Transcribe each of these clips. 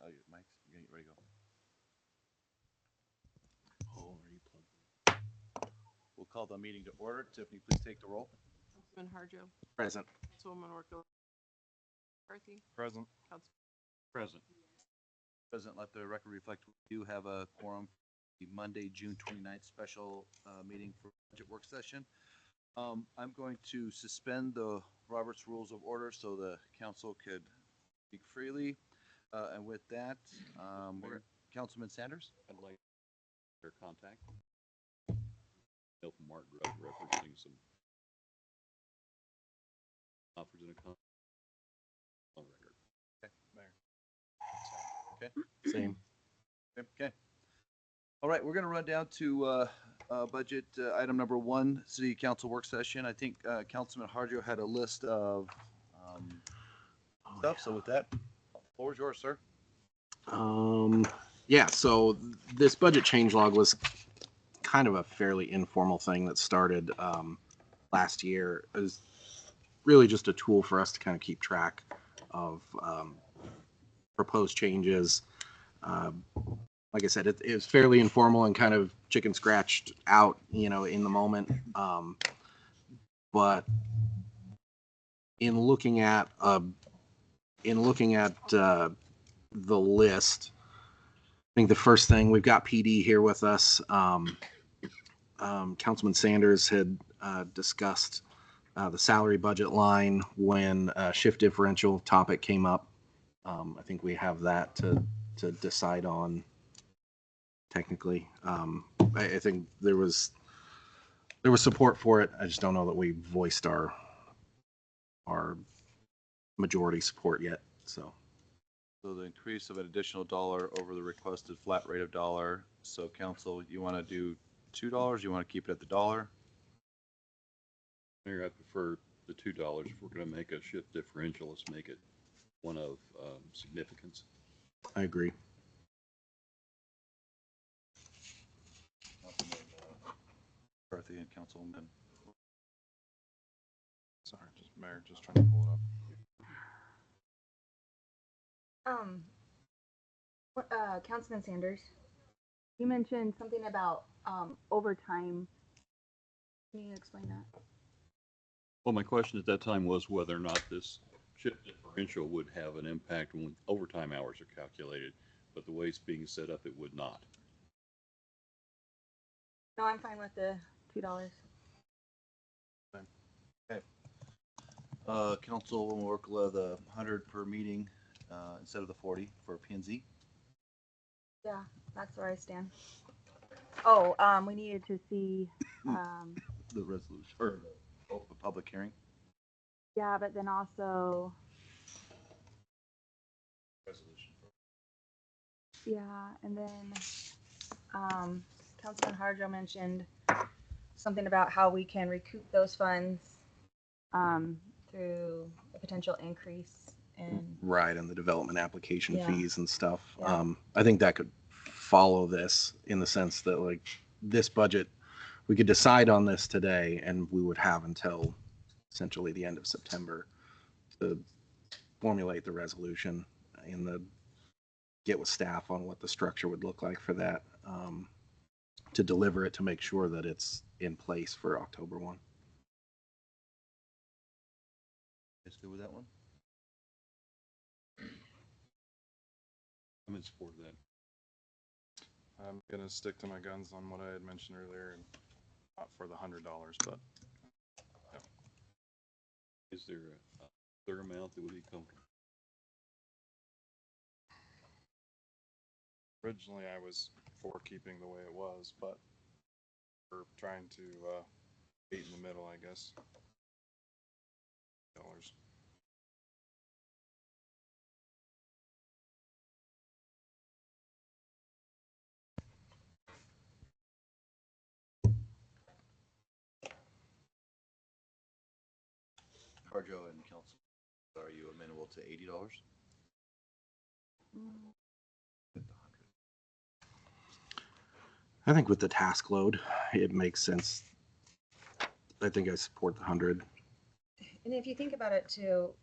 Audio, Mike, you're ready to go. Oh, are you plugged? We'll call the meeting to order. Tiffany, please take the roll. Councilman Harjo. Present. Councilwoman Workla. McCarthy. Present. Council. Present. President, let the record reflect we do have a quorum for the Monday, June 29th special meeting for budget work session. I'm going to suspend the Robert's Rules of Order so the council could speak freely. And with that, Councilman Sanders? I'd like their contact. Help Mark Grubb referencing some offers in a con on record. Okay, Mayor. Okay. Same. Okay. All right, we're going to run down to budget item number 1, City Council work session. I think Councilman Harjo had a list of stuff. So with that, the floor is yours, sir. Yeah, so this budget change log was kind of a fairly informal thing that started last year. It was really just a tool for us to kind of keep track of proposed changes. Like I said, it was fairly informal and kind of chicken scratched out, in the moment. But in looking at the list, I think the first thing, we've got PD here with us. Councilman Sanders had discussed the salary budget line when shift differential topic came up. I think we have that to decide on technically. I think there was support for it. I just don't know that we voiced our majority support yet. So the increase of an additional $1 over the requested flat rate of $1. So council, you want to do $2? You want to keep it at the $1? Mayor, I prefer the $2. If we're going to make a shift differential, let's make it one of significance. I agree. McCarthy and Councilman. Sorry, just Mayor, just trying to pull it up. Councilman Sanders, you mentioned something about overtime. Can you explain that? Well, my question at that time was whether or not this shift differential would have an impact when overtime hours are calculated, but the way it's being set up, it would not. No, I'm fine with the $2. Okay. Councilwoman Workla, the 100 per meeting instead of the 40 for P&Z. Yeah, that's where I stand. Oh, we needed to see. The resolution or the public hearing. Yeah, but then also. Resolution. Yeah, and then Councilman Harjo mentioned something about how we can recoup those funds through a potential increase in. Right, and the development application Yeah. fees and stuff. Yeah. I think that could follow this in the sense that, like, this budget, we could decide on this today and we would have until essentially the end of September to formulate the resolution and get with staff on what the structure would look like for that, to deliver it, to make sure that it's in place for October 1. Is good with that one? I'm in support of that. I'm gonna stick to my guns on what I had mentioned earlier, and not for the $100, but Is there a third amount that would be comfortable? originally I was for keeping the way it was, but we're trying to meet in the middle, I guess. Dollars. Harjo and Council, are you amenable to $80? I think with the task load, it makes sense. I think I support the 100. And if you think about it too,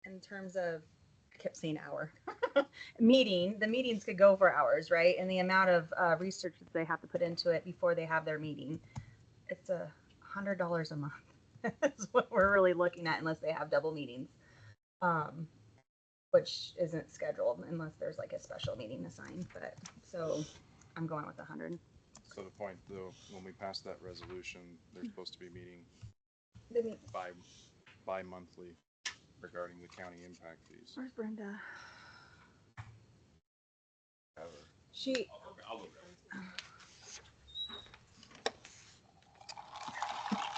in terms of kept saying hour. Meeting, the meetings could go for hours, right? And the amount of research that they have to put into it before they have their meeting, it's $100 a month. That's what we're really looking at, unless they have double meetings, which isn't scheduled unless there's like a special meeting assigned. But so I'm going with 100. So the point though, when we pass that resolution, they're supposed to be meeting They meet- bi-monthly regarding the county impact fees. Where's Brenda? She.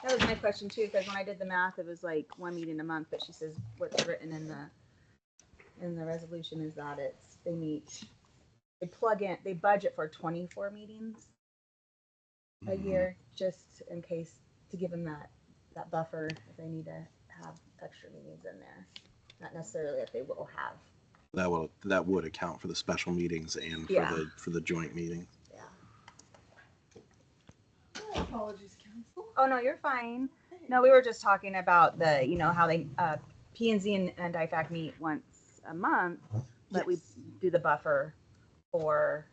That was my question too, because when I did the math, it was like one meeting a month. But she says what's written in the resolution is that they plug in, they budget for 24 meetings a year, just in case, to give them that buffer if they need to have extra meetings in there. Not necessarily that they will have. That would account for the special meetings and Yeah. for the joint meeting. Yeah. Apologies, council. Oh no, you're fine. No, we were just talking about how they P and Z and DIFAC meet once a month, but we do the buffer for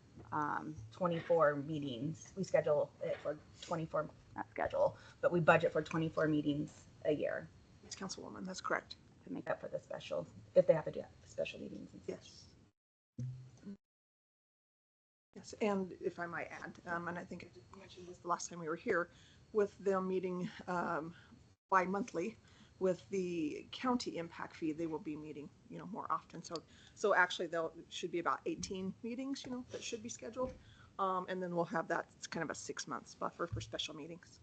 24 meetings. We schedule it for 24, not schedule, but we budget for 24 meetings a year It's Councilwoman, that's correct. to make up for the special, if they have to do special meetings and such. Yes. Yes, and if I might add, and I think I mentioned this the last time we were here, with them meeting bi-monthly with the county impact fee, they will be meeting, more often. So actually should be about 18 meetings, that should be scheduled. And then we'll have that, it's kind of a 6 months buffer for special meetings.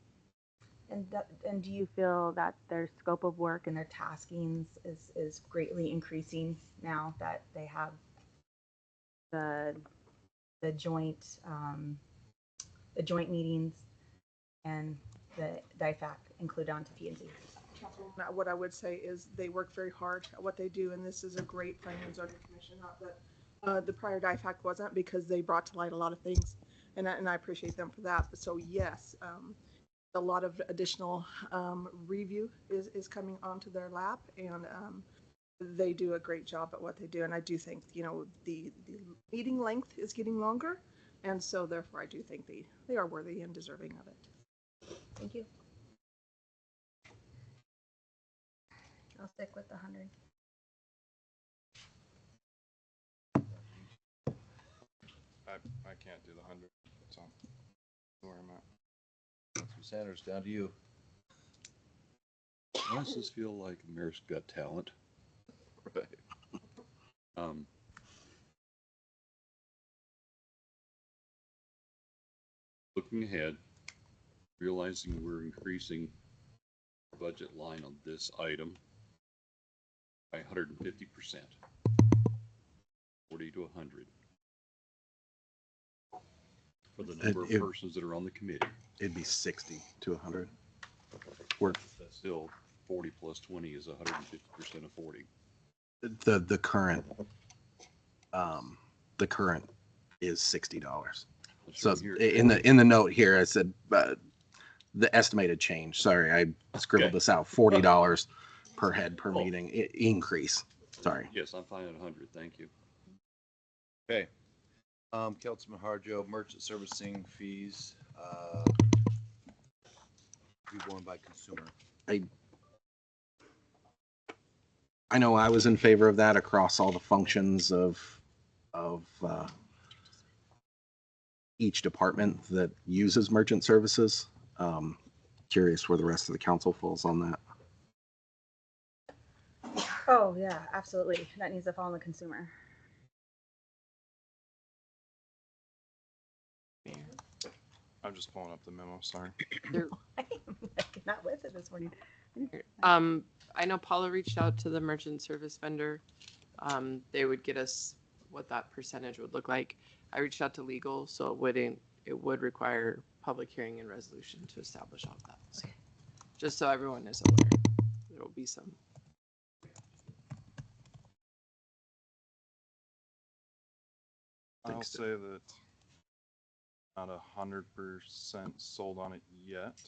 And do you feel that their scope of work and their taskings is greatly increasing now that they have the joint meetings and the DIFAC included onto P&Z? Councilwoman, what I would say is they work very hard at what they do, and this is a great planning and zoning commission. Not that the prior DIFAC wasn't, because they brought to light a lot of things, and I appreciate them for that. But so yes, a lot of additional review is coming onto their lap, and they do a great job at what they do. And I do think the meeting length is getting longer, and so therefore I do think they are worthy and deserving of it. Thank you. I'll stick with the 100. I can't do the 100, so where I'm at. Councilor Sanders, down to you. Why does this feel like America's Got Talent? Right. Looking ahead, realizing we're increasing the budget line on this item by 150%, 40 to 100, for the number of persons that are on the committee. It'd be 60 to 100. That's still 40 plus 20 is 150% of 40. The current is $60. So in the note here, I said the estimated change. Sorry, I scribbled this out. $40 per head per meeting increase. Sorry. Yes, I'm fine at 100. Thank you. Okay. Councilman Harjo, merchant servicing fees, be borne by consumer. I know I was in favor of that across all the functions of each department that uses merchant services. Curious where the rest of the council falls on that. Oh yeah, absolutely. That needs to fall on the consumer. I'm just pulling up the memo, sorry. Not with it this morning. I know Paula reached out to the merchant service vendor. They would get us what that percentage would look like. I reached out to legal, so it would require public hearing and resolution to establish all that. So, just so everyone is aware, there will be some. I'll say that not 100% sold on it yet,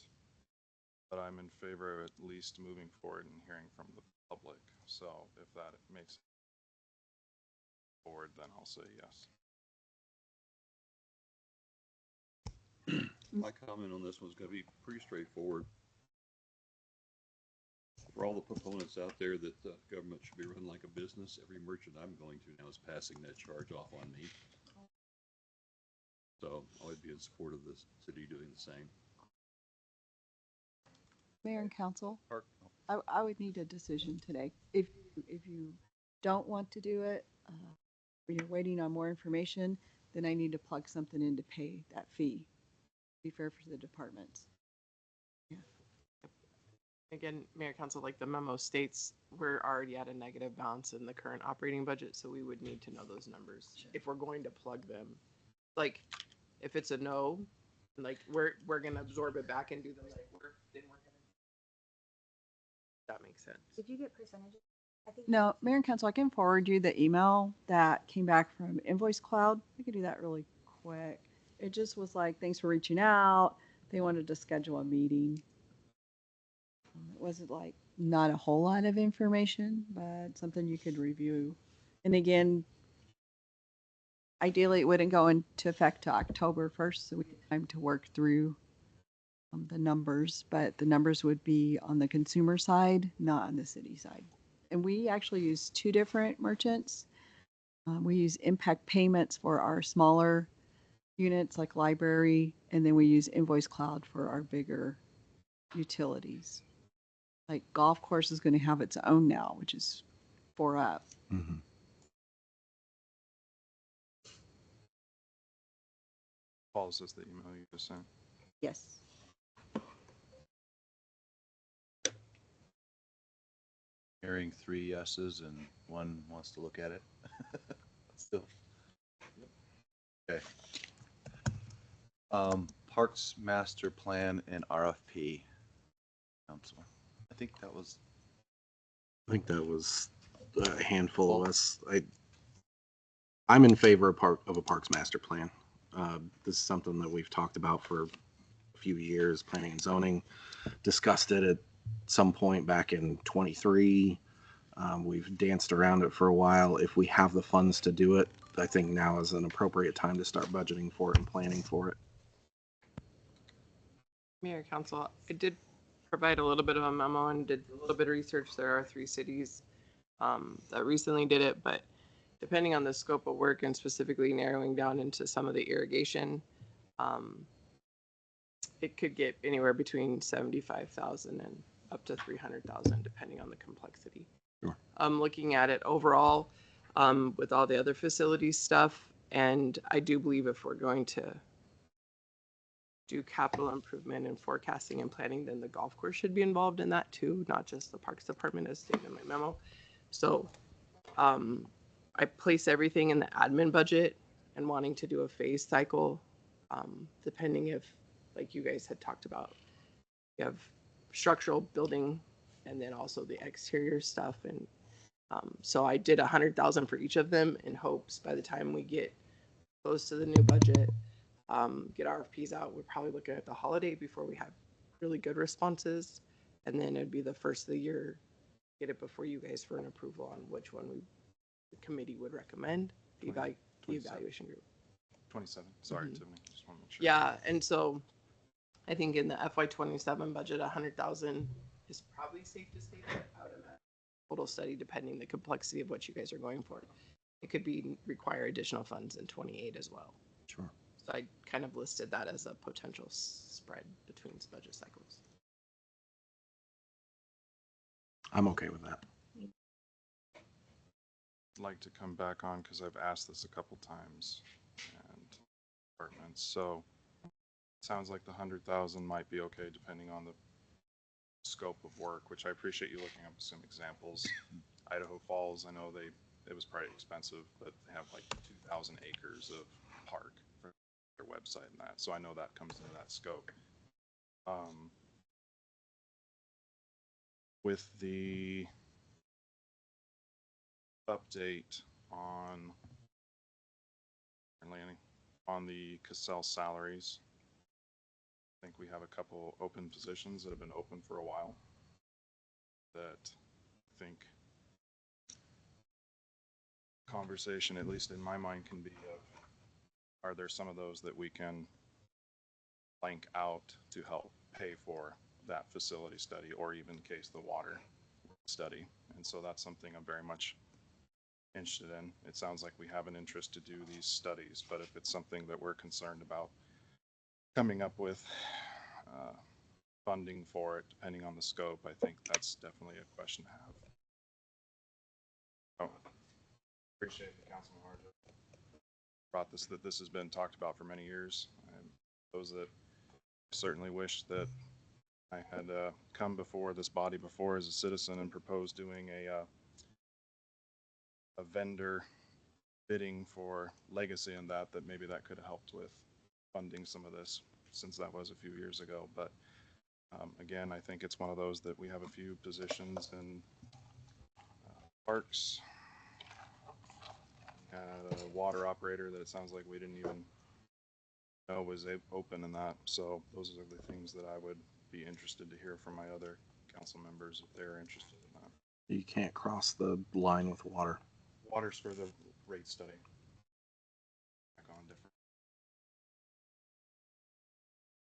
but I'm in favor of at least moving forward and hearing from the public. So if that makes forward, then I'll say yes. My comment on this one's gonna be pretty straightforward. For all the proponents out there that the government should be run like a business, every merchant I'm going to now is passing that charge off on me. So I would be in support of the city doing the same. Mayor and council, Park, I would need a decision today. If you don't want to do it, or you're waiting on more information, then I need to plug something in to pay that fee. Be fair for the departments. Again, Mayor Council, like the memo states, we're already at a negative balance in the current operating budget, so we would need to know those numbers if we're going to plug them. Like, if it's a no, like we're gonna absorb it back and do the legwork, then we're gonna. That makes sense. Did you get percentages? I think No, Mayor and council, I can forward you the email that came back from Invoice Cloud. I could do that really quick. It just was like, thanks for reaching out. They wanted to schedule a meeting. It wasn't like, not a whole lot of information, but something you could review. And again, ideally, it wouldn't go into effect till October 1st, so we have time to work through the numbers, but the numbers would be on the consumer side, not on the city side. And we actually use two different merchants. We use Impact Payments for our smaller units like library, and then we use Invoice Cloud for our bigger utilities. Like golf course is going to have its own now, which is 4UP. Mhm. Paul, is this the email you just sent? Yes. hearing 3 yeses and 1 wants to look at it. Still. Okay. Parks Master Plan and RFP. Council. I think that was, I think that was a handful of us. I'm in favor of a parks master plan. This is something that we've talked about for a few years. Planning and zoning discussed it at some point back in '23. We've danced around it for a while. If we have the funds to do it, I think now is an appropriate time to start budgeting for it and planning for it. Mayor Council, I did provide a little bit of a memo and did a little bit of research. There are 3 cities that recently did it, but depending on the scope of work and specifically narrowing down into some of the irrigation, it could get anywhere between 75,000 and up to 300,000, depending on the complexity. Sure. Looking at it overall, with all the other facilities stuff, and I do believe if we're going to do capital improvement and forecasting and planning, then the golf course should be involved in that too, not just the Parks Department as stated in my memo. So I place everything in the admin budget and wanting to do a phase cycle, depending if, like you guys had talked about, you have structural building and then also the exterior stuff. And so I did 100,000 for each of them in hopes by the time we get close to the new budget, get RFPs out, we're probably looking at the holiday before we have really good responses. And then it'd be the first of the year, get it before you guys for an approval on which one the committee would recommend, the evaluation group. 27. Sorry, Mhm. Tiffany. Just want to make sure. Yeah, and so I think in the FY27 budget, 100,000 is probably safe to say that I would imagine total study, depending the complexity of what you guys are going for. It could be require additional funds in 28 as well. Sure. So I kind of listed that as a potential spread between budget cycles. I'm okay with that. I'd like to come back on because I've asked this a couple times and departments. So it sounds like the 100,000 might be okay depending on the scope of work, which I appreciate you looking up some examples. Idaho Falls, I know it was probably expensive, but they have like 2,000 acres of park for their website and that. So I know that comes into that scope. With the update on the Cassell salaries, I think we have a couple open positions that have been open for a while that I think conversation, at least in my mind, can be of, are there some of those that we can blank out to help pay for that facility study, or even in case the water study? And so that's something I'm very much interested in. It sounds like we have an interest to do these studies, but if it's something that we're concerned about coming up with funding for it, depending on the scope, I think that's definitely a question to have. Oh, appreciate the Councilman Harder brought this, that this has been talked about for many years. And those that certainly wish that I had come before this body before as a citizen and proposed doing a vendor bidding for legacy, and that maybe that could have helped with funding some of this, since that was a few years ago. But again, I think it's one of those that we have a few positions in parks, had a water operator that it sounds like we didn't even know was open in that. So those are the things that I would be interested to hear from my other council members if they're interested in that. You can't cross the line with water. Water's for the rate study. Back on different.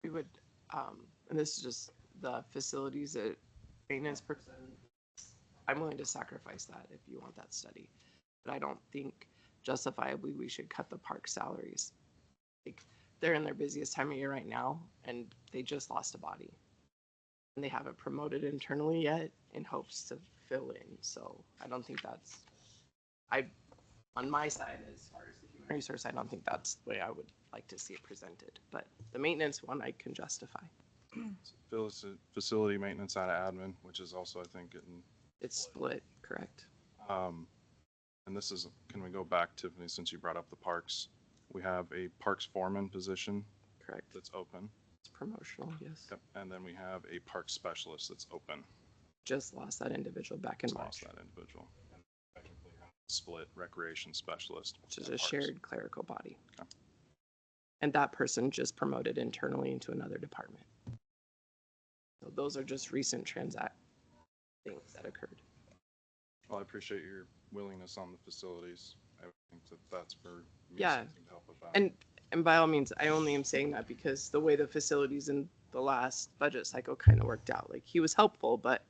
We would, and this is just the facilities that maintenance person, I'm willing to sacrifice that if you want that study. But I don't think justifiably we should cut the park salaries. Like, they're in their busiest time of year right now, and they just lost a body. And they haven't promoted internally yet in hopes to fill in. So I don't think that's, on my side, as far as the human resource, I don't think that's the way I would like to see it presented. But the maintenance one, I can justify. Facility maintenance out of admin, which is also, I think, getting. It's split, correct? And this is, can we go back, Tiffany, since you brought up the parks? We have a parks foreman position Correct. that's open. It's promotional, yes. Yep. And then we have a park specialist that's open. Just lost that individual back in Just March, lost that individual. And technically split recreation specialist. which is and a parks. shared clerical body. Okay. And that person just promoted internally into another department. So those are just recent things that occurred. Well, I appreciate your willingness on the facilities. I think that that's for me Yeah. something to help with that. And by all means, I only am saying that because the way the facilities in the last budget cycle kind of worked out, like, he was helpful, but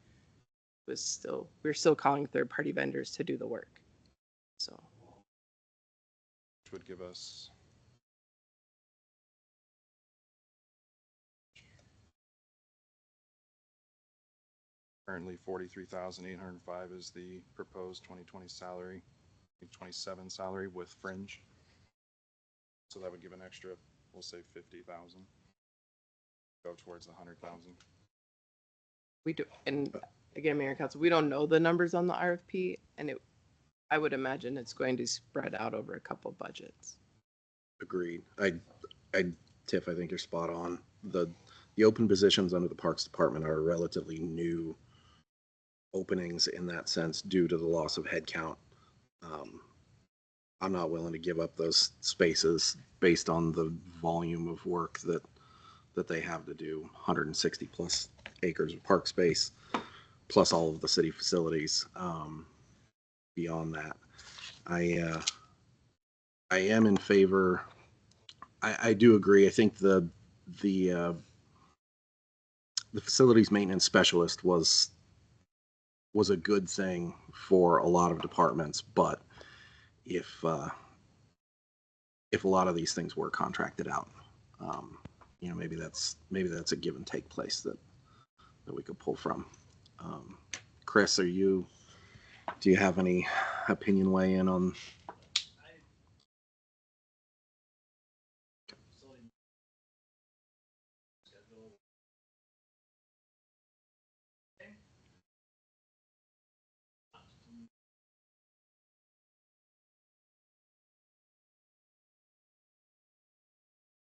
we're still calling third-party vendors to do the work. So Which would give us currently 43,805 is the proposed 2020 salary, 2027 salary with fringe. So that would give an extra, we'll say 50,000. Go towards 100,000. we do, and again, Mayor and Council, we don't know the numbers on the RFP, and I would imagine it's going to spread out over a couple budgets. Agreed. Tiff, I think you're spot on. The open positions under the Parks Department are relatively new openings in that sense due to the loss of headcount. I'm not willing to give up those spaces based on the volume of work that they have to do. 160 plus acres of park space, plus all of the city facilities. Beyond that, I am in favor. I do agree. I think the facilities maintenance specialist was a good thing for a lot of departments, but if a lot of these things were contracted out, maybe that's a give and take place that we could pull from. Chris, do you have any opinion weigh in on?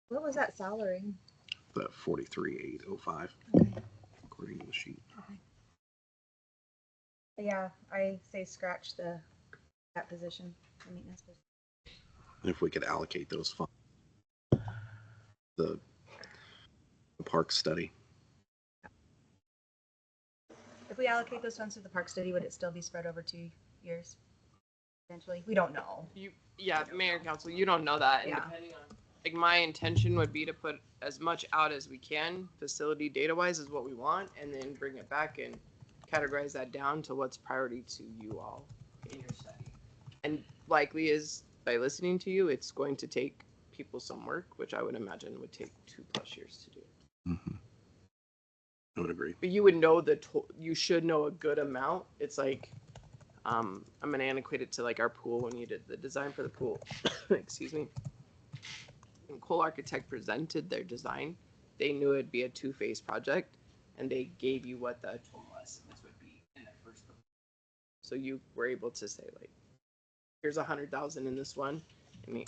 What was that salary? The 43,805, Okay. according to the sheet. Yeah, I say scratch that position, the maintenance position. And if we could allocate those funds, the park study. If we allocate those funds to the park study, would it still be spread over 2 years? Potentially, we don't know. Yeah, mayor council, you don't know that. And Yeah. depending on, like, my intention would be to put as much out as we can, facility data wise is what we want, and then bring it back and categorize that down to what's priority to you all in your study. And likely is, by listening to you, it's going to take people some work, which I would imagine would take 2+ years to do. I would agree. But you would know you should know a good amount. It's like, I'm gonna antiquate it to like our pool when you did the design for the pool. Excuse me. When Cole Architect presented their design, they knew it'd be a 2-phase project, and they gave you what the total estimates would be in their first proposal. So you were able to say, like, here's 100,000 in this one, and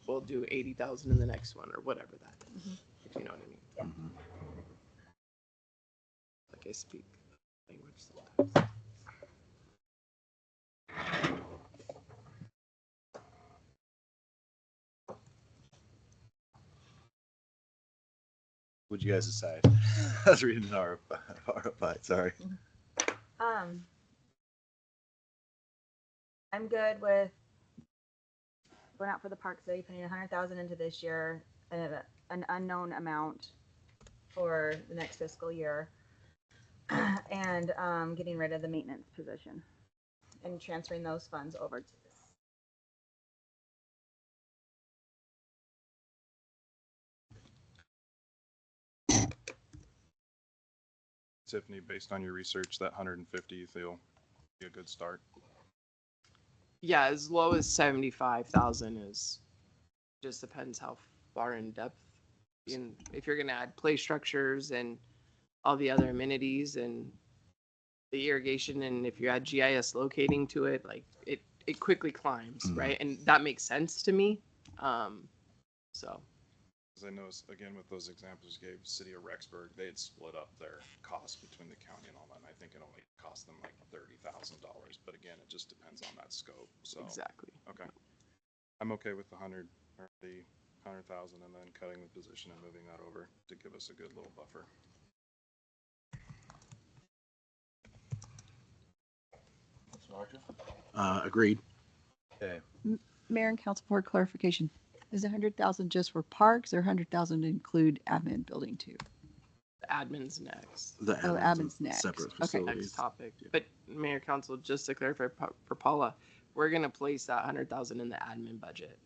we'll do 80,000 in the next one, or whatever that is, if you know what I mean. Like, I speak language sometimes. What'd you guys decide? I was reading an RFI, sorry. I'm good with going out for the park study, putting 100,000 into this year, an unknown amount for the next fiscal year, and getting rid of the maintenance position and transferring those funds over to this. Tiffany, based on your research, that 150 you feel be a good start? Yeah, as low as 75,000 is, just depends how far in depth. And if you're gonna add play structures and all the other amenities and the irrigation, and if you add GIS locating to it, like it quickly climbs, right? And that makes sense to me. So. As I noticed, again, with those examples you gave, City of Rexburg, they had split up their costs between the county and all that, and I think it only cost them like $30,000, but again, it just depends on that scope, so. Exactly. Okay. I'm okay with the 100,000 and then cutting the position and moving that over to give us a good little buffer. Agreed. Okay. Mayor and council for clarification, is 100,000 just for parks or 100,000 include admin building too? The admin's next. The Oh, admin's admin's in next. separate Okay. facilities. Next topic. But Mayor Council, just to clarify for Paula, we're gonna place that 100,000 in the admin budget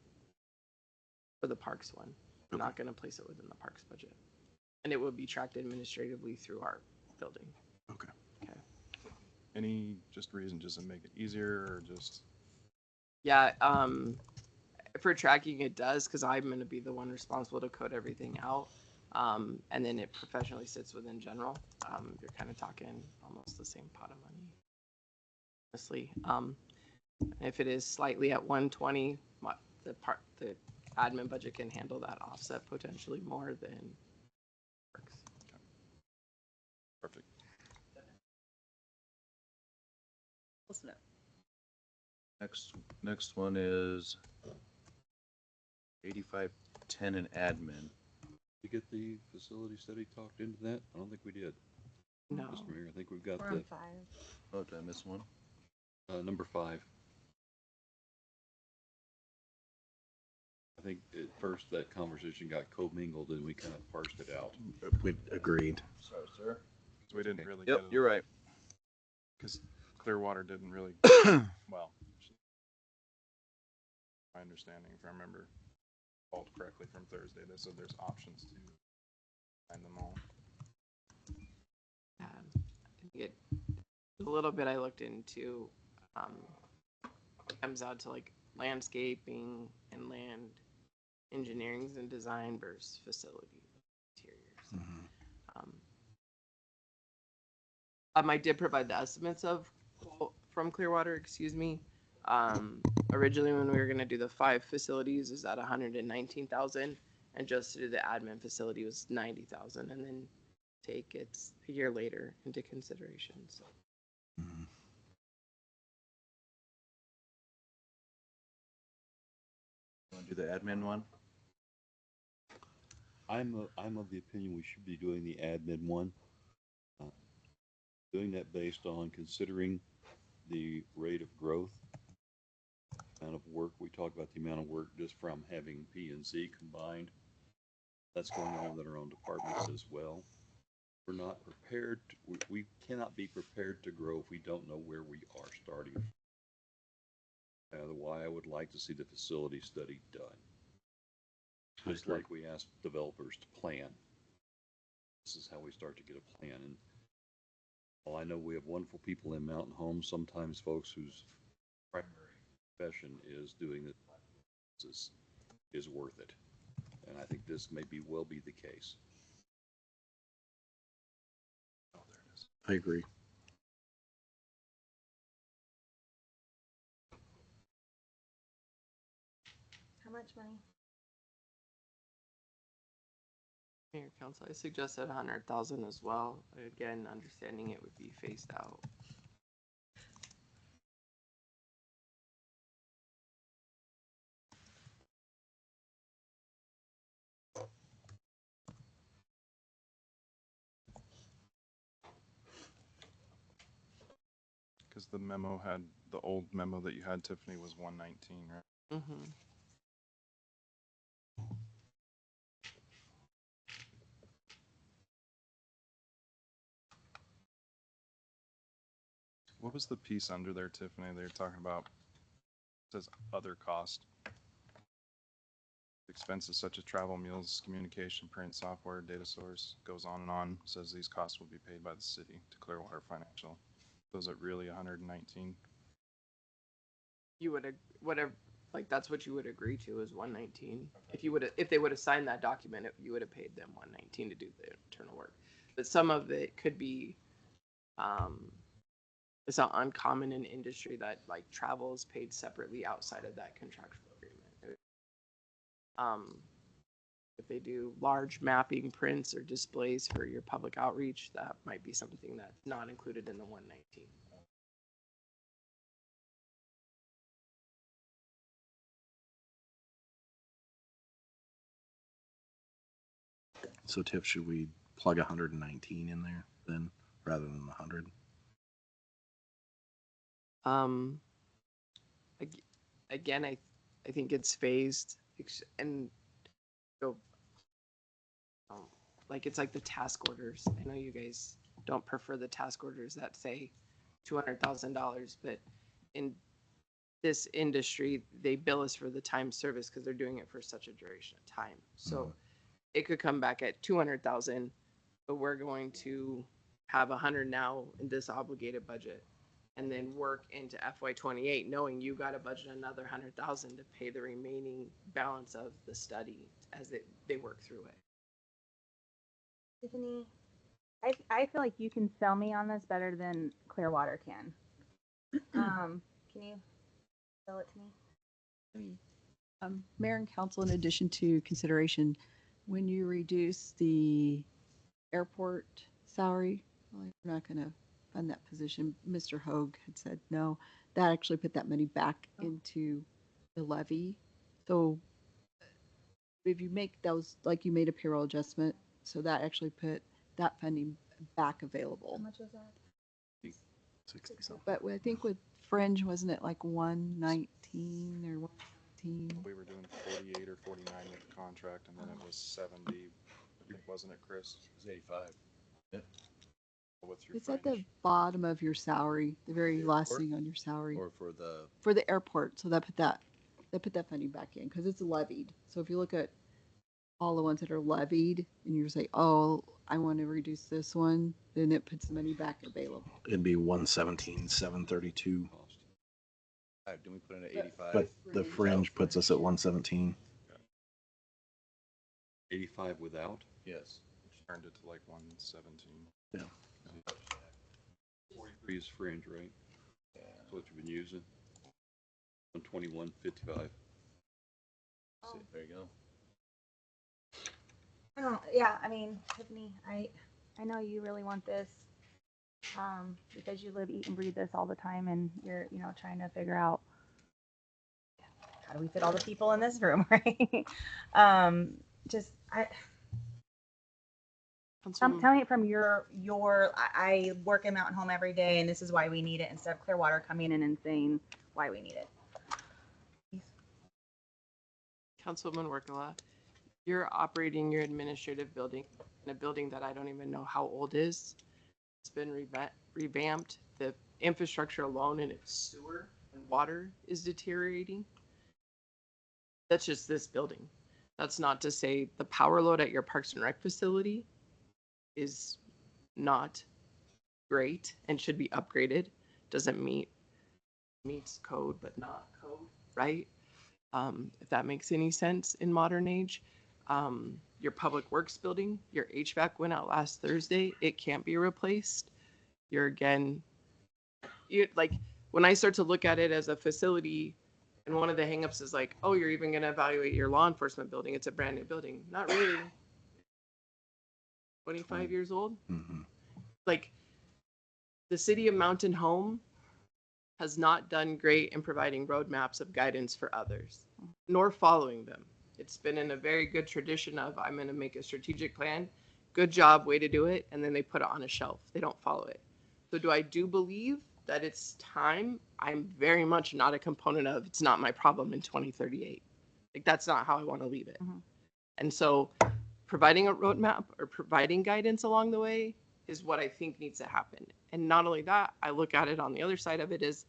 for the parks one. We're not gonna place it within the parks budget. And it will be tracked administratively through our building. Okay. Okay. Any just reason just to make it easier or just? Yeah, for tracking it does, because I'm gonna be the one responsible to code everything out. And then it professionally sits within general. You're kind of talking almost the same pot of money. Honestly, if it is slightly at 120, the admin budget can handle that offset potentially more than works. Perfect. Listen up. Next one is 8510 in admin. We get the facility study talked into that? I don't think we did. No. Mr. Mayor, I think we've got We're the, on 5. Oh, did I miss one? number 5. I think at first that conversation got commingled and we kind of parsed it out. We agreed. Sorry, sir. So we didn't Okay. really Yep, get it. you're right. Because Clearwater didn't really, well, my understanding, if I remember called correctly from Thursday, they said there's options to find them all. A little bit I looked into comes out to like landscaping and land engineerings and design versus facility interiors. I did provide the estimates from Clearwater, excuse me. Originally when we were gonna do the 5 facilities is at 119,000, and just to do the admin facility was 90,000, and then take it a year later into consideration. So. You want to do the admin one? I'm of the opinion we should be doing the admin one. Doing that based on considering the rate of growth amount of work, we talked about the amount of work just from having P and Z combined. That's going on in our own departments as well. We're not prepared, we cannot be prepared to grow if we don't know where we are starting. Why I would like to see the facility study done. Just like we asked developers to plan. This is how we start to get a plan. And while I know we have wonderful people in Mountain Home, sometimes folks whose primary profession is doing this is worth it. And I think this may well be the case. I agree. How much money? Mayor Council, I suggested 100,000 as well. Again, understanding it would be phased out. Because the memo had, the old memo that you had, Tiffany, was 119, right? Mm-hmm. What was the piece under there, Tiffany? They were talking about, it says other cost. Expenses such as travel, meals, communication, print, software, data source, goes on and on. Says these costs will be paid by the city to Clearwater Financial. Those are really 119. You would, whatever, like, that's what you would agree to is 119. If you would, if they would have signed that document, you would have paid them 119 to do the internal work. But some of it could be, it's not uncommon in industry that like travel is paid separately outside of that contractual agreement. If they do large mapping prints or displays for your public outreach, that might be something that's not included in the 119. So Tiff, should we plug 119 in there then, rather than 100? Again, I think it's phased and go like it's like the task orders. I know you guys don't prefer the task orders that say $200,000, but in this industry, they bill us for the time service because they're doing it for such a duration of time. So it could come back at 200,000, but we're going to have 100 now in this obligated budget, and then work into FY28, knowing you got to budget another 100,000 to pay the remaining balance of the study as they work through it. Tiffany, I feel like you can sell me on this better than Clearwater can. Can you sell it to me? Mayor and council, in addition to consideration, when you reduce the airport salary, well, we're not going to fund that position. Mr. Hogue had said no. That actually put that money back into the levy. So if you make those, like you made a payroll adjustment, so that actually put that funding back available. How much was that? 60. But I think with Fringe, wasn't it like 119 or 119? We were doing 48 or 49 with the contract, and then it was 70, wasn't it, Chris? It was 85. Yep. With your It's at the fringe. bottom of your salary, the very The last airport? thing on your salary Or for the, for the airport. So that put that funding back in because it's levied. So if you look at all the ones that are levied and you say, oh, I want to reduce this one, then it puts the money back available. It'd be 117, 732. didn't we put in at 85? But the fringe puts us at 117. 85 without? Yes. Turned it to like 117. Yeah. 43 is fringe, right? Yeah. That's what you've been using? 121.55. See, there you go. Yeah, I mean, Tiffany, I know you really want this, because you live, eat, and breathe this all the time, and you're, trying to figure out how do we fit all the people in this room, right? Tell me from your, I work in Mountain Home every day, and this is why we need it, instead of Clearwater coming in and saying why we need it. Councilwoman Workala, you're operating your administrative building in a building that I don't even know how old is. It's been revamped. The infrastructure alone in its sewer and water is deteriorating. That's just this building. That's not to say the power load at your Parks and Rec facility is not great and should be upgraded. Doesn't meets code, but not code, right? If that makes any sense in modern age. Your public works building, your HVAC went out last Thursday. It can't be replaced. You're again, you like when I start to look at it as a facility, and one of the hangups is like, oh, you're even going to evaluate your law enforcement building. It's a brand new building. Not really. 25 years old. Mhm. Like the city of Mountain Home has not done great in providing roadmaps of guidance for others, nor following them. It's been in a very good tradition of I'm going to make a strategic plan, good job, way to do it, and then they put it on a shelf. They don't follow it. So do I do believe that it's time? I'm very much not a component of it's not my problem in 2038. Like that's not how I want to leave it. Mhm. And so providing a roadmap or providing guidance along the way is what I think needs to happen. And not only that, I look at it on the other side of it is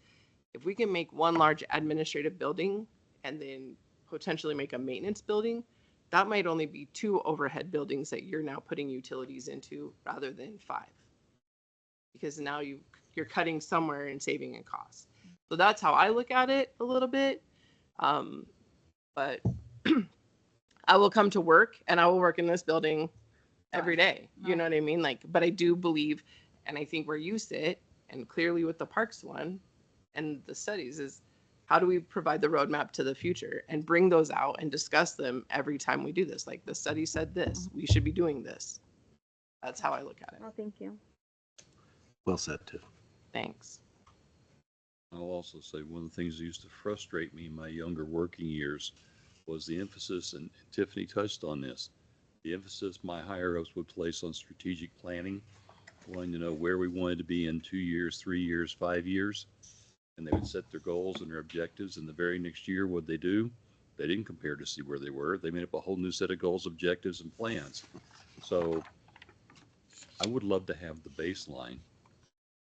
if we can make one large administrative building and then potentially make a maintenance building, that might only be 2 overhead buildings that you're now putting utilities into rather than 5. Because now you're cutting somewhere and saving in costs. So that's how I look at it a little bit. But I will come to work and I will work in this building every day. You know what I mean? Like, but I do believe, and I think where you sit, and clearly with the parks one and the studies is how do we provide the roadmap to the future and bring those out and discuss them every time we do this? Like the study said this, we should be doing this. That's how I look at it. Oh, thank you. Well said, too. Thanks. I'll also say one of the things that used to frustrate me in my younger working years was the emphasis, and Tiffany touched on this, the emphasis my higher ups would place on strategic planning, wanting to know where we wanted to be in 2 years, 3 years, 5 years. And they would set their goals and their objectives, and the very next year, what'd they do? They didn't compare to see where they were. They made up a whole new set of goals, objectives, and plans. So I would love to have the baseline.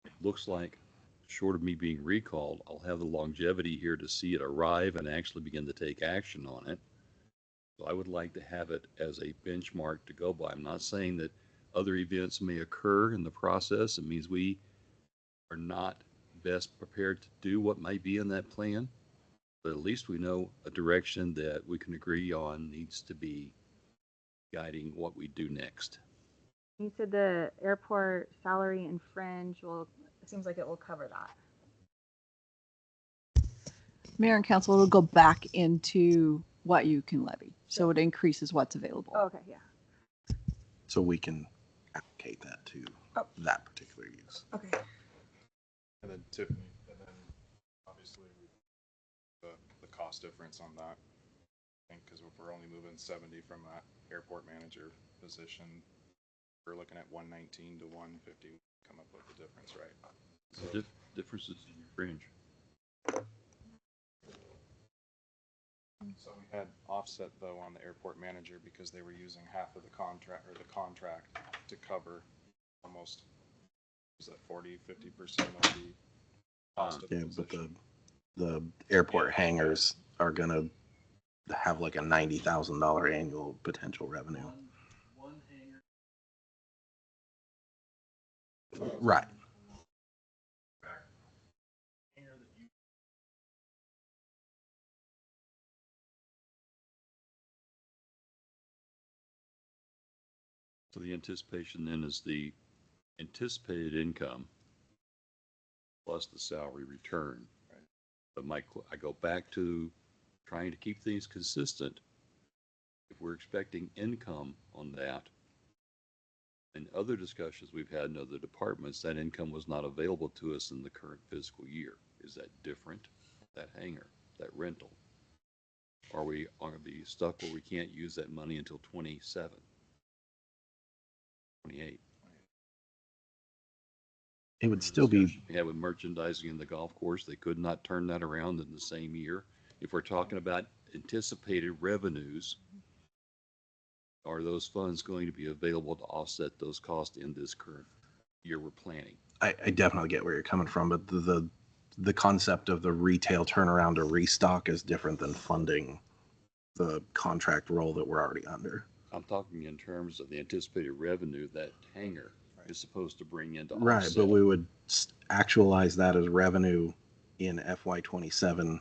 It looks like, short of me being recalled, I'll have the longevity here to see it arrive and actually begin to take action on it. So I would like to have it as a benchmark to go by. I'm not saying that other events may occur in the process. It means we are not best prepared to do what might be in that plan, but at least we know a direction that we can agree on needs to be guiding what we do next. You said the airport salary and fringe will, it seems like it will cover that. Mayor and council, it'll go back into what you can levy. So it increases what's available. Oh, okay, yeah. So we can allocate that to Oh. that particular use. Okay. And then Tiffany, and then obviously the cost difference on that. I think because if we're only moving 70 from that airport manager position, we're looking at 119 to 150. Come up with the difference, right? So, Differences in your fringe. so we had offset though on the airport manager because they were using half of the contract to cover almost, was that 40-50% of the cost of the Yeah, but position. the airport hangars are gonna have like a $90,000 annual potential revenue. One hangar. Right. Hangar that you So the anticipation then is the anticipated income plus the salary return. Right. But I go back to trying to keep things consistent. If we're expecting income on that, in other discussions we've had in other departments, that income was not available to us in the current fiscal year. Is that different? That hangar, that rental? Are we going to be stuck where we can't use that money until 27, 28? It would still be, Discussion we had with merchandising in the golf course, they could not turn that around in the same year. If we're talking about anticipated revenues, are those funds going to be available to offset those costs in this current year we're planning? I definitely get where you're coming from, but the concept of the retail turnaround or restock is different than funding the contract role that we're already under. I'm talking in terms of the anticipated revenue that hangar is supposed to bring in to Right, offset. but we would actualize that as revenue in FY27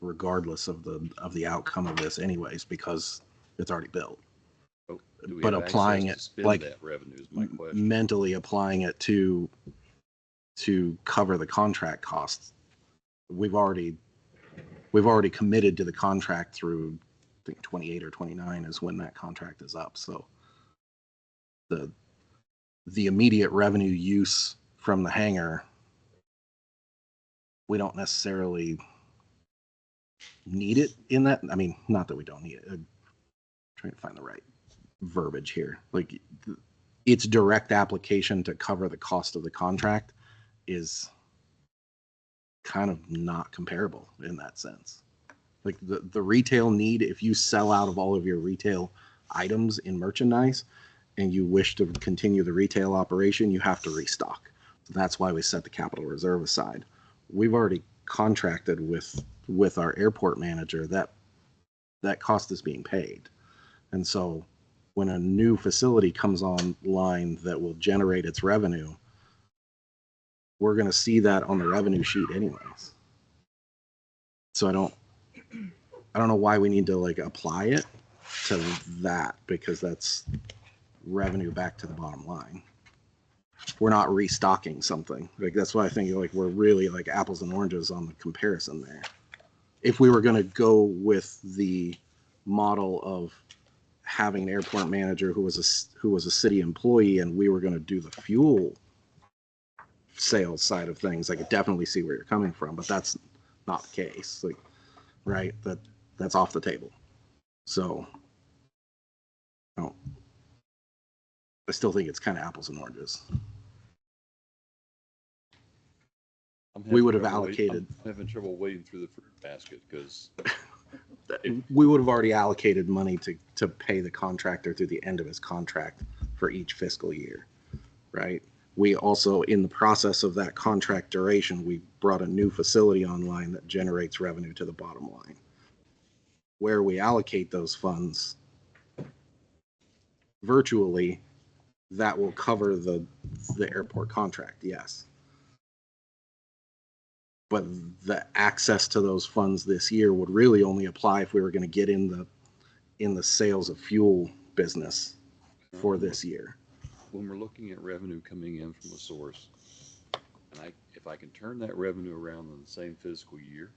regardless of the outcome of this anyways, because it's already built. Oh, do we but have applying access it, to spend like, that revenue is my question. Mentally applying it to cover the contract costs. We've already committed to the contract through, I think 28 or 29 is when that contract is up. So the immediate revenue use from the hangar, we don't necessarily need it in that. I mean, not that we don't need it. I'm trying to find the right verbiage here. Like, its direct application to cover the cost of the contract is kind of not comparable in that sense. Like the retail need, if you sell out of all of your retail items in merchandise and you wish to continue the retail operation, you have to restock. That's why we set the capital reserve aside. We've already contracted with our airport manager that cost is being paid. And so when a new facility comes online that will generate its revenue, we're going to see that on the revenue sheet anyways. So I don't know why we need to like apply it to that, because that's revenue back to the bottom line. We're not restocking something. Like, that's why I think like we're really like apples and oranges on the comparison there. If we were going to go with the model of having an airport manager who was a city employee and we were going to do the fuel sales side of things, I could definitely see where you're coming from, but that's not the case. Like, right, that's off the table. So I still think it's kind of apples and oranges. We would have allocated. I'm having trouble wading through the fruit basket because We would have already allocated money to pay the contractor through the end of his contract for each fiscal year, right? We also, in the process of that contract duration, we brought a new facility online that generates revenue to the bottom line. Where we allocate those funds, virtually, that will cover the airport contract, yes. But the access to those funds this year would really only apply if we were going to get in the sales of fuel business for this year. when we're looking at revenue coming in from a source, and if I can turn that revenue around in the same fiscal year,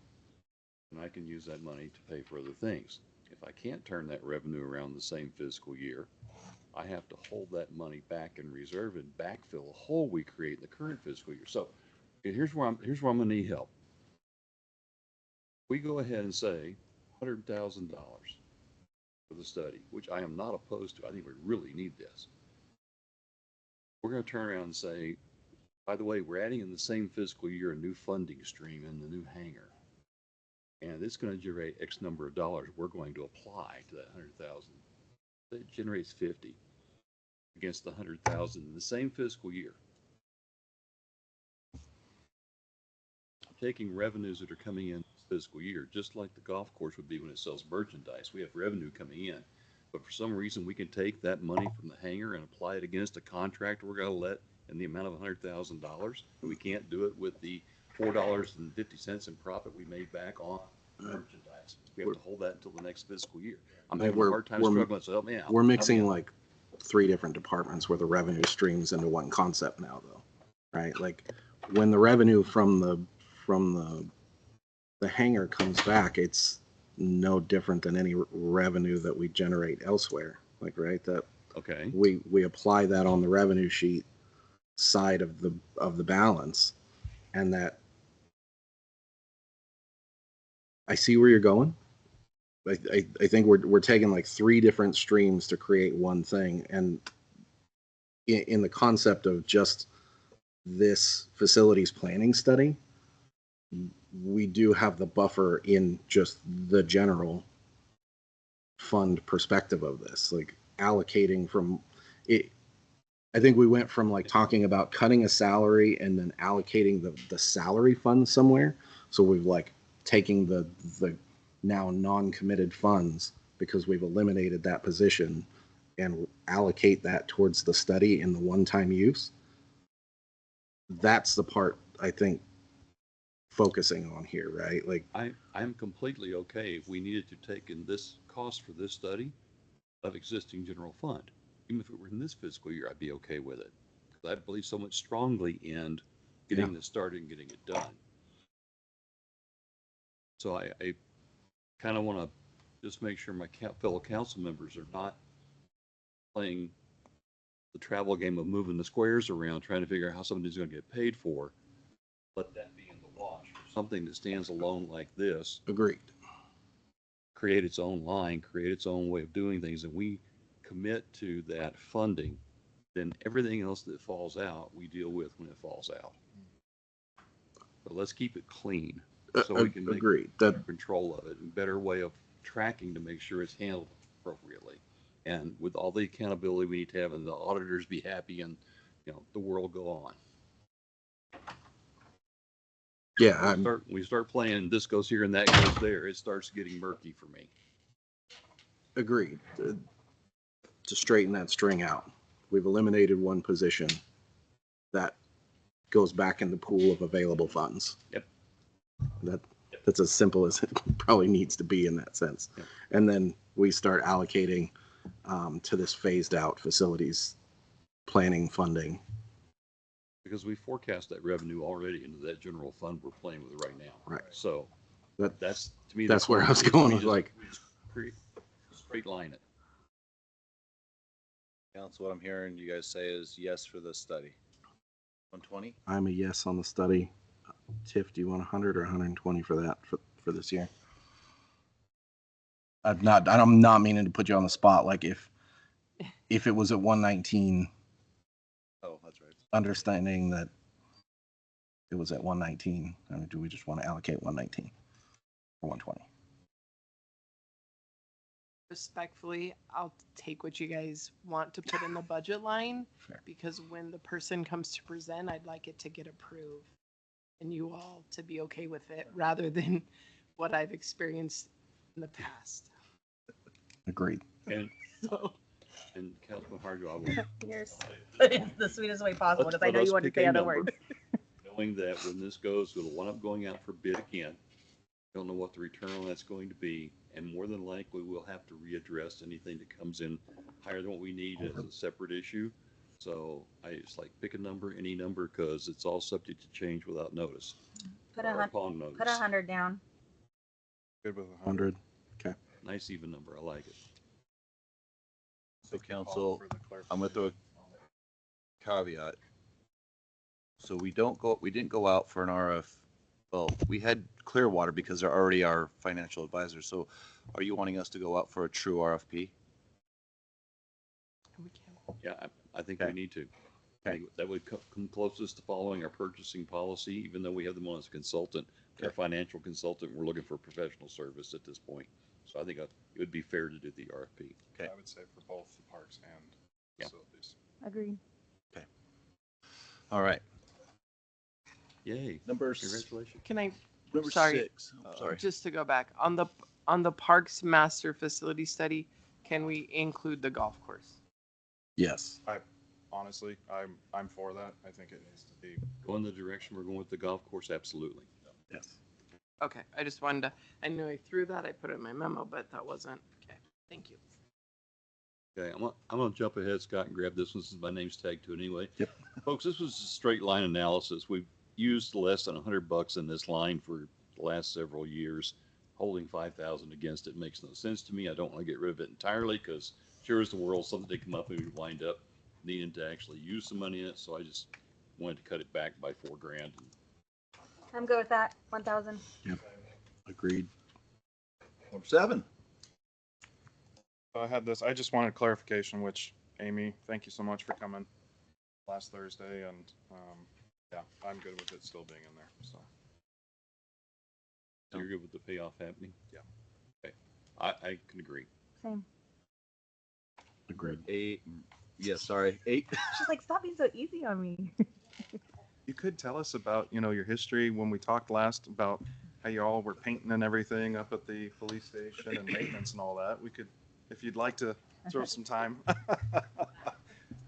then I can use that money to pay for other things. If I can't turn that revenue around the same fiscal year, I have to hold that money back in reserve and backfill a hole we create in the current fiscal year. So here's where I'm gonna need help. We go ahead and say $100,000 for the study, which I am not opposed to. I think we really need this. We're going to turn around and say, by the way, we're adding in the same fiscal year a new funding stream in the new hangar. And it's going to generate X number of dollars. We're going to apply to that 100,000. It generates 50 against the 100,000 in the same fiscal year. Taking revenues that are coming in this fiscal year, just like the golf course would be when it sells merchandise. We have revenue coming in, but for some reason we can take that money from the hangar and apply it against a contract we're going to let in the amount of $100,000. We can't do it with the $4.50 in profit we made back on merchandise. We have to hold that until the next fiscal year. I'm having a hard time struggling, so help me out. We're mixing like 3 different departments where the revenue streams into one concept now, though, right? Like, when the revenue from the hangar comes back, it's no different than any revenue that we generate elsewhere. Like, right, that Okay. we apply that on the revenue sheet side of the balance, and that I see where you're going. I think we're taking like 3 different streams to create one thing, and in the concept of just this facilities planning study, we do have the buffer in just the general fund perspective of this, like allocating from it. I think we went from like talking about cutting a salary and then allocating the salary fund somewhere. So we've like taking the now non-committed funds because we've eliminated that position and allocate that towards the study and the one-time use. That's the part I think focusing on here, right? Like, I'm completely okay if we needed to take in this cost for this study of existing general fund. Even if it were in this fiscal year, I'd be okay with it. Because I believe so much strongly in getting this started and getting it done. So I kind of want to just make sure my fellow council members are not playing the travel game of moving the squares around, trying to figure out how somebody's going to get paid for. Let that be in the wash. Something that stands alone like this, agreed. create its own line, create its own way of doing things, and we commit to that funding, then everything else that falls out, we deal with when it falls out. But let's keep it clean so we can make Agreed. That control of it and better way of tracking to make sure it's handled appropriately. And with all the accountability we need to have and the auditors be happy and, the world go on. yeah, We start playing this goes here and that goes there, it starts getting murky for me. agreed. To straighten that string out, we've eliminated one position that goes back in the pool of available funds. Yep. That's as simple as it probably needs to be in that sense. Yep. And then we start allocating to this phased out facilities planning funding. Because we forecast that revenue already into that general fund we're playing with right now. Right. So that's to me. That's where I was going with like Straight line it. Council, what I'm hearing you guys say is yes for the study. 120? I'm a yes on the study. Tiff, do you want 100 or 120 for that for this year? I'm not meaning to put you on the spot. Like if it was at 119, Oh, that's right. understanding that it was at 119, I mean, do we just want to allocate 119 or 120? Respectfully, I'll take what you guys want to put in the budget line. Fair. Because when the person comes to present, I'd like it to get approved and you all to be okay with it rather than what I've experienced in the past. Agreed. And So Councilman Harjo, I will. Yours. Put it the sweetest way possible, because I know you want to say other words. Knowing that when this goes, it'll wind up going out for bid again. Don't know what the return on that's going to be, and more than likely we'll have to readdress anything that comes in higher than what we need as a separate issue. So I just like pick a number, any number, because it's all subject to change without notice. Put Or a upon notice. 100 down. Good with 100. 100. Okay. Nice even number. I like it. So council, I'm gonna throw a caveat. So we didn't go out for an RF. Well, we had Clearwater because they're already our financial advisor. So are you wanting us to go out for a true RFP? we can. Yeah, I think Okay. we need to. I think that would come closest to following our purchasing policy, even though we have them on as a consultant. Our Okay. financial consultant, we're looking for professional service at this point. So I think it would be fair to do the RFP. Okay. I would say for both the parks and Yeah. facilities. Agreed. All right. Yay. Number Congratulations. Can I, number sorry. 6. Oh, sorry. just to go back, on the Parks Master Facility Study, can we include the golf course? Yes. Honestly, I'm for that. I think it needs to be. Go in the direction we're going with the golf course, absolutely. Yes. Okay, I just wanted to, I knew I threw that, I put it in my memo, but that wasn't, okay, thank you. Okay, I'm gonna jump ahead, Scott, and grab this one since my name's tagged to it anyway. Yep. Folks, this was a straight line analysis. We've used less than $100 in this line for the last several years. Holding 5,000 against it makes no sense to me. I don't want to get rid of it entirely because sure as the world, something come up and we wind up needing to actually use some money in it. So I just wanted to cut it back by $4,000. I'm good with that. 1,000. Agreed. Number 7. I had this. I just wanted clarification, which Amy, thank you so much for coming last Thursday, and yeah, I'm good with it still being in there. So So you're good with the payoff happening? Yeah. Okay, I can agree. Same. Agreed. Eight, yeah, sorry, eight. She's like, stop being so easy on me. You could tell us about, your history when we talked last about how you all were painting and everything up at the police station and maintenance and all that. We could, if you'd like to throw some time,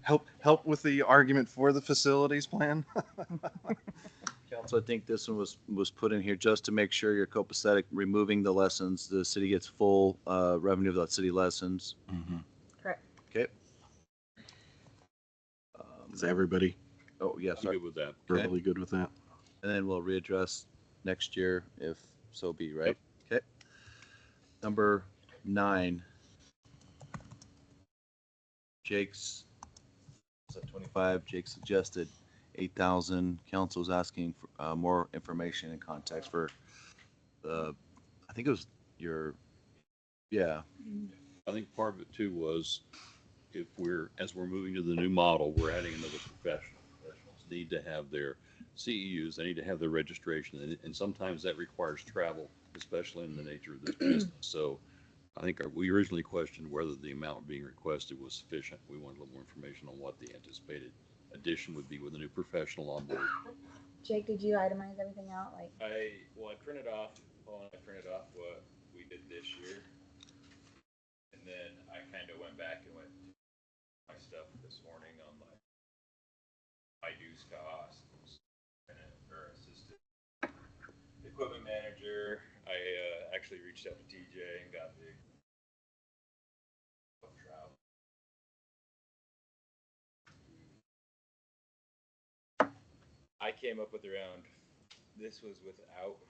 help with the argument for the facilities plan. Council, I think this one was put in here just to make sure you're copacetic, removing the lessons, the city gets full revenue of that city lessons. Correct. Okay. Is everybody Oh, yeah, I'm sorry. good with that. Okay. verbally good with that? And then we'll readdress next year if so be, right? Okay. Number 9. Jake's, at 25, Jake suggested 8,000. Council's asking for more information and context for the, I think it was your, yeah, I think part of it too was if as we're moving to the new model, we're adding another professional. Professionals need to have their CEUs, they need to have their registration, and sometimes that requires travel, especially in the nature of this business. So I think we originally questioned whether the amount being requested was sufficient. We wanted a little more information on what the anticipated addition would be with a new professional on board. Jake, did you itemize everything out? Like, I printed off what we did this year, and then I kind of went back and went to my stuff this morning on my dues costs or assistant equipment manager. I actually reached out to TJ and got the travel. I came up with around. This was without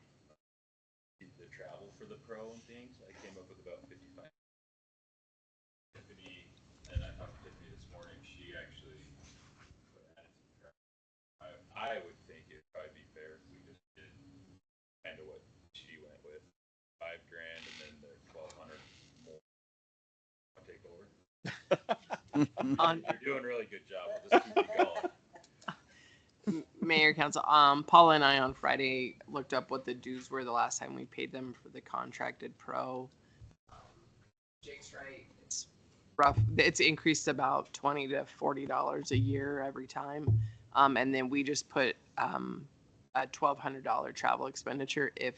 the travel for the pro and things. I came up with about 55. Tiffany, and I talked to Tiffany this morning. She actually added some travel. I would think it'd probably be fair if we just did kind of what she went with, $5,000, and then the 1,200 more. I'll take over. You're doing a really good job. We'll just keep you going. Mayor, Council, Paula and I on Friday looked up what the dues were the last time we paid them for the contracted pro. Jake's right. It's rough. It's increased about $20 to $40 a year every time. And then we just put a $1,200 travel expenditure if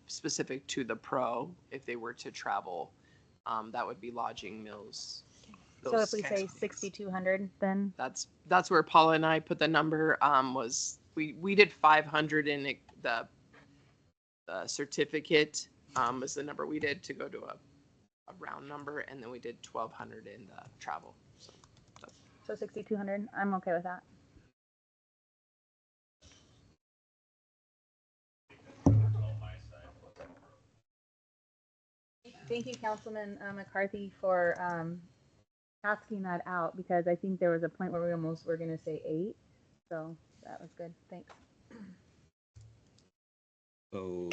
specific to the pro, if they were to travel. That would be lodging, meals. so if we kinds say of things. 6,200, then That's where Paula and I put the number. Was we did 500 in the certificate was the number we did to go to a round number, and then we did 1,200 in the travel. so 6,200. I'm okay with that. On my side. Thank you, Councilman McCarthy, for asking that out, because I think there was a point where we almost were going to say 8. So that was good. Thanks. So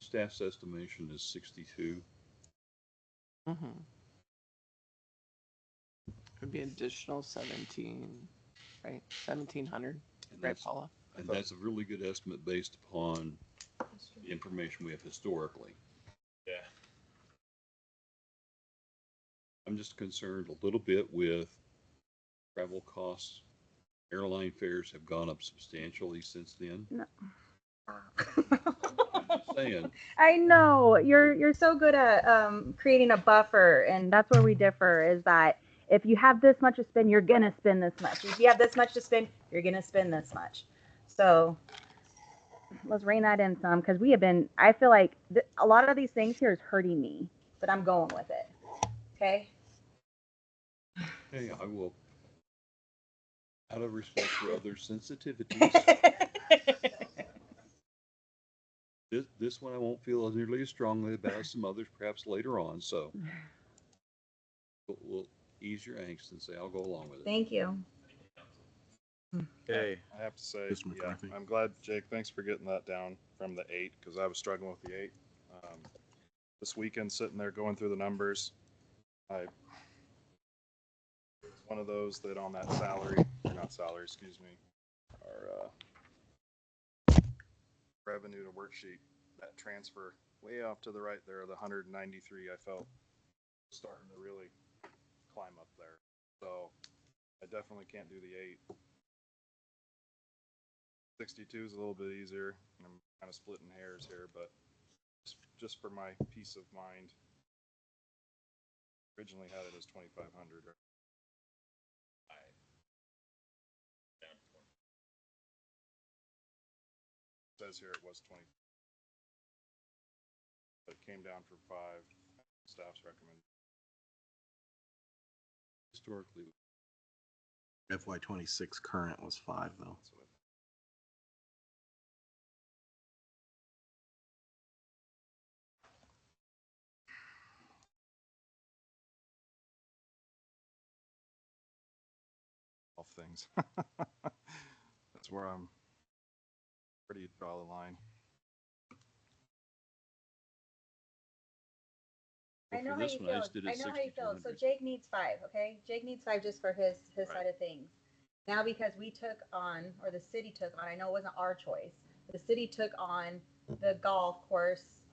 staff's estimation is 62. Mm-hmm. Would be additional 17, right? 1,700, And right, that's, Paula? and that's a really good estimate based upon the information we have historically. Yeah. I'm just concerned a little bit with travel costs. Airline fares have gone up substantially since then. No. I'm just saying, I know you're so good at creating a buffer, and that's where we differ. Is that if you have this much to spend, you're gonna spend this much. If you have this much to spend, you're gonna spend this much. So let's rein that in some, because we have been. I feel like a lot of these things here is hurting me, but I'm going with it. Okay. hey, I will, out of respect for other sensitivities, this one I won't feel nearly as strongly about as some others perhaps later on, so we'll ease your angst and say I'll go along with it. Thank you. okay. I have to say, Mr. yeah, McCarthy. I'm glad, Jake, thanks for getting that down from the 8, because I was struggling with the 8. This weekend, sitting there going through the numbers, it's one of those that on that salary, or not salary, excuse me, our revenue to worksheet, that transfer way off to the right there, the 193, I felt starting to really climb up there. So I definitely can't do the 8. 62 is a little bit easier. And I'm kind of splitting hairs here, but just for my peace of mind, originally had it as 2,500. Right? Down to 20. Says here it was 20. But it came down for 5. Staff's recommend. Historically, FY26 current was 5 though. That's what I off things. That's where I'm ready to draw the line. I Well, know for how this you one, I feel. just did it I know how you feel. So 6,200. Jake needs 5, okay? Jake needs 5 just for his Right. side of things. Now because we took on, or the city took on, I know it wasn't our choice, the city took on the golf course,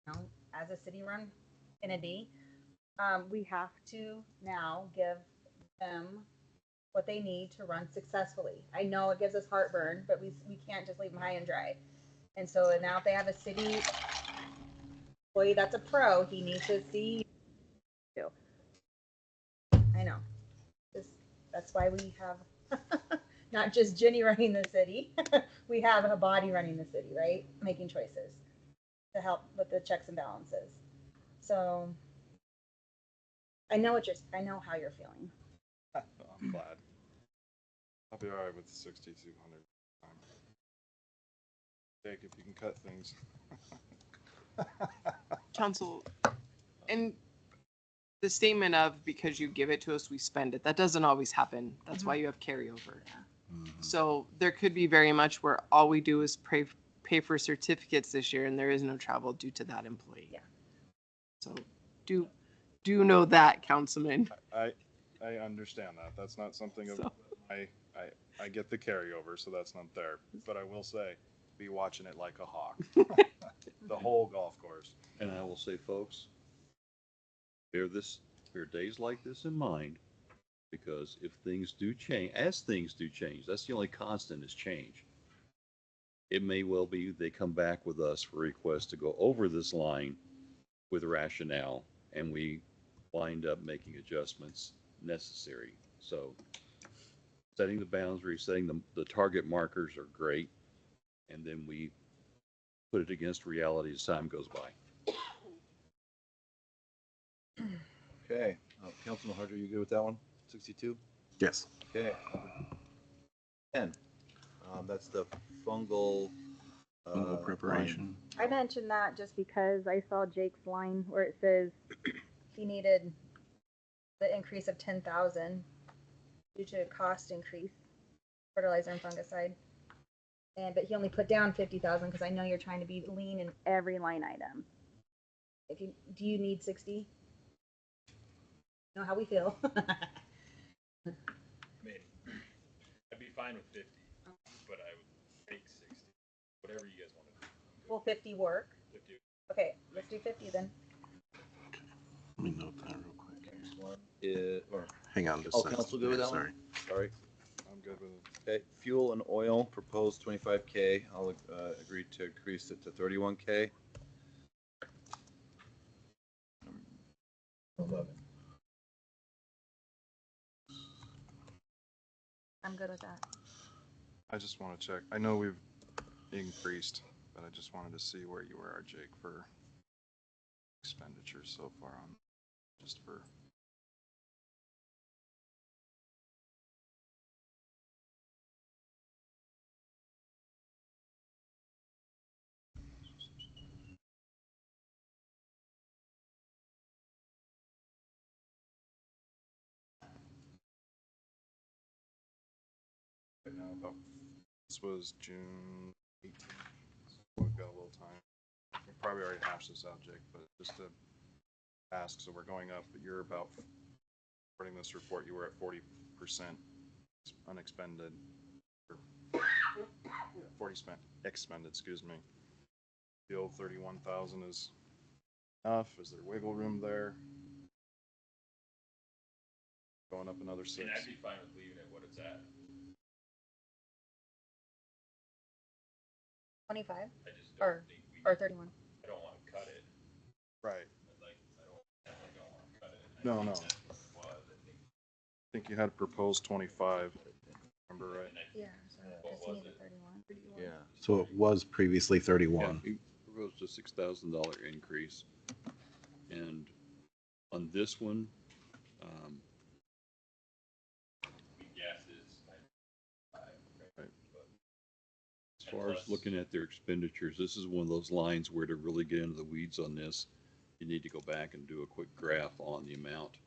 you know, as a city-run entity. We have to now give them what they need to run successfully. I know it gives us heartburn, but we can't just leave them high and dry. And so now if they have a city employee that's a pro, he needs to see. I know. That's why we have not just Jenny running the city. We have a body running the city, right? Making choices to help with the checks and balances. So I know how you're feeling. I'm glad. I'll be all right with 6,200. Jake, if you can cut things. Council, and the statement of because you give it to us, we spend it, that doesn't always happen. That's why you have carryover. So there could be very much where all we do is pay for certificates this year and there is no travel due to that employee. Yeah. So do know that, Councilman. I understand that. That's not something of So- I get the carryover, so that's not there. But I will say, be watching it like a hawk. The whole golf course. And I will say, folks, bear days like this in mind, because if things do change, that's the only constant is change. It may well be they come back with us for requests to go over this line with rationale, and we wind up making adjustments necessary. So setting the boundaries, setting the target markers are great, and then we put it against reality as time goes by. Okay, Councilman Harder, you good with that one? 62? Yes. Okay. 10, that's the fungal. Fungal preparation. I mentioned that just because I saw Jake's line where it says he needed the increase of 10,000 due to cost increase, fertilizer and fungicide. But he only put down 50,000 because I know you're trying to be lean in every line item. Do you need 60? Know how we feel. I mean, I'd be fine with 50, but I would take 60. Whatever you guys want to do. Will 50 work? 50. Okay, let's do 50 then. Let me note that real quick. Next one is, or, Hang on just oh, a second. council good with that Sorry. one? Sorry. I'm good with it. Okay, fuel and oil, proposed 25K. I'll agree to increase it to 31K. 11. I'm good with that. I just want to check. I know we've increased, but I just wanted to see where you were, Jake, for expenditures so far on, just for. Right now, this was June 18th, so we've got a little time. We probably already hashed this out, Jake, but just to ask, so we're going up, but you're about, according to this report, you were at 40% unexpended. expended, excuse me. The old 31,000 is enough? Is there wiggle room there? Going up another And 6. I'd be fine with leaving it what it's at. 25 I just or don't think we, or 31. I don't wanna cut it. Right. I don't wanna cut it. I No, think no. that's what it was. I think you had proposed 25. Remember right? And I Yeah, so What does he was need the it? 31? Yeah. So it was previously Yeah, 31. he proposed a $6,000 increase. And on this one, we guess is five, Right. but as far as looking at their expenditures, this is one of those lines where to really get into the weeds on this, you need to go back and do a quick graph on the amount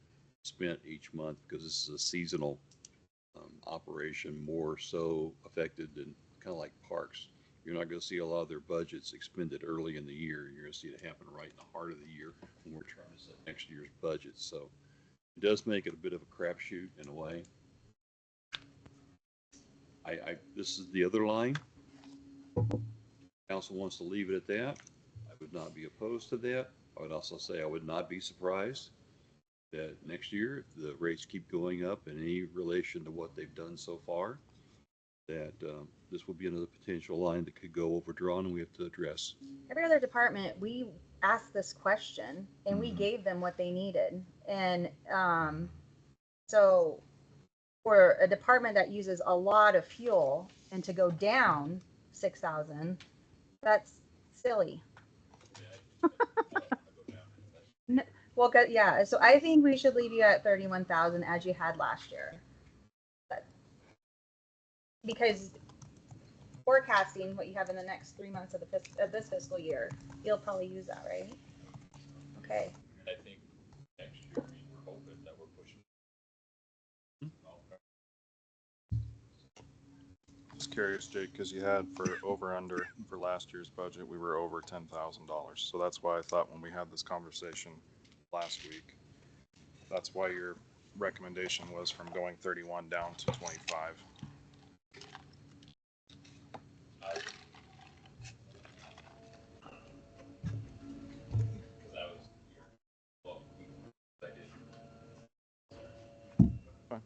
spent each month, because this is a seasonal operation, more so affected than kind of like parks. You're not going to see a lot of their budgets expended early in the year. You're going to see it happen right in the heart of the year when we're trying to set next year's budget. So it does make it a bit of a crapshoot in a way. This is the other line. Council wants to leave it at that. I would not be opposed to that. I would also say I would not be surprised that next year, if the rates keep going up in any relation to what they've done so far, that this will be another potential line that could go overdrawn and we have to address. Every other department, we asked this question and we gave them what they needed. And so for a department that uses a lot of fuel and to go down 6,000, that's silly. Well, yeah, so I think we should leave you at 31,000 as you had last year. Because forecasting what you have in the next 3 months of this fiscal year, you'll probably use that, right? Okay. I think next year, I mean, we're hoping that we're pushing. Just curious, Jake, because you had for over under for last year's budget, we were over $10,000. So that's why I thought when we had this conversation last week, that's why your recommendation was from going 31 down to 25. Cause I was, well, I did. Fine.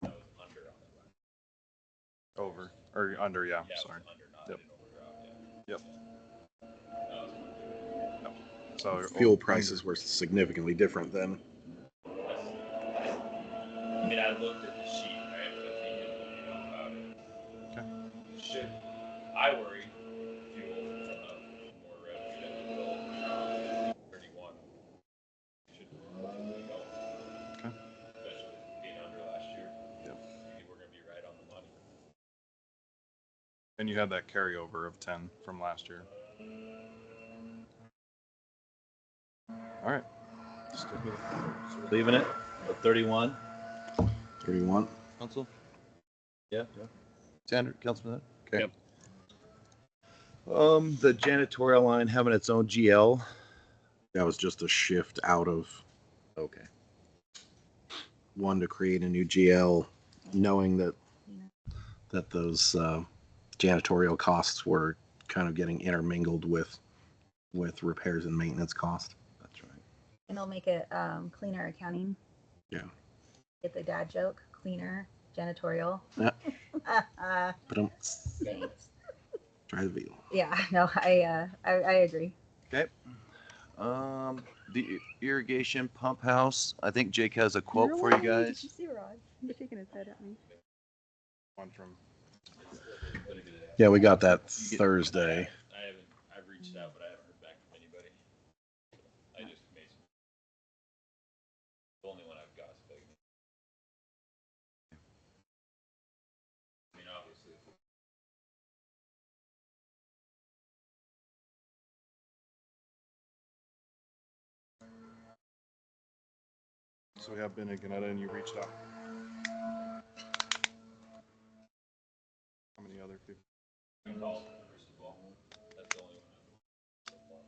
I was under on that one. Over or under, yeah. Yeah, Sorry. it was under, not, Yep. I didn't overdraft, Yep. yeah. That was under. So Fuel prices were significantly different then. I mean, I looked at the sheet, right, so I think you know about it. Okay. Should, I worry fuel from more revenue that we will, 31 should hopefully go. Okay. Especially being under last year. Yep. I think we're gonna be right on the money. And you had that carryover of 10 from last year. All right. Stick with it. So we're leaving it at 31. 31. Council? Yeah. Sandra, Councilman? Okay. Yep. The janitorial line having its own GL. That was just a shift out of Okay. one to create a new GL, knowing that those janitorial costs were kind of getting intermingled with repairs and maintenance cost. That's right. And they'll make it cleaner accounting. Yeah. Get the dad joke, cleaner, janitorial. Yeah. But Thanks. Try the veal. yeah, no, I agree. Okay. The irrigation pump house. I think Jake has a quote for you Did guys. you see Rod? He's shaking his head at me. One from Yeah, we got that Thursday. I've reached out, but I haven't heard back from anybody. I just made some. The only one I've got is begging me. I mean, obviously. So we have Benny Ganetta and you reached out. How many other people? I called first of all. That's the only one I've so far.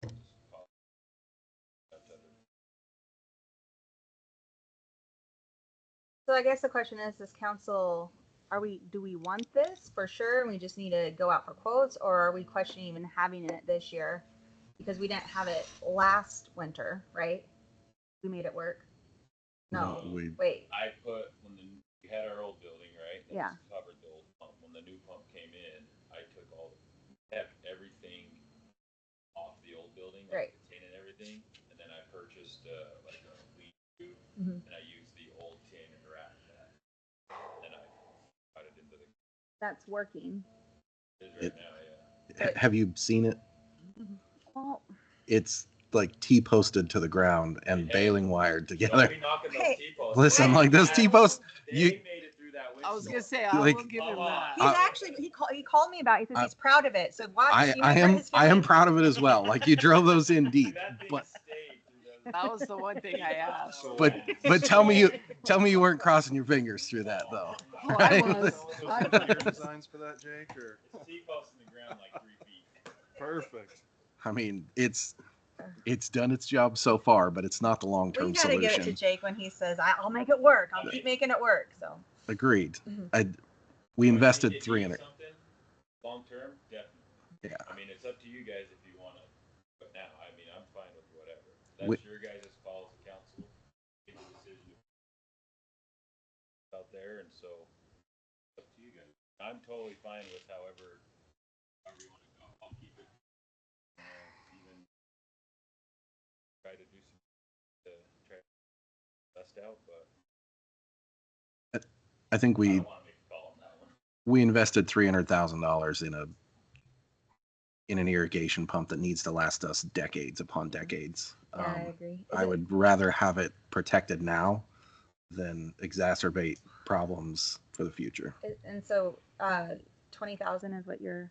Just call. That's it. So I guess the question is council, do we want this for sure? And we just need to go out for quotes, or are we questioning even having it this year? Because we didn't have it last winter, right? We made it work. No, we wait. I put, we had our old building, right? And Yeah. it's covered the old pump. When the new pump came in, I took kept everything off the old building, Right. like the tin and everything. And then I purchased, like a lead tube, Mhm. and I used the old tin and wrapped that. And I got it into the, That's working. it is It- right now, yeah. have you seen it? Well, It's like T-posted to the ground and Hey, baling wired Don't together. be knocking those Hey, T-posts. Listen, They- like those T-posts, They you- made it through that windstorm. I was gonna say, I Like- will give him Come on. that. he's actually he called me about it. He says I- he's proud of it. So watch. I, you I might hurt am his I am feelings. proud of it as well. Like you drove those in deep, That thing but stayed through those. That was the one thing I asked. but tell me you weren't crossing your fingers through that though. Oh, I Right? was. So I your was. designs for that, Jake, or? T-post in the ground like 3 feet. Perfect. I mean, it's done its job so far, but it's not the We long-term gotta give it to solution. Jake when he says, "I'll make it work. I'll keep making it work." So Agreed. Mhm. We If invested you need 300. something long-term, definitely. Yeah. I mean, it's up to you guys if you wanna, but now, I mean, I'm fine with whatever. We- That's your guys' call as a council. Make a decision out there, and so, it's up to you guys. I'm totally fine with however you wanna go. I'll keep it, even try to do some, try to bust out, but I think I we don't wanna make a call on that one. we invested $300,000 in an irrigation pump that needs to last us decades upon decades. yeah, I agree. Is I it- would rather have it protected now than exacerbate problems for the future. And so 20,000 is what you're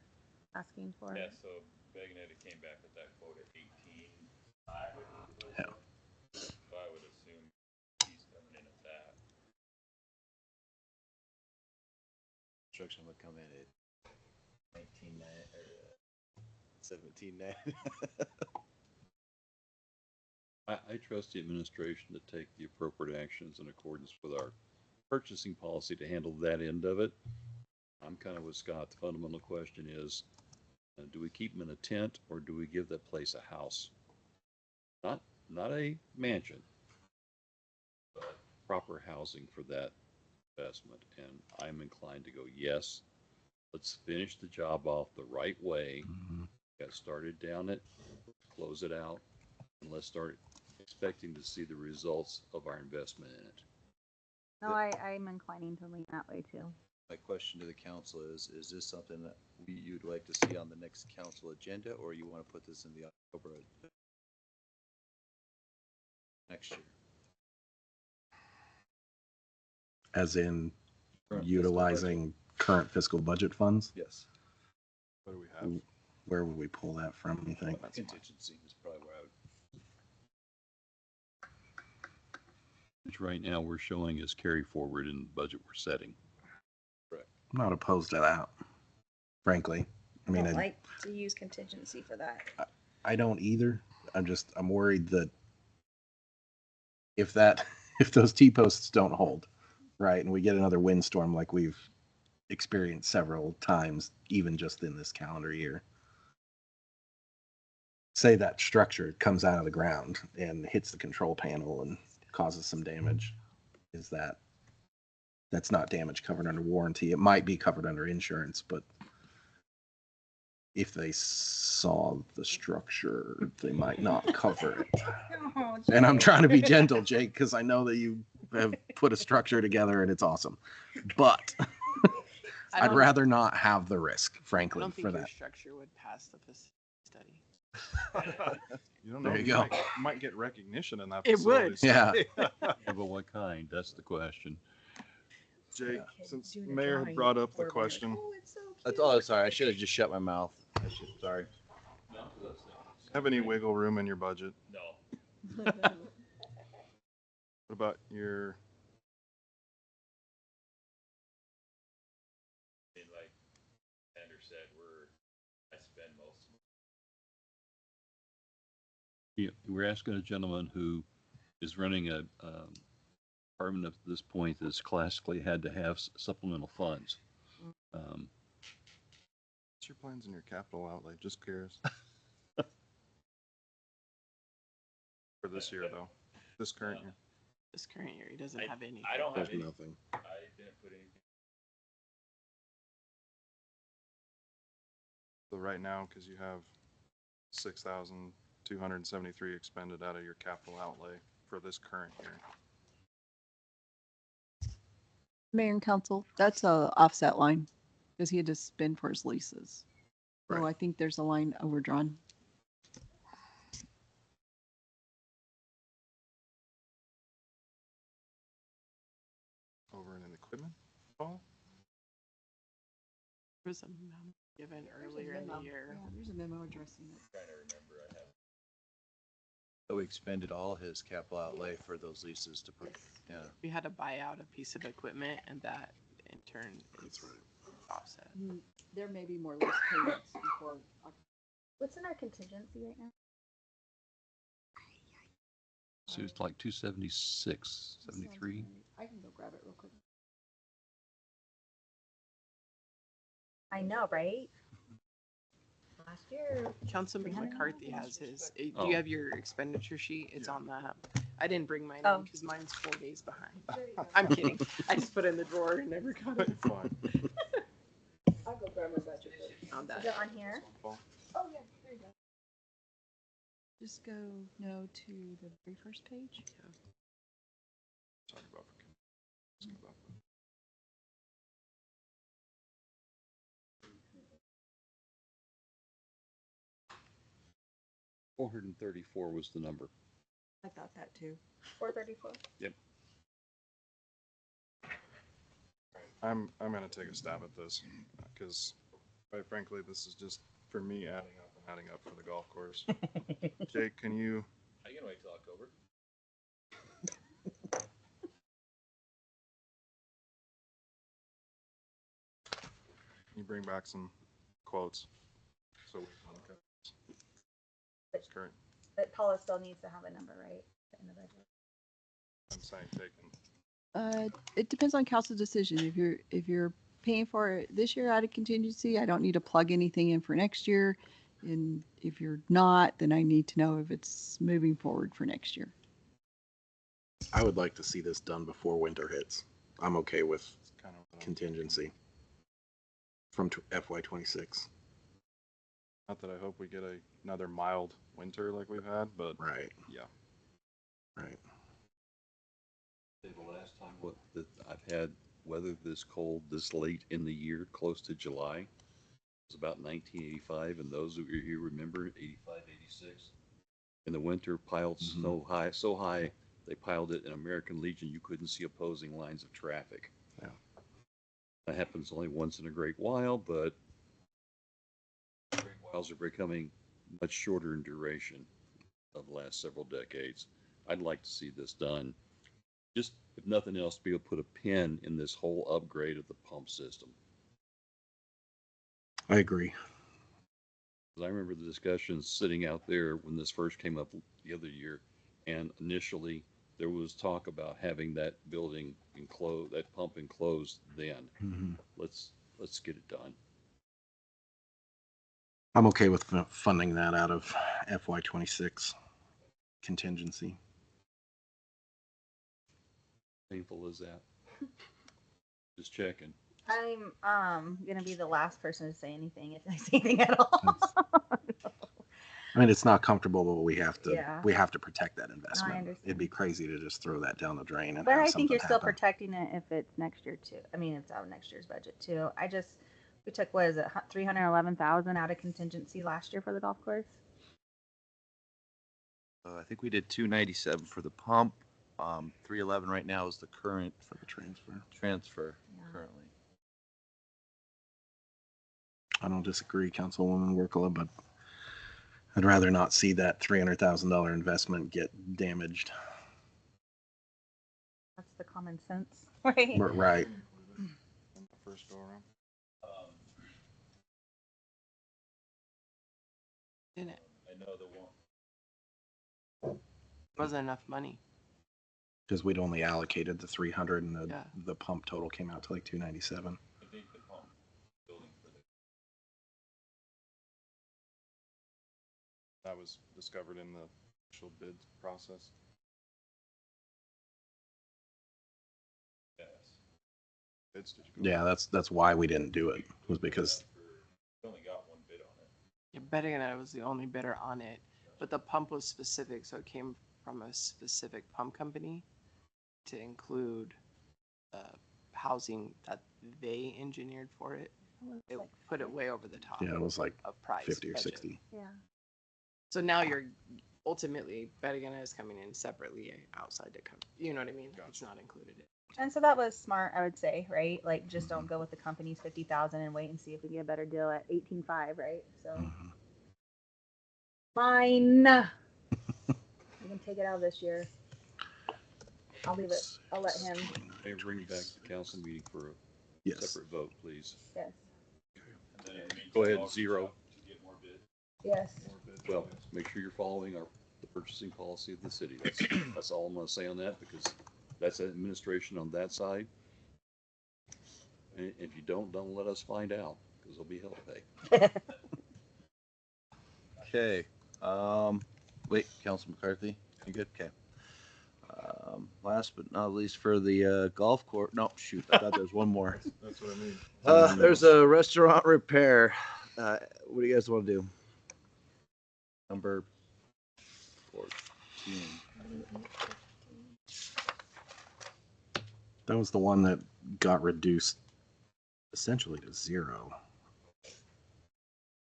asking for. Yeah, so Beganetti came back with that quote at 18.5. Yeah. So I would assume he's coming in at that. Construction would come in at 19.9 or 17.9. I trust the administration to take the appropriate actions in accordance with our purchasing policy to handle that end of it. I'm kind of with Scott. The fundamental question is, do we keep them in a tent or do we give that place a house? Not a mansion, but proper housing for that investment. And I'm inclined to go, yes, let's finish the job off the right way. Got started down it, close it out, and let's start expecting to see the results of our investment in it. No, I'm inclining to lean that way too. My question to the council is this something that you'd like to see on the next council agenda, or you want to put this in the October next year? As in Current fiscal utilizing current fiscal budget funds. budget. Yes. What do we have? Where would we pull that from, you think? Contingency is probably where I would. Which right now we're showing as carry forward in the budget we're setting. I'm not opposed to that, frankly. I mean, like to use contingency for that. I don't either. I'm worried that if those T-posts don't hold, right, and we get another windstorm like we've experienced several times, even just in this calendar year, say that structure comes out of the ground and hits the control panel and causes some damage, that's not damage covered under warranty. It might be covered under insurance, but if they saw the structure, they might not cover it. And I'm trying to be gentle, Jake, because I know that you have put a structure together and it's awesome. But I I'd don't- rather not have the risk, I frankly, don't for think your that. structure would pass the study. You don't know. There you You go. might get recognition in that It facility. would. Yeah. Yeah, but what kind? That's the question. Jake, since Doing a Mayor drawing had brought up the or being like, question, "Oh, it's so That's cute." all. Sorry, I should have just shut my mouth. Sorry. No, that's not. have any wiggle room in your budget? No. What about your, I mean, like Sander said, I spend most of Yeah, we're asking a gentleman who is running a department up to this point has classically had to have supplemental funds. What's your plans in your capital outlay? Just curious. For this year, though. This current year. This current year, he doesn't I- have anything. I don't have There's any, nothing. I didn't put anything. So right now, because you have 6,273 expended out of your capital outlay for this current year. Mayor and council, that's a offset line because he had to spend for his leases. So Right. I think there's a line overdrawn. Over in equipment, Paul? There was a memo given earlier in the year. Yeah, there's a memo addressing it. Trying to remember, I have. So we expended all his capital outlay for those leases to put, yeah. We had to buy out a piece of equipment and that in turn is offset. There may be more lease payments before. What's in our contingency right now? So it's like 276, 73. I can go grab it real quick. I know, right? Last year, Councilman 300? McCarthy has his. Do Oh. you have your expenditure sheet? It's Yeah. on that. I didn't bring mine Oh. in because mine's 4 days behind. I'm kidding. I just put it in the drawer and never got it. Fine. I'll go grab my budget. Found is that. it on here? Paul? Oh, yeah, there you go. Just go, no, to the very first page. Talk about asking about the- 434 was the number. I thought that too. 434. I'm gonna take a stab at this, because quite frankly, this is just for me adding up for the golf course. Jake, can you, I can wait till October. bring back some quotes? So we can look at this current, But Paula still needs to have a number, right? In the budget. I'm saying taken. It depends on council's decision. If you're paying for it this year out of contingency, I don't need to plug anything in for next year. And if you're not, then I need to know if it's moving forward for next year. I would like to see this done before winter hits. I'm okay with It's kind of what I'm contingency from FY26. Not that I hope we get another mild winter like we've had, but Right, yeah. right. The last time that I've had weather this cold this late in the year, close to July, was about 1985, and those of you who remember 85, 86, in the winter piled snow so high they piled it in American Legion you couldn't see opposing lines of traffic. Yeah. That happens only once in a great while, but great whiles are becoming much shorter in duration of the last several decades. I'd like to see this done. Just, if nothing else, to be able to put a pin in this whole upgrade of the pump system. I agree. 'Cause I remember the discussions sitting out there when this first came up the other year, and initially there was talk about having that building enclosed, that pump enclosed then. Mhm. Let's get it done. I'm okay with funding that out of FY26 contingency. Painful as that. Just checking. I'm gonna be the last person to say anything if I say anything at all. I mean, it's not comfortable, but we have to Yeah. protect that investment. understand. It'd be crazy to just throw that down the drain and But have I think something you're still happen. protecting it if it's next year too. I mean, it's out of next year's budget too. We took, what is it, 311,000 out of contingency last year for the golf course? I think we did 297 for the pump. 311 right now is the current for the transfer. transfer Yeah. currently. I don't disagree, Councilwoman Workla, but I'd rather not see that $300,000 investment get damaged. That's the common sense, right? Right. In the first go around. Didn't it? I know the one. Wasn't enough money. Because we'd only allocated the 300 and Yeah. the pump total came out to like 297. I think the pump building for the That was discovered in the initial bid process. gas. Bids, did you go? Yeah, that's why we didn't do it, was because We only got one bid on it. Yeah, Betting and I was the only bidder on it, but the pump was specific, so it came from a specific pump company to include housing that they engineered for it. It put it way over the top yeah, it was like of price. 50 or budget. 60. Yeah. So now you're ultimately Betting and I is coming in separately outside to come. You know what I mean? It's not included in. And so that was smart, I would say, right? Like, just don't go with the company's 50,000 and wait and see if we get a better deal at 18.5, right? So Mhm. fine. We can take it out this year. I'll leave it. I'll let him. May I bring it back to the council meeting for a Yes. separate vote, please? Yes. And then in the meantime, Go ahead, I'll reach zero. out to get more bids. Yes. Well, make sure you're following the purchasing policy of the city. That's all I'm gonna say on that, because that's administration on that side. And if you don't let us find out, because there'll be hell to pay. Okay, wait, Council McCarthy, you good? Okay. Last but not least for the, golf course, no, shoot, I thought there was one more. That's what I mean. There's a restaurant repair. What do you guys want to do? Number 14. That was the one that got reduced essentially to zero.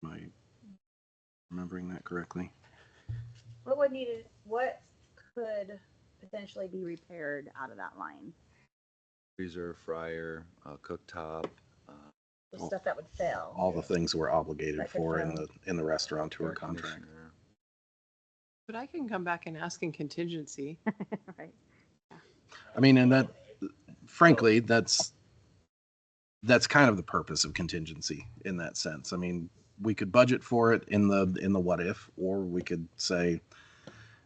Am I remembering that correctly? What would need it? What could potentially be repaired out of that line? Freezer, fryer, cooktop. The Oh. stuff that would fail. All the things we're obligated That could for fail. in the restaurateur air contract. conditioner. But I can come back and ask in contingency. Right. I mean, and that, frankly, that's kind of the purpose of contingency in that sense. I mean, we could budget for it in the what if, or we could say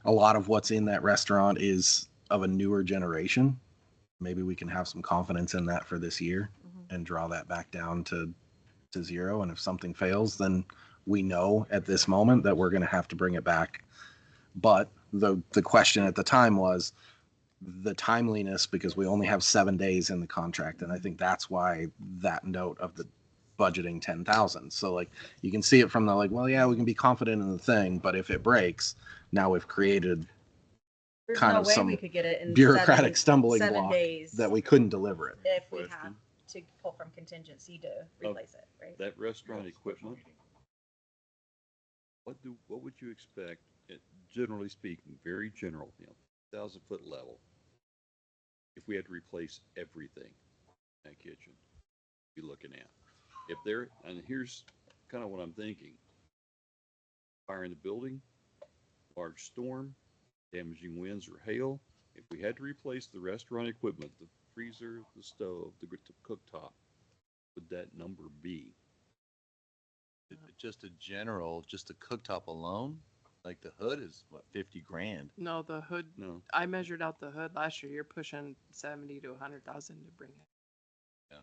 a lot of what's in that restaurant is of a newer generation. Maybe we can have some confidence in that for this year and draw that back down to zero. And if something fails, then we know at this moment that we're going to have to bring it back. But the question at the time was the timeliness, because we only have 7 days in the contract. And I think that's why that note of the budgeting 10,000. So like you can see it from the like, well, yeah, we can be confident in the thing, but if it breaks, now we've created There's kind no of way some we could get it in bureaucratic stumbling 7 block days that we couldn't deliver it. if we have Question. to pull from contingency to replace it, right? That restaurant equipment, what would you expect, generally speaking, very general, 1,000-foot level, if we had to replace everything in that kitchen you're looking at? If there, and here's kind of what I'm thinking. Fire in the building, large storm, damaging winds or hail. If we had to replace the restaurant equipment, the freezer, the stove, the cooktop, would that number be? Just a general, just a cooktop alone, like the hood is what, 50 grand? No, the hood, No. I measured out the hood last year. You're pushing 70 to 100,000 to bring it.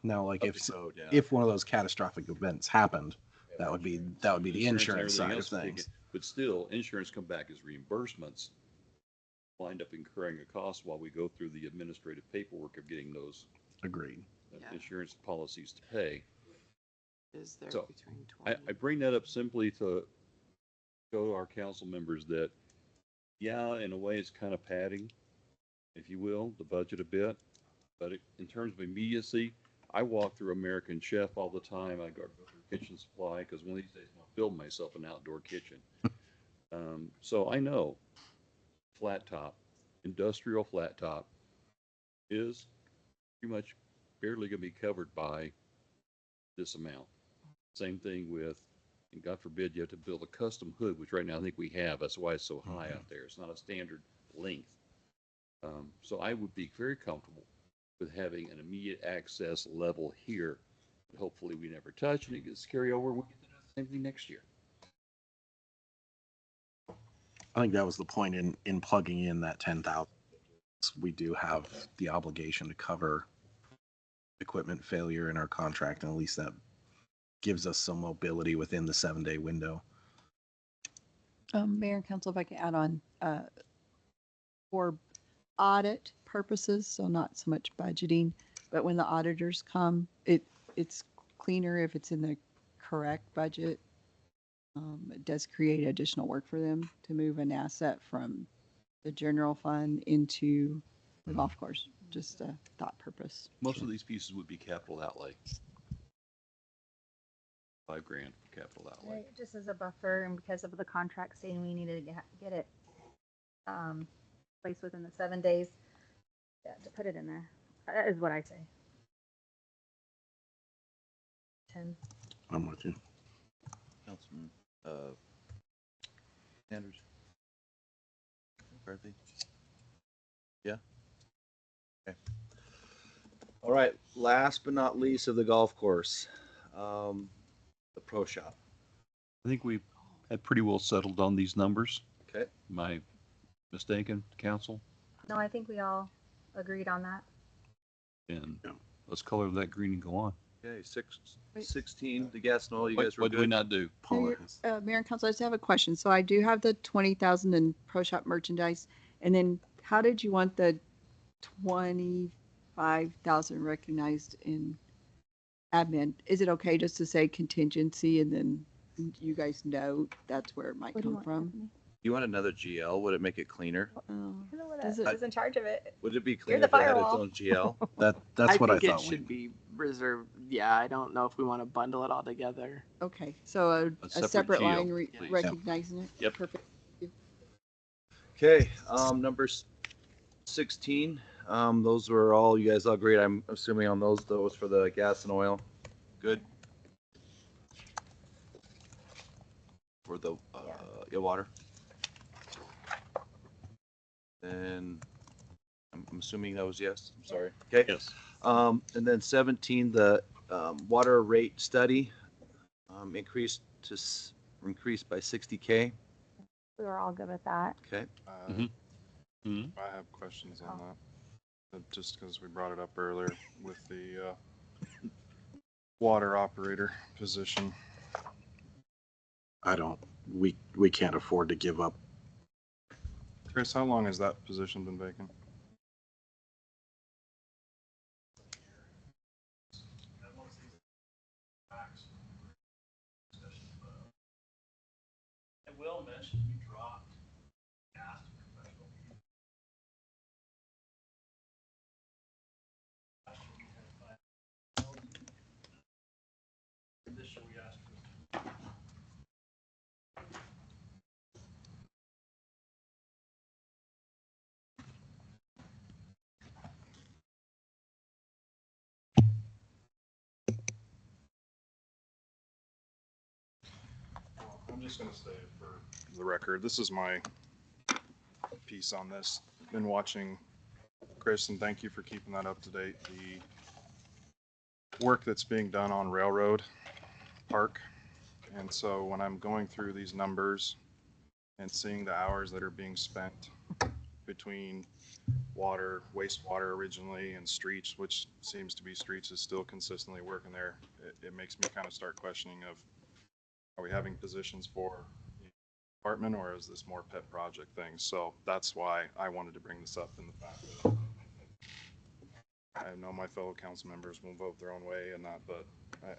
Now, like Up the code, yeah. if one of those catastrophic events happened, that would be the insurance and side everything of else would take things. it. But still, insurance come back as reimbursements, wind up incurring a cost while we go through the administrative paperwork of getting those Agreed. Yeah. insurance policies to pay. Is there So, between 20? I bring that up simply to show our council members that, yeah, in a way, it's kind of padding, if you will, the budget a bit. But in terms of immediacy, I walk through American Chef all the time. I go through Kitchen Supply because one of these days I'm going to build myself an outdoor kitchen. So I know flat top, industrial flat top is pretty much barely going to be covered by this amount. Same thing with, and God forbid you have to build a custom hood, which right now I think we have. That's why it's so high out there. It's not a standard length. So I would be very comfortable with having an immediate access level here that hopefully we never touch, and it gets carry over. We get to do the same thing next year. I think that was the point in plugging in that 10,000. we do have the obligation to cover equipment failure in our contract, and at least that gives us some mobility within the 7-day window. Mayor and council, if I can add on, for audit purposes, so not so much budgeting, but when the auditors come, it's cleaner if it's in the correct budget. It does create additional work for them to move an asset from the general fund into the golf course, just a thought purpose. Most of these pieces would be capital outlay. $5,000 for capital outlay. Right, just as a buffer, and because of the contract saying we needed to get it placed within the 7 days, yeah, to put it in there. That is what I say. 10. I'm with you. Councilman, Sanders. McCarthy? Yeah? Okay. All right, last but not least of the golf course, the pro shop. I think we had pretty well settled on these numbers. Okay. Am I mistaken, council? No, I think we all agreed on that. And Yeah. let's color that green and go on. Okay, Wait. 16, the gas and oil, you guys were What did we good? not do? Paula, Mayor and council, I just have a question. So I do have the 20,000 in pro shop merchandise. And then how did you want the 25,000 recognized in admin? Is it okay just to say contingency and then you guys know that's where it might What do you come want, from? Stephanie? You want another GL? Would it make it cleaner? Oh, You're the one Does that it- was in charge of it. Would it be You're cleaner the if it had its firewall. own GL? that's what I think thought. it should be reserved. Yeah, I don't know if we want to bundle it all together. okay, so a separate separate GL, line please. recognizing it? Yep. Perfect. Okay, number 16, those were all, you guys all agreed, I'm assuming on those for the gas and oil. Good? For the, yeah, water. And I'm assuming that was yes, I'm sorry. Okay. Yes. And then 17, the, water rate study, increased by 60K, We were all good with that. okay? Mhm. Mhm. I have questions on that. Just because we brought it up earlier with the water operator position. We can't afford to give up. Chris, how long has that position been vacant? I will mention you dropped gas to professional people. Last year we had 5,000. This year we asked for. I'm just going to say it for the record. This is my piece on this. Been watching Chris, and thank you for keeping that up to date. The work that's being done on Railroad Park. And so when I'm going through these numbers and seeing the hours that are being spent between water, wastewater originally, and streets, which seems to be streets is still consistently working there, it makes me kind of start questioning of, are we having positions for the department, or is this more pet project things? So that's why I wanted to bring this up, in the fact that I know my fellow council members will vote their own way and that, but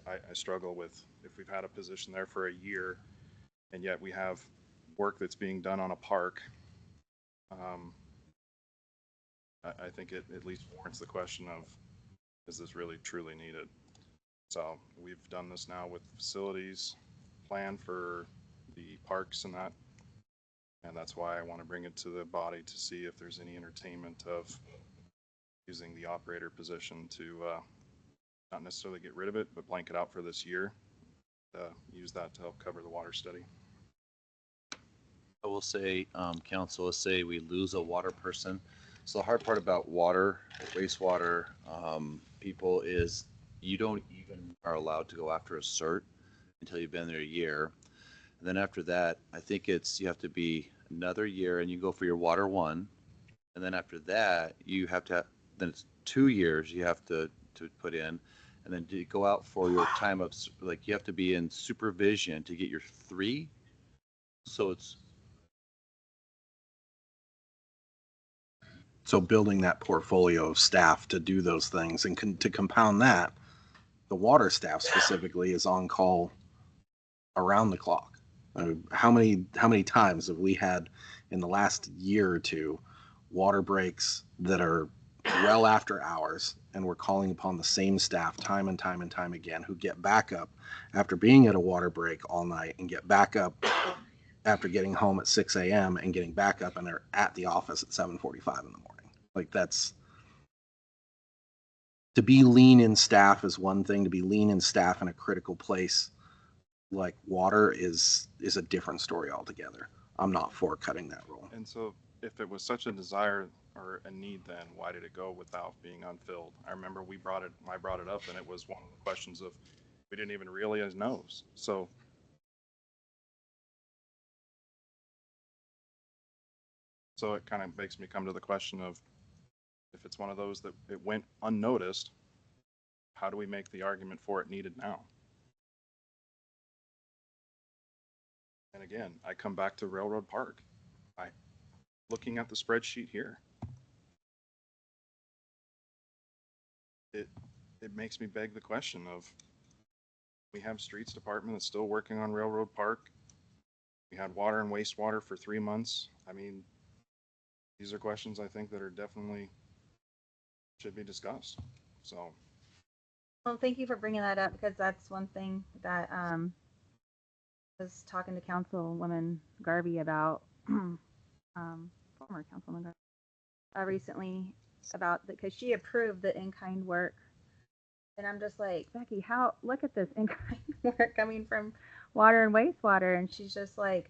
I struggle with, if we've had a position there for a year and yet we have work that's being done on a park, I think it at least warrants the question of, is this really truly needed? So we've done this now with facilities plan for the parks and that. And that's why I want to bring it to the body to see if there's any entertainment of using the operator position to not necessarily get rid of it, but blank it out for this year. Use that to help cover the water study. I will say, council, let's say we lose a water person. So the hard part about water, wastewater, people is you don't even are allowed to go after a cert until you've been there a year. And then after that, I think you have to be another year and you go for your water one. And then after that, you have to, then it's 2 years you have to put in. And then to go out for your time of, like, you have to be in supervision to get your 3. So it's, So building that portfolio of staff to do those things and to compound that, the water staff specifically is on call around the clock. How many times have we had in the last year or two water breaks that are well after hours, and we're calling upon the same staff time and time and time again, who get back up after being at a water break all night and get back up after getting home at 6 a.m. and getting back up, and they're at the office at 7:45 in the morning. Like, that's, to be lean in staff is one thing. To be lean in staff in a critical place like water is a different story altogether. I'm not for cutting that role. And so if it was such a desire or a need, then why did it go without being unfilled? I remember I brought it up, and it was one of the questions of, we didn't even realize knows. So it kind of makes me come to the question of, if it's one of those that it went unnoticed, how do we make the argument for it needed now? And again, I come back to Railroad Park. Looking at the spreadsheet here, it makes me beg the question of, we have streets department that's still working on Railroad Park. We had water and wastewater for 3 months. I mean, these are questions I think that are definitely should be discussed. So, Well, thank you for bringing that up, because that's one thing that I was talking to Councilwoman Garvey about, former Councilwoman Garvey, recently, about, because she approved the in-kind work. And I'm just like, Becky, look at this in-kind work coming from water and wastewater. And she's just like,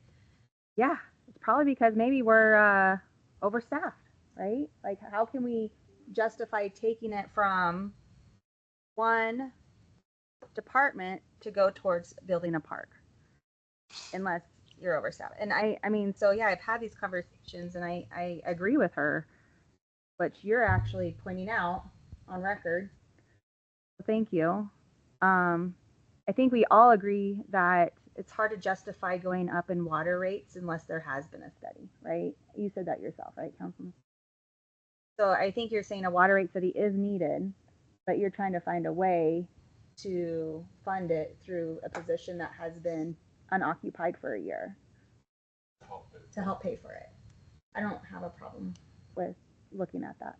yeah, it's probably because maybe we're overstaffed, right? Like, how can we justify taking it from one department to go towards building a park unless you're overstaffed? And I mean, so yeah, I've had these conversations, and I agree with her, but you're actually pointing out on record. Thank you. I think we all agree that it's hard to justify going up in water rates unless there has been a study, right? You said that yourself, right, Councilman? So I think you're saying a water rate study is needed, but you're trying to find a way to fund it through a position that has been unoccupied for a year to help pay for it. I don't have a problem with looking at that.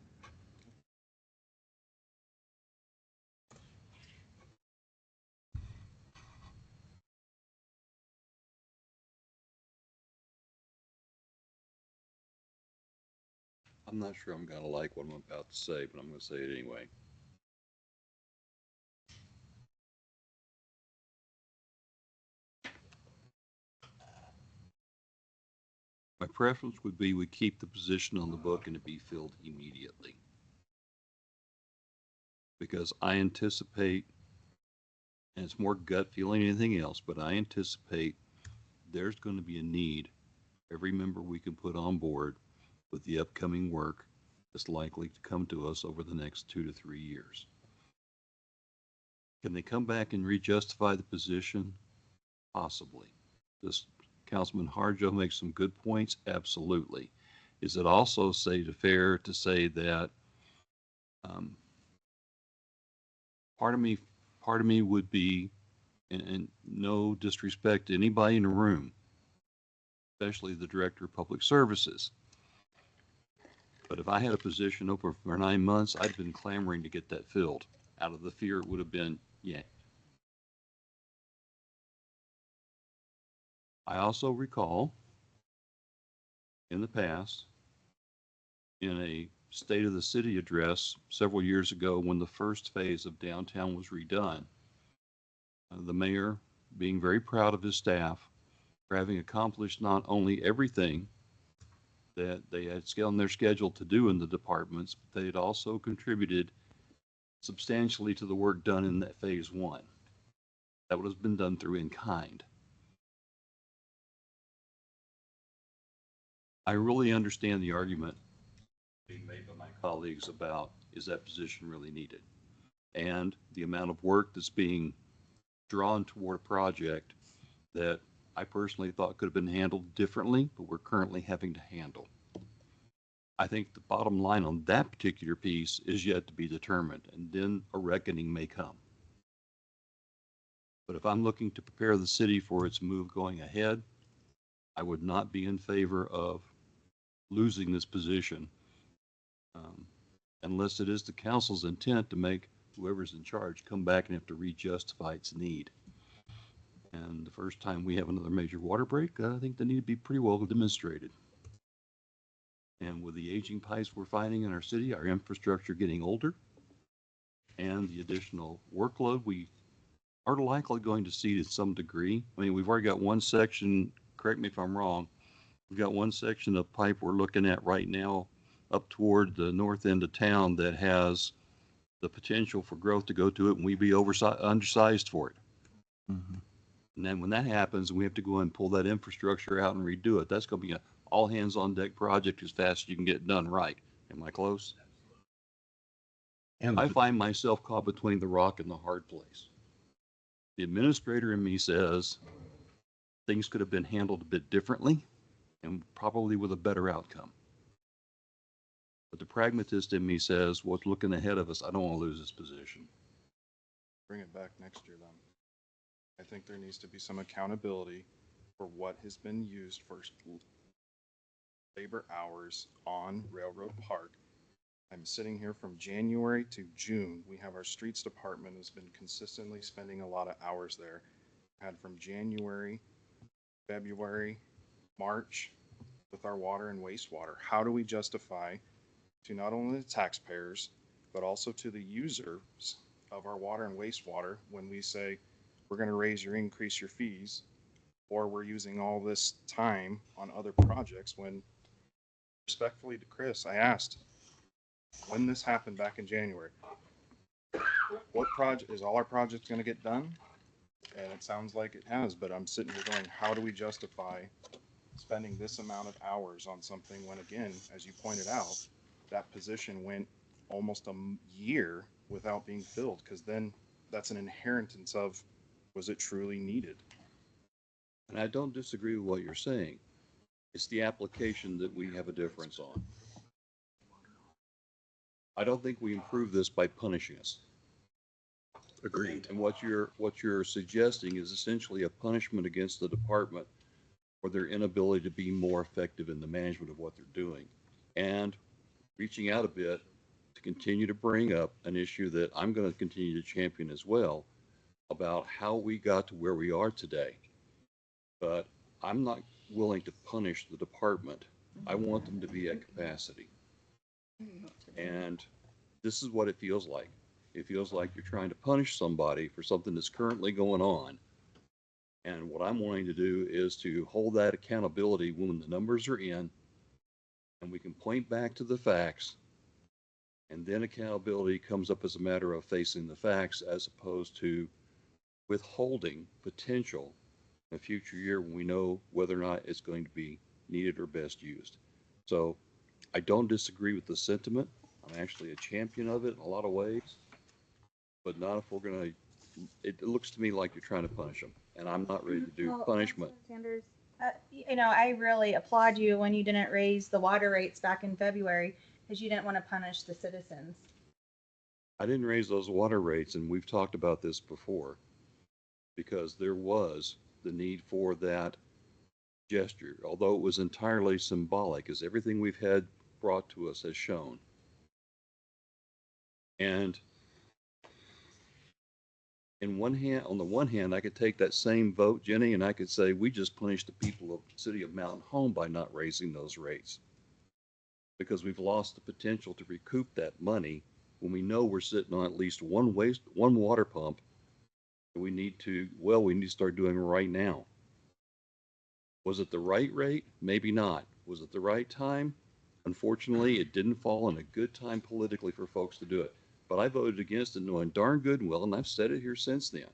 I'm not sure I'm gonna like what I'm about to say, but I'm gonna say it anyway. My preference would be we keep the position on the book and it be filled immediately. Because I anticipate, and it's more gut feeling than anything else, but I anticipate there's going to be a need. Every member we can put on board with the upcoming work is likely to come to us over the next 2 to 3 years. Can they come back and re-justify the position? Possibly. Does Councilman Harjo make some good points? Absolutely. Is it also fair to say that part of me would be, and no disrespect to anybody in the room, especially the Director of Public Services, but if I had a position open for 9 months, I'd been clamoring to get that filled out of the fear it would have been, yeah. I also recall in the past, in a State of the City address several years ago when the first phase of downtown was redone, the mayor being very proud of his staff for having accomplished not only everything that they had on their schedule to do in the departments, but they had also contributed substantially to the work done in that phase 1. That would have been done through in kind. I really understand the argument being made by my colleagues about, is that position really needed? And the amount of work that's being drawn toward a project that I personally thought could have been handled differently, but we're currently having to handle. I think the bottom line on that particular piece is yet to be determined, and then a reckoning may come. But if I'm looking to prepare the city for its move going ahead, I would not be in favor of losing this position unless it is the council's intent to make whoever's in charge come back and have to re-justify its need. And the first time we have another major water break, I think they need to be pretty well demonstrated. And with the aging pipes we're finding in our city, our infrastructure getting older, and the additional workload we are likely going to see to some degree. I mean, we've already got one section, correct me if I'm wrong, we've got one section of pipe we're looking at right now up toward the north end of town that has the potential for growth to go to it, and we'd be undersized for it. Mhm. And then when that happens, we have to go and pull that infrastructure out and redo it. That's going to be an all hands on deck project as fast as you can get it done right. Am I close? And I find myself caught between the rock and the hard place. The administrator in me says things could have been handled a bit differently and probably with a better outcome. But the pragmatist in me says, what's looking ahead of us, I don't want to lose this position. Bring it back next year then. I think there needs to be some accountability for what has been used for labor hours on Railroad Park. I'm sitting here from January to June. We have our streets department has been consistently spending a lot of hours there. Had from January, February, March with our water and wastewater. How do we justify to not only the taxpayers, but also to the users of our water and wastewater when we say we're going to increase your fees, or we're using all this time on other projects when, respectfully to Chris, I asked when this happened back in January, what project, is all our projects going to get done? And it sounds like it has, but I'm sitting here going, how do we justify spending this amount of hours on something when, again, as you pointed out, that position went almost a year without being filled? Because then that's an inheritance of, was it truly needed? And I don't disagree with what you're saying. It's the application that we have a difference on. I don't think we improve this by punishing us. agreed. And what you're suggesting is essentially a punishment against the department for their inability to be more effective in the management of what they're doing. And reaching out a bit to continue to bring up an issue that I'm going to continue to champion as well about how we got to where we are today. But I'm not willing to punish the department. I want them to be at capacity. And this is what it feels like. It feels like you're trying to punish somebody for something that's currently going on. And what I'm wanting to do is to hold that accountability when the numbers are in and we can point back to the facts, and then accountability comes up as a matter of facing the facts as opposed to withholding potential in a future year when we know whether or not it's going to be needed or best used. So I don't disagree with the sentiment. I'm actually a champion of it in a lot of ways, but not if we're going to, it looks to me like you're trying to punish them, and I'm not ready to do Well, punishment. Sanders, I really applaud you when you didn't raise the water rates back in February because you didn't want to punish the citizens. I didn't raise those water rates, and we've talked about this before, because there was the need for that gesture, although it was entirely symbolic, as everything we've had brought to us has shown. And on the one hand, I could take that same vote, Jenny, and I could say, we just punished the people of the city of Mountain Home by not raising those rates, because we've lost the potential to recoup that money when we know we're sitting on at least one water pump that we need to start doing right now. Was it the right rate? Maybe not. Was it the right time? Unfortunately, it didn't fall in a good time politically for folks to do it. But I voted against it knowing darn good and well, and I've said it here since then.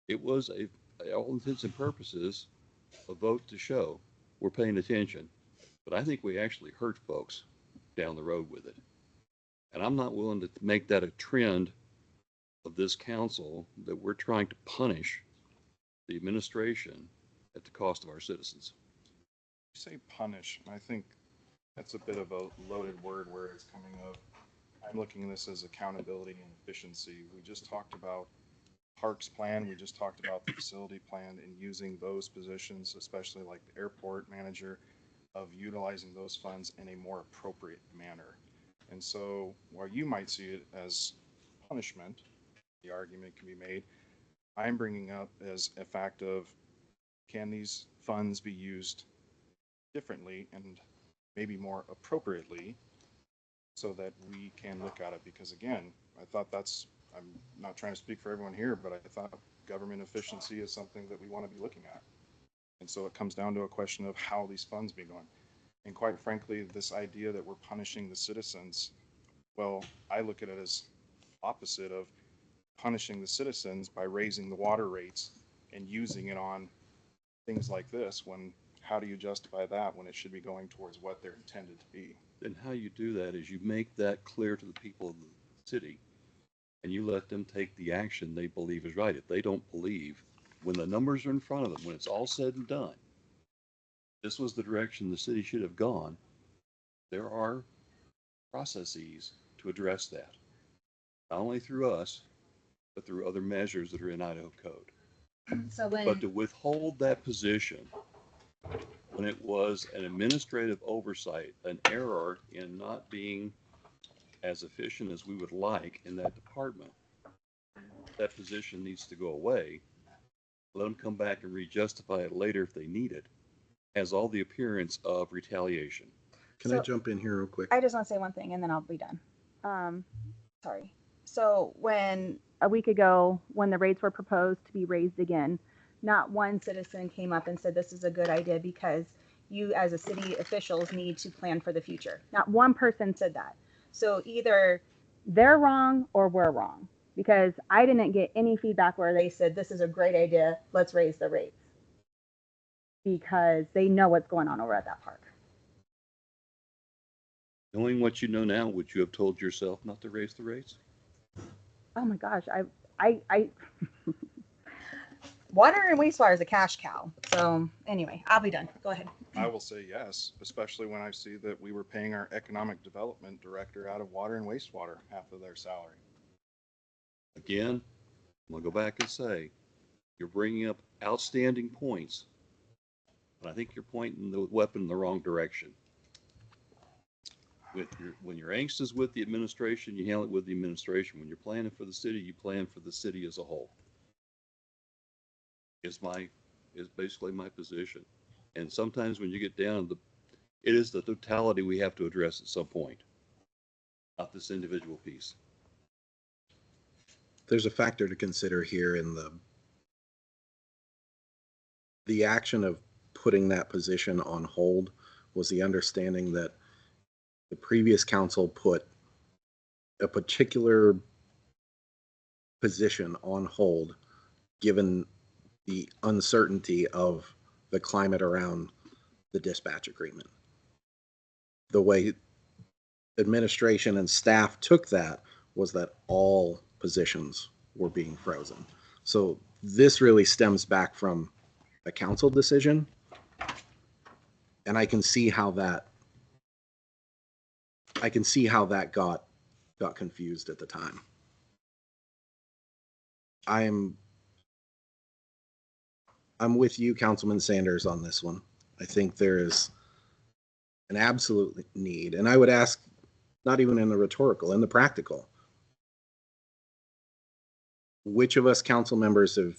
It was all intents and purposes, a vote to show we're paying attention. But I think we actually hurt folks down the road with it. And I'm not willing to make that a trend of this council that we're trying to punish the administration at the cost of our citizens. You say punish, and I think that's a bit of a loaded word where it's coming of, I'm looking at this as accountability and efficiency. We just talked about parks plan, we just talked about the facility plan and using those positions, especially like the airport manager, of utilizing those funds in a more appropriate manner. And so while you might see it as punishment, the argument can be made, I'm bringing up as a fact of, can these funds be used differently and maybe more appropriately so that we can look at it? Because again, I thought I'm not trying to speak for everyone here, but I thought government efficiency is something that we want to be looking at. And so it comes down to a question of how these funds be going. And quite frankly, this idea that we're punishing the citizens, well, I look at it as opposite of punishing the citizens by raising the water rates and using it on things like this, when how do you justify that when it should be going towards what they're intended to be? And how you do that is you make that clear to the people of the city and you let them take the action they believe is right. If they don't believe, when the numbers are in front of them, when it's all said and done, this was the direction the city should have gone, there are processes to address that. Not only through us, but through other measures that are in Idaho code. So when But to withhold that position when it was an administrative oversight, an error in not being as efficient as we would like in that department, that position needs to go away. Let them come back and re-justify it later if they need it. Has all the appearance of retaliation. Can I So- jump in here real quick? I just want to say one thing and then I'll be done. Sorry. So when a week ago, when the rates were proposed to be raised again, not one citizen came up and said this is a good idea because you as a city officials need to plan for the future. Not one person said that. So either they're wrong or we're wrong, because I didn't get any feedback where they said this is a great idea, let's raise the rates, because they know what's going on over at that park. Knowing what you know now, would you have told yourself not to raise the rates? Oh my gosh, I water and wastewater is a cash cow. So anyway, I'll be done. Go ahead. I will say yes, especially when I see that we were paying our economic development director out of water and wastewater half of their salary. Again, I'm gonna go back and say, you're bringing up outstanding points, but I think you're pointing the weapon in the wrong direction. When your angst is with the administration, you handle it with the administration. When you're planning for the city, you plan for the city as a whole. Is basically my position. And sometimes when you get down to it is the totality we have to address at some point, not this individual piece. There's a factor to consider here in the action of putting that position on hold was the understanding that the previous council put a particular position on hold given the uncertainty of the climate around the dispatch agreement. The way administration and staff took that was that all positions were being frozen. So this really stems back from a council decision, and I can see how that got confused at the time. I'm with you, Councilman Sanders, on this one. I think there is an absolute need, and I would ask, not even in the rhetorical, in the practical, which of us council members have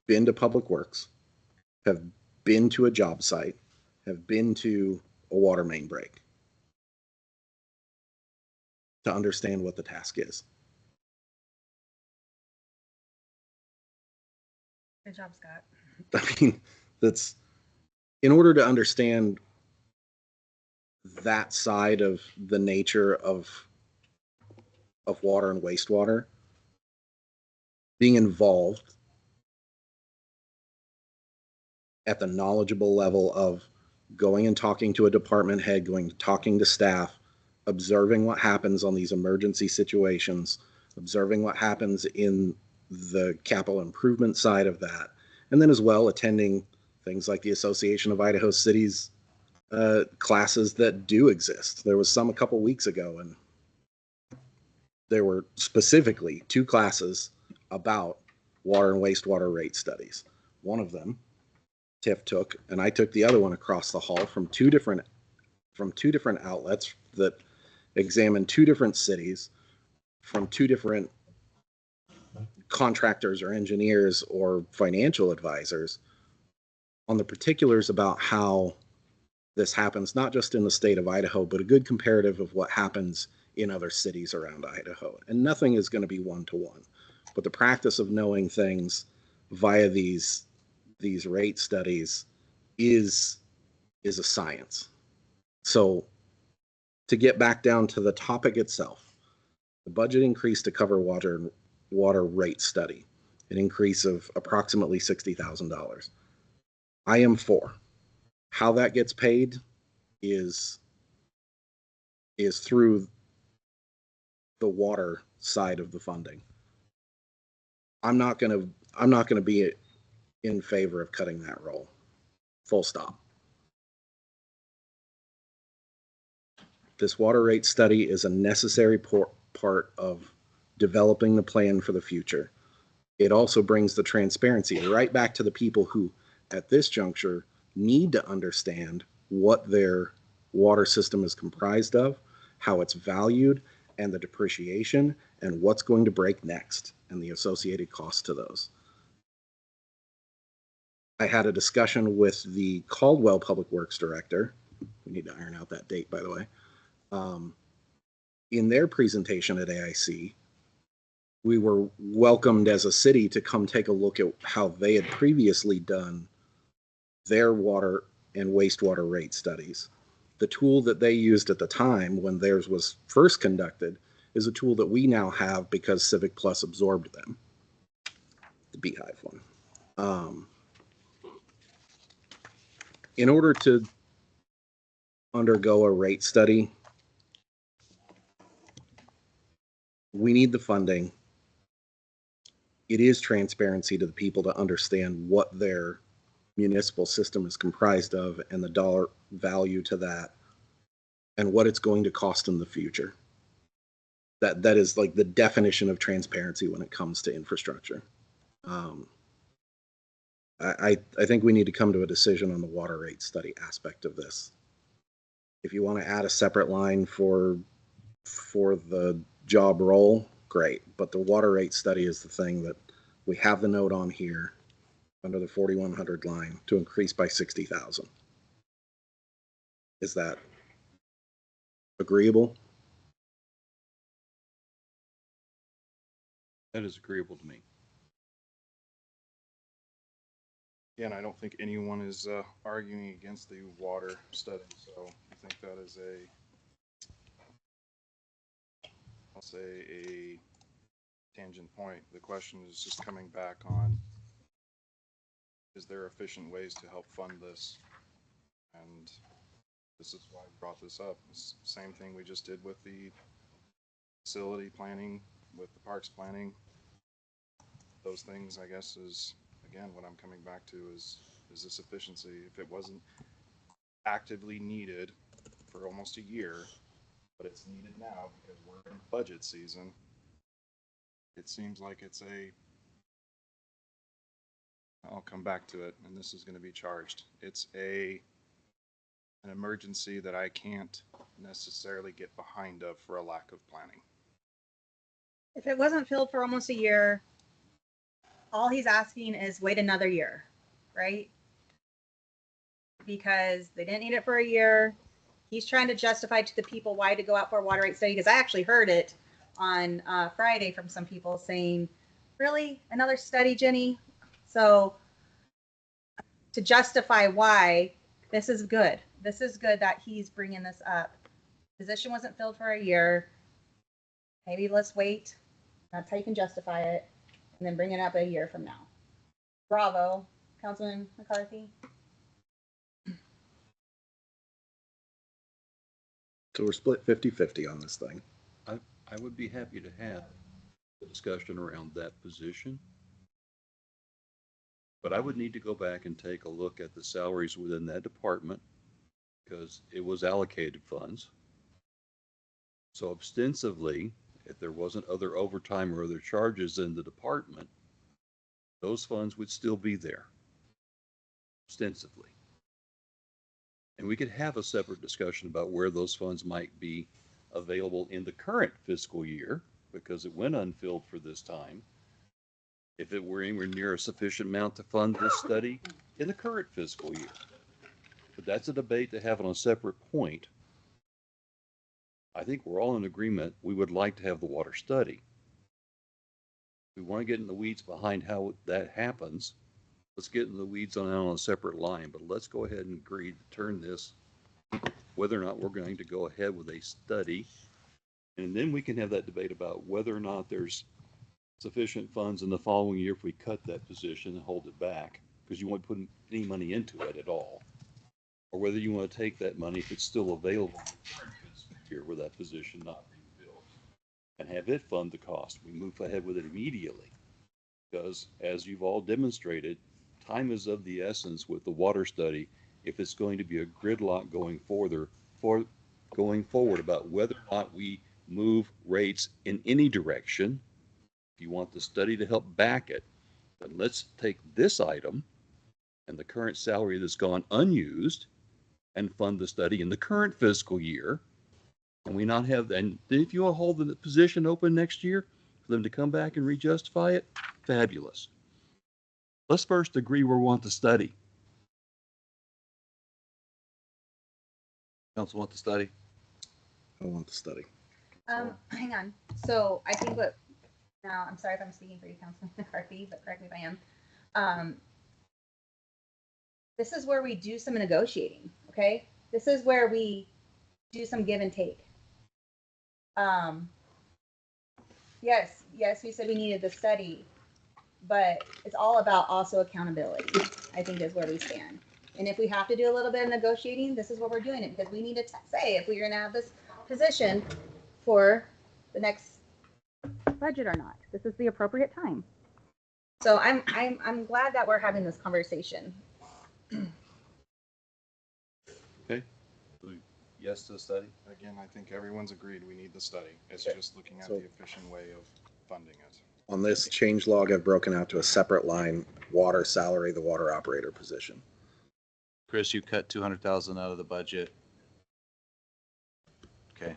been to Public Works, have been to a job site, have been to a water main break to understand what the task is? Good job, Scott. I mean, that's in order to understand that side of the nature of water and wastewater, being involved at the knowledgeable level of going and talking to a department head, going talking to staff, observing what happens on these emergency situations, observing what happens in the capital improvement side of that, and then as well attending things like the Association of Idaho Cities classes that do exist. There was some a couple weeks ago, and there were specifically 2 classes about water and wastewater rate studies. One of them Tiff took, and I took the other one across the hall from two different outlets that examined 2 different cities from 2 different contractors or engineers or financial advisors on the particulars about how this happens, not just in the state of Idaho, but a good comparative of what happens in other cities around Idaho. And nothing is going to be one-to-one, but the practice of knowing things via these rate studies is a science. So to get back down to the topic itself, the budget increase to cover water rate study, an increase of approximately $60,000. I am for. How that gets paid is through the water side of the funding. I'm not going to be in favor of cutting that role. Full stop. This water rate study is a necessary part of developing the plan for the future. It also brings the transparency right back to the people who, at this juncture, need to understand what their water system is comprised of, how it's valued, and the depreciation, and what's going to break next, and the associated costs to those. I had a discussion with the Caldwell Public Works Director. We need to iron out that date, by the way. In their presentation at AIC, we were welcomed as a city to come take a look at how they had previously done their water and wastewater rate studies. The tool that they used at the time when theirs was first conducted is a tool that we now have because Civic Plus absorbed them, the Beehive one. In order to undergo a rate study, we need the funding. It is transparency to the people to understand what their municipal system is comprised of and the dollar value to that and what it's going to cost in the future. That is like the definition of transparency when it comes to infrastructure. I think we need to come to a decision on the water rate study aspect of this. If you want to add a separate line for the job role, great. But the water rate study is the thing that we have the note on here under the 4100 line to increase by 60,000. Is that agreeable? That is agreeable to me. Again, I don't think anyone is arguing against the water study, so I think that is I'll say a tangent point. The question is just coming back on, is there efficient ways to help fund this? And this is why I brought this up. It's the same thing we just did with the facility planning, with the parks planning. Those things, I guess, is, again, what I'm coming back to is this efficiency. If it wasn't actively needed for almost a year, but it's needed now because we're in budget season, it seems like it's I'll come back to it, and this is going to be charged. It's an emergency that I can't necessarily get behind of for a lack of planning. If it wasn't filled for almost a year, all he's asking is wait another year, right? Because they didn't need it for a year. He's trying to justify to the people why to go out for a water rate study, because I actually heard it on Friday from some people saying, really, another study, Jenny? So to justify why, this is good. This is good that he's bringing this up. Position wasn't filled for a year. Maybe let's wait. That's how you can justify it, and then bring it up a year from now. Bravo, Councilman McCarthy. So we're split 50-50 on this thing. I would be happy to have a discussion around that position. But I would need to go back and take a look at the salaries within that department because it was allocated funds. So ostensibly, if there wasn't other overtime or other charges in the department, those funds would still be there ostensibly. And we could have a separate discussion about where those funds might be available in the current fiscal year because it went unfilled for this time. If it were anywhere near a sufficient amount to fund this study in the current fiscal year. But that's a debate to have on a separate point. I think we're all in agreement. We would like to have the water study. We want to get in the weeds behind how that happens. Let's get in the weeds on a separate line, but let's go ahead and agree to turn this, whether or not we're going to go ahead with a study. And then we can have that debate about whether or not there's sufficient funds in the following year if we cut that position and hold it back, because you won't put any money into it at all. Or whether you want to take that money if it's still available here with that position not being filled and have it fund the cost. We move ahead with it immediately because as you've all demonstrated, time is of the essence with the water study if it's going to be a gridlock going forward about whether or not we move rates in any direction. If you want the study to help back it, then let's take this item and the current salary that's gone unused and fund the study in the current fiscal year. And we not have, and if you want to hold the position open next year for them to come back and re-justify it, fabulous. Let's first agree we want the study. Council want the study? I want the study. Hang on. So I think what, now, I'm sorry if I'm speaking for you, Councilman McCarthy, but correct me if I am. This is where we do some negotiating, okay? This is where we do some give and take. Yes, we said we needed the study, but it's all about also accountability, I think is where we stand. And if we have to do a little bit of negotiating, this is what we're doing it because we need to say if we're going to have this position for the next budget or not. This is the appropriate time. So I'm glad that we're having this conversation. Okay. Yes to the study? Again, I think everyone's agreed we need the study. It's just looking at So- the efficient way of funding it. On this change log, I've broken out to a separate line, water salary, the water operator position. Chris, you cut 200,000 out of the budget. Okay.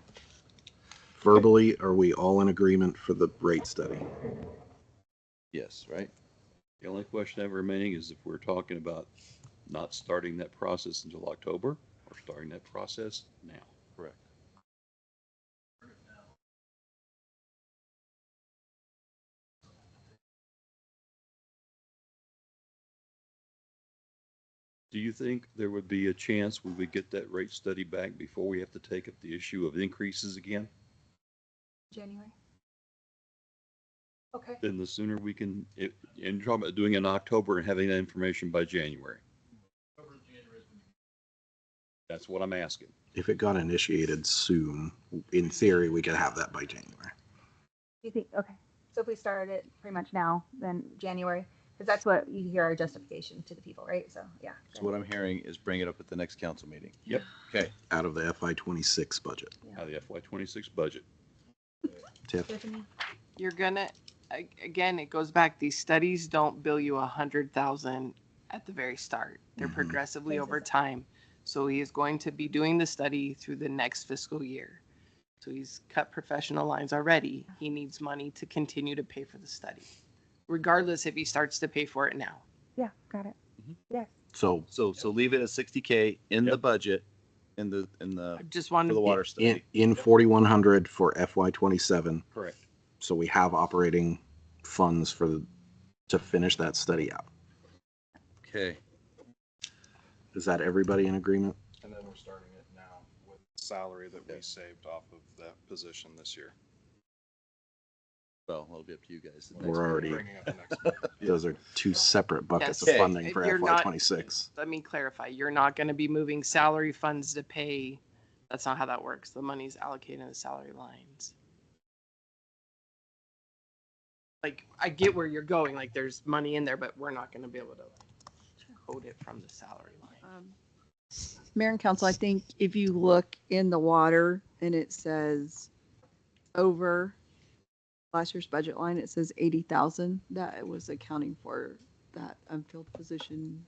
Verbally, are we all in agreement for the rate study? Yes, right? The only question I have remaining is if we're talking about not starting that process until October or starting that process now. Correct. Do you think there would be a chance we would get that rate study back before we have to take up the issue of increases again? January. Okay. Then the sooner we can, and you're talking about doing it in October and having that information by January. That's what I'm asking. If it got initiated soon, in theory, we could have that by January. You think, okay. So if we started it pretty much now, then January, because that's what you hear our justification to the people, right? So, yeah. So what I'm hearing is bring it up at the next council meeting. Yep. Okay. Out of the FY26 budget. Out of the FY26 budget. Tiff? Tiffany? You're gonna, again, it goes back, these studies don't bill you 100,000 at the very start. They're Mhm. progressively over time. So he is going to be doing the study through the next fiscal year. So he's cut professional lines already. He needs money to continue to pay for the study, regardless if he starts to pay for it now. Yeah, got it. Mhm. Yes. So So leave it at 60K in the Yep. budget, in I the, just for wanted the to water study. in 4,100 for FY27. Correct. So we have operating funds to finish that study out. Okay. Is that everybody in agreement? And then we're starting it now with the salary that we saved off of that position this year. Well, it'll be up to you guys. We're already, Bringing up the next one. those are two separate buckets of Yes. funding for You're not- FY26. Let me clarify, you're not gonna be moving salary funds to pay That's not how that works. The money's allocated in the salary lines. Like, I get where you're going, like, there's money in there, but we're not gonna be able to code it from the salary line. Mayor and council, I think if you look in the water and it says over last year's budget line, it says 80,000, that was accounting for that unfilled position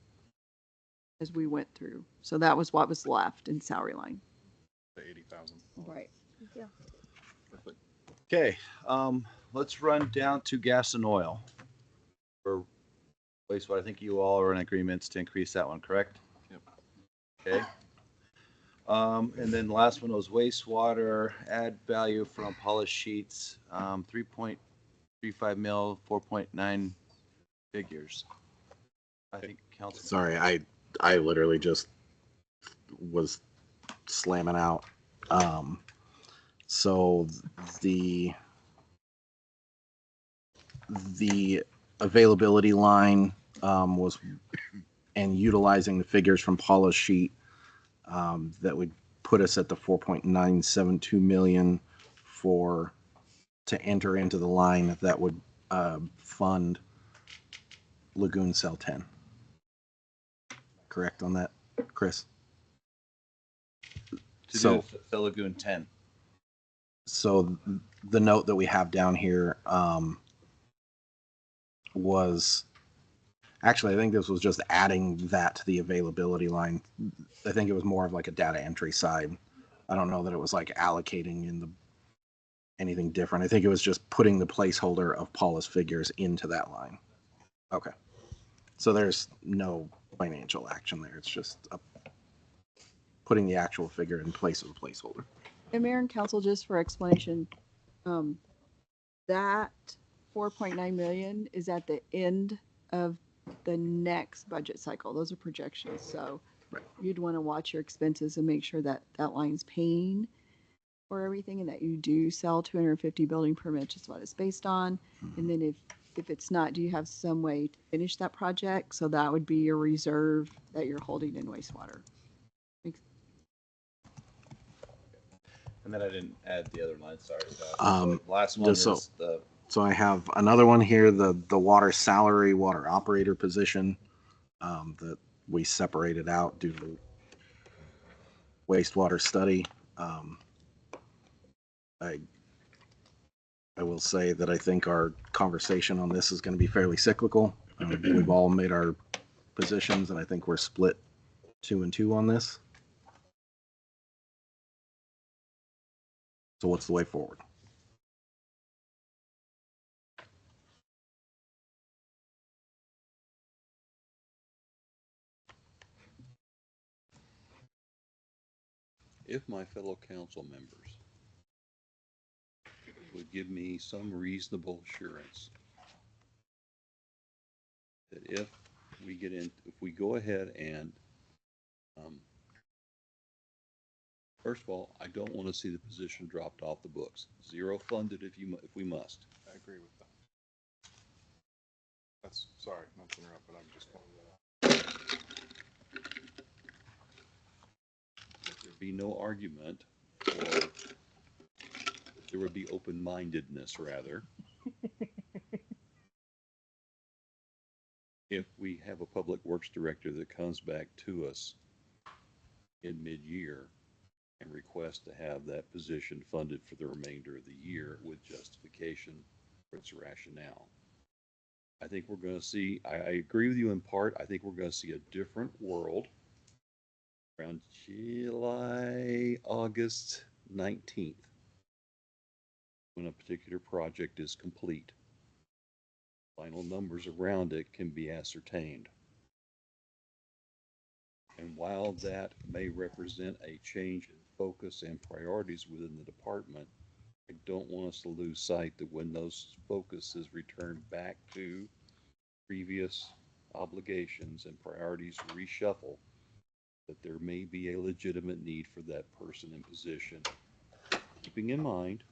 as we went through. So that was what was left in salary line. The 80,000. Right. Perfect. Okay, let's run down to gas and oil. For wastewater, I think you all are in agreements to increase that one, correct? Yep. Okay. And then the last one was wastewater, add value from polished sheets, 3.35 mil, 4.9 figures. I think council. Sorry, I literally just was slamming out. So the availability line was, and utilizing the figures from Paula's sheet, that would put us at the 4.972 million to enter into the line that would fund Lagoon Cell 10. Correct on that, Chris? To So- do the Lagoon 10. So the note that we have down here was, actually, I think this was just adding that to the availability line. I think it was more of like a data entry side. I don't know that it was like allocating anything different. I think it was just putting the placeholder of Paula's figures into that line. Okay. So there's no financial action there. It's just putting the actual figure in place of the placeholder. And Mayor and council, just for explanation, that 4.9 million is at the end of the next budget cycle. Those are projections. So Right. you'd want to watch your expenses and make sure that that line's paying for everything and that you do sell 250 building permits, is what it's based on. And then if it's not, do you have some way to finish that project? So that would be your reserve that you're holding in wastewater. And then I didn't add the other line, sorry. The last one just so- is the, So I have another one here, the water salary, water operator position, that we separated out due to wastewater study. I will say that I think our conversation on this is going to be fairly cyclical. We've all made our positions, and I think we're split 2 and 2 on this. So what's the way forward? If my fellow council members would give me some reasonable assurance that if we go ahead and, first of all, I don't want to see the position dropped off the books. Zero funded if we must. I agree with that. That's, sorry, not to interrupt, but I'm just pointing that out. There'd be no argument, or there would be open-mindedness, rather, if we have a public works director that comes back to us in mid-year and requests to have that position funded for the remainder of the year with justification for its rationale. I think we're going to see, I agree with you in part, I think we're going to see a different world around July, August 19th, when a particular project is complete. Final numbers around it can be ascertained. And while that may represent a change in focus and priorities within the department, I don't want us to lose sight that when those focuses return back to previous obligations and priorities reshuffle, that there may be a legitimate need for that person in position. Keeping in mind,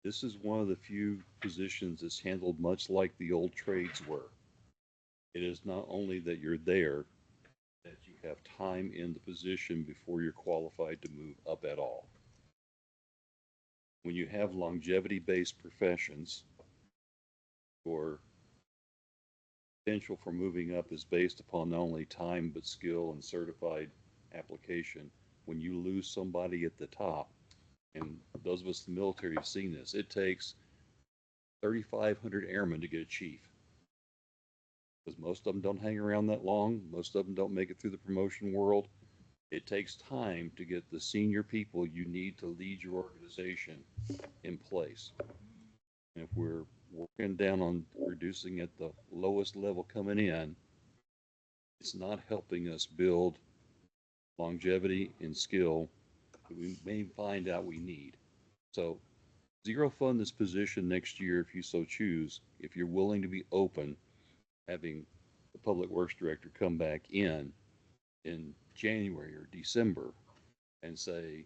this is one of the few positions that's handled much like the old trades were. It is not only that you're there, that you have time in the position before you're qualified to move up at all. When you have longevity-based professions, your potential for moving up is based upon not only time but skill and certified application. When you lose somebody at the top, and those of us in the military have seen this, it takes 3,500 airmen to get a chief. Because most of them don't hang around that long. Most of them don't make it through the promotion world. It takes time to get the senior people you need to lead your organization in place. And if we're working down on reducing at the lowest level coming in, it's not helping us build longevity and skill that we may find out we need. So zero fund this position next year if you so choose, if you're willing to be open, having the public works director come back in January or December and say,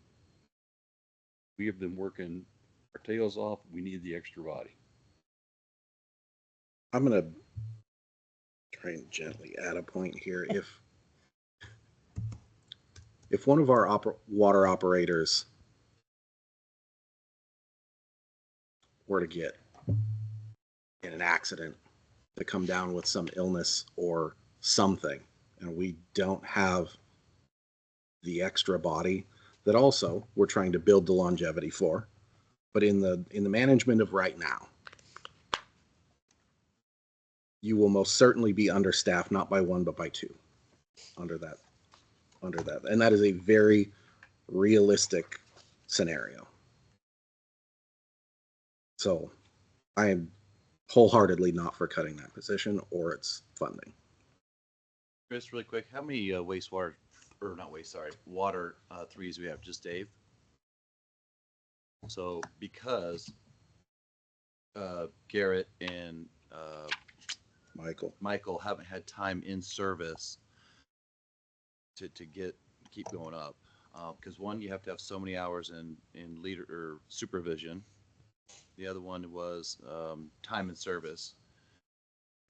we have been working our tails off, we need the extra body. I'm going to try and gently add a point here. If one of our water operators were to get in an accident, to come down with some illness or something, and we don't have the extra body that also we're trying to build the longevity for, but in the management of right now, you will most certainly be understaffed, not by one, but by two under that. And that is a very realistic scenario. So I am wholeheartedly not for cutting that position or its funding. Chris, really quick, how many wastewater, or not waste, sorry, water threes we have? Just Dave? So because Garrett and Michael haven't had time in service to keep going up. Because one, you have to have so many hours in leader or supervision. The other one was time in service.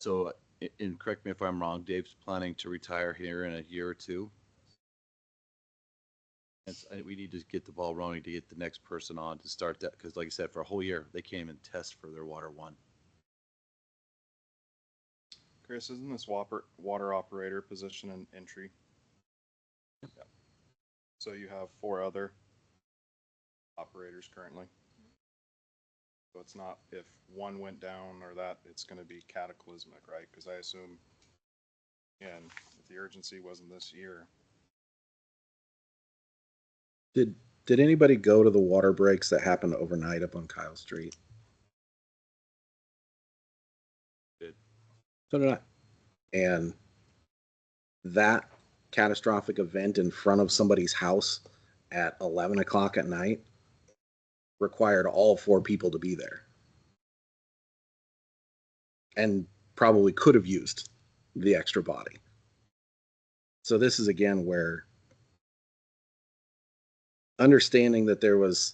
So, and correct me if I'm wrong, Dave's planning to retire here in a year or two. And we need to get the ball rolling to get the next person on to start that. Because like I said, for a whole year, they can't even test for their water one. Chris, isn't this water operator position an entry? Yeah. So you have 4 other operators currently. So it's not if one went down or that, it's going to be cataclysmic, right? Because I assume, again, if the urgency wasn't this year. Did anybody go to the water breaks that happened overnight up on Kyle Street? Did. So did I. And that catastrophic event in front of somebody's house at 11 o'clock at night required all 4 people to be there. And probably could have used the extra body. So this is again where understanding that there was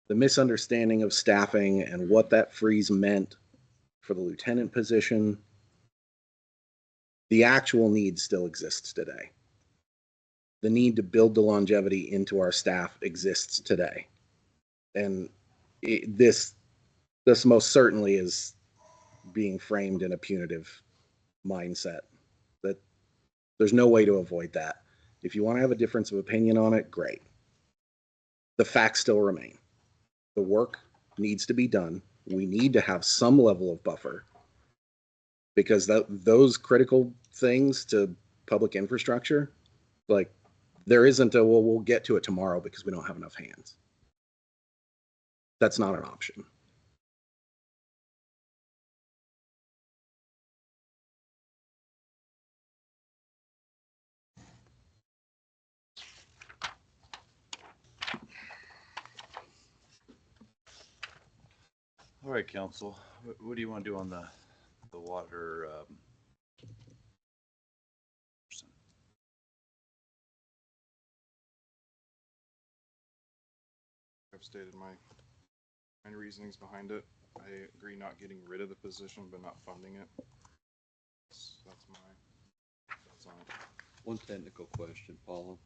the misunderstanding of staffing and what that freeze meant for the lieutenant position, the actual need still exists today. The need to build the longevity into our staff exists today. And this most certainly is being framed in a punitive mindset. That there's no way to avoid that. If you want to have a difference of opinion on it, great. The facts still remain. The work needs to be done. We need to have some level of buffer because those critical things to public infrastructure, like there isn't a, well, we'll get to it tomorrow because we don't have enough hands. That's not an option. All right, council. What do you want to do on the water? I've stated my reasonings behind it. I agree not getting rid of the position, but not funding it. That's my thoughts on it. One technical question, Paula.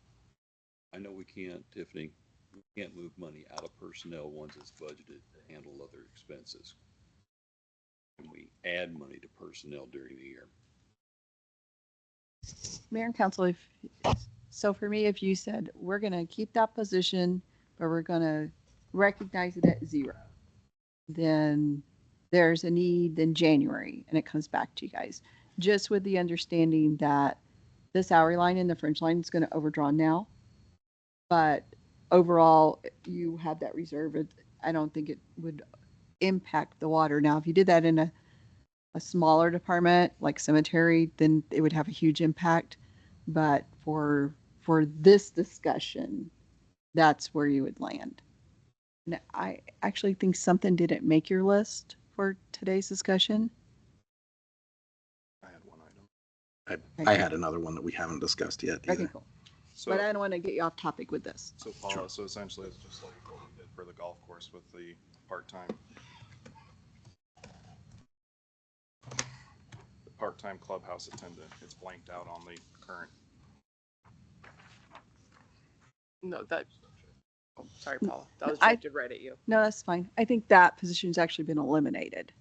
I know we can't, Tiffany, we can't move money out of personnel once it's budgeted to handle other expenses. Can we add money to personnel during the year? Mayor and council, so for me, if you said, we're gonna keep that position, but we're gonna recognize it at 0, then there's a need in January, and it comes back to you guys. Just with the understanding that the salary line and the fringe line is gonna overdraw now, but overall, you have that reserve. I don't think it would impact the water. Now, if you did that in a smaller department like cemetery, then it would have a huge impact. But for this discussion, that's where you would land. Now, I actually think something didn't make your list for today's discussion. I had one item. I had another one that we haven't discussed yet Okay, either. cool. So, But I don't want to get you off topic with this. so Paula, so essentially it's just like what we did for the golf course with the part-time. The part-time clubhouse attendant, it's blanked out on the current. No, that, oh, sorry, Paula, that was I- directed right at you. No, that's fine. I think that position's actually been eliminated.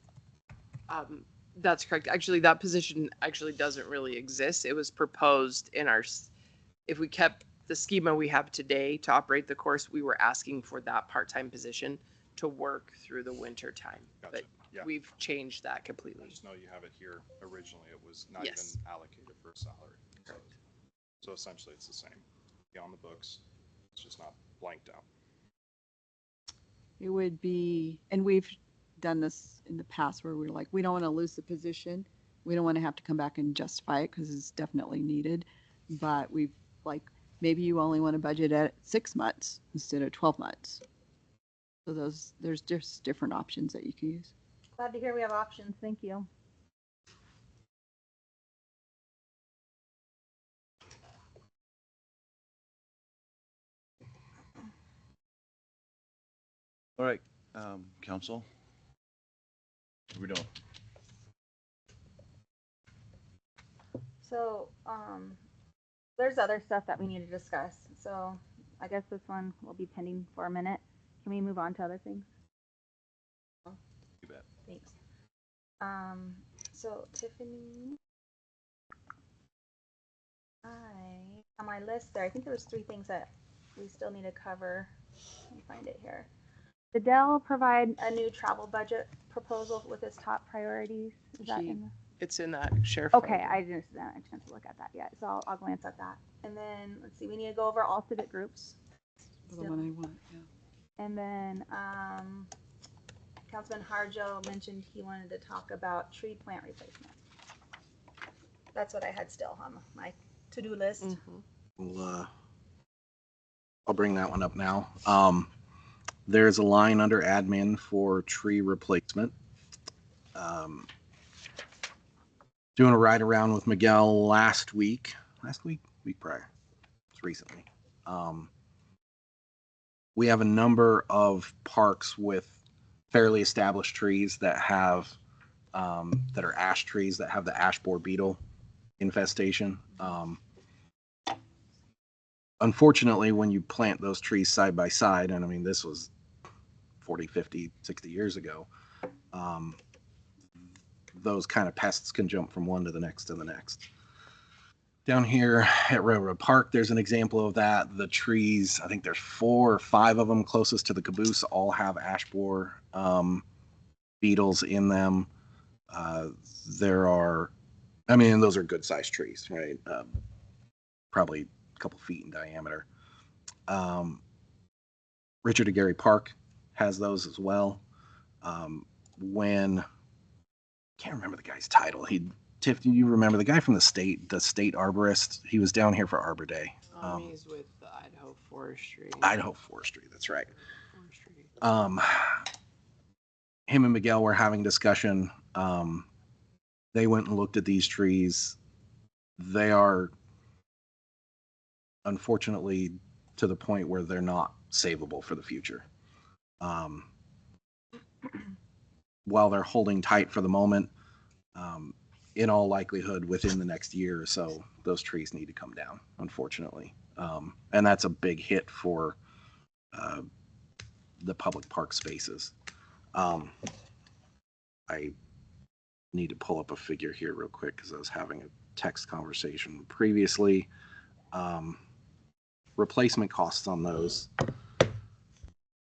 That's correct. Actually, that position actually doesn't really exist. It was proposed in our, if we kept the schema we have today to operate the course, we were asking for that part-time position to work through the winter time. Gotcha. But Yeah. we've changed that I completely. just know you have it here. Originally, it was not Yes. even allocated for a salary. So essentially, it's the same. Be on the books. It's just not blanked out. It would be, and we've done this in the past where we're like, we don't want to lose the position. We don't want to have to come back and justify it because it's definitely needed. But we've like, maybe you only want to budget at 6 months instead of 12 months. So there's just different options that you can use. Glad to hear we have options. Thank you. All right, council. What are we doing? So, there's other stuff that we need to discuss. So I guess this one will be pending for a minute. Can we move on to other things? You bet. Thanks. So Tiffany, on my list there, I think there was 3 things that we still need to cover. Let me find it here. Did Dell provide a new travel budget proposal with its top priorities? Is that He- in the? It's in that sheriff. Okay, folder. I didn't have a chance to look at that yet, so I'll glance at that. And then, let's see, we need to go over all civic groups. The one I want, yeah. And then, Councilman Harjo mentioned he wanted to talk about tree plant replacement. That's what I had still on my to-do list. Mhm. I'll bring that one up now. There's a line under admin for tree replacement. Doing a ride around with Miguel week prior, it's recently. We have a number of parks with fairly established trees that have, that are ash trees that have the ash borer beetle infestation. Unfortunately, when you plant those trees side by side, and I mean, this was 40, 50, 60 years ago, those kind of pests can jump from one to the next to the next. Down here at Railroad Park, there's an example of that. The trees, I think there's 4 or 5 of them closest to the caboose, all have ash borer beetles in them. There are, I mean, those are good sized trees, right? Probably a couple feet in diameter. Richard Aguirre Park has those as well. When, can't remember the guy's title. Tiff, do you remember the guy from the state arborist? He was down here for Arbor Day. He's with the Idaho Forestry. Idaho Forestry, that's right. Forestry. Him and Miguel were having discussion. They went and looked at these trees. They are unfortunately to the point where they're not savable for the future. While they're holding tight for the moment, in all likelihood, within the next year or so, those trees need to come down, unfortunately. And that's a big hit for the public park spaces. I need to pull up a figure here real quick because I was having a text conversation previously. Replacement costs on those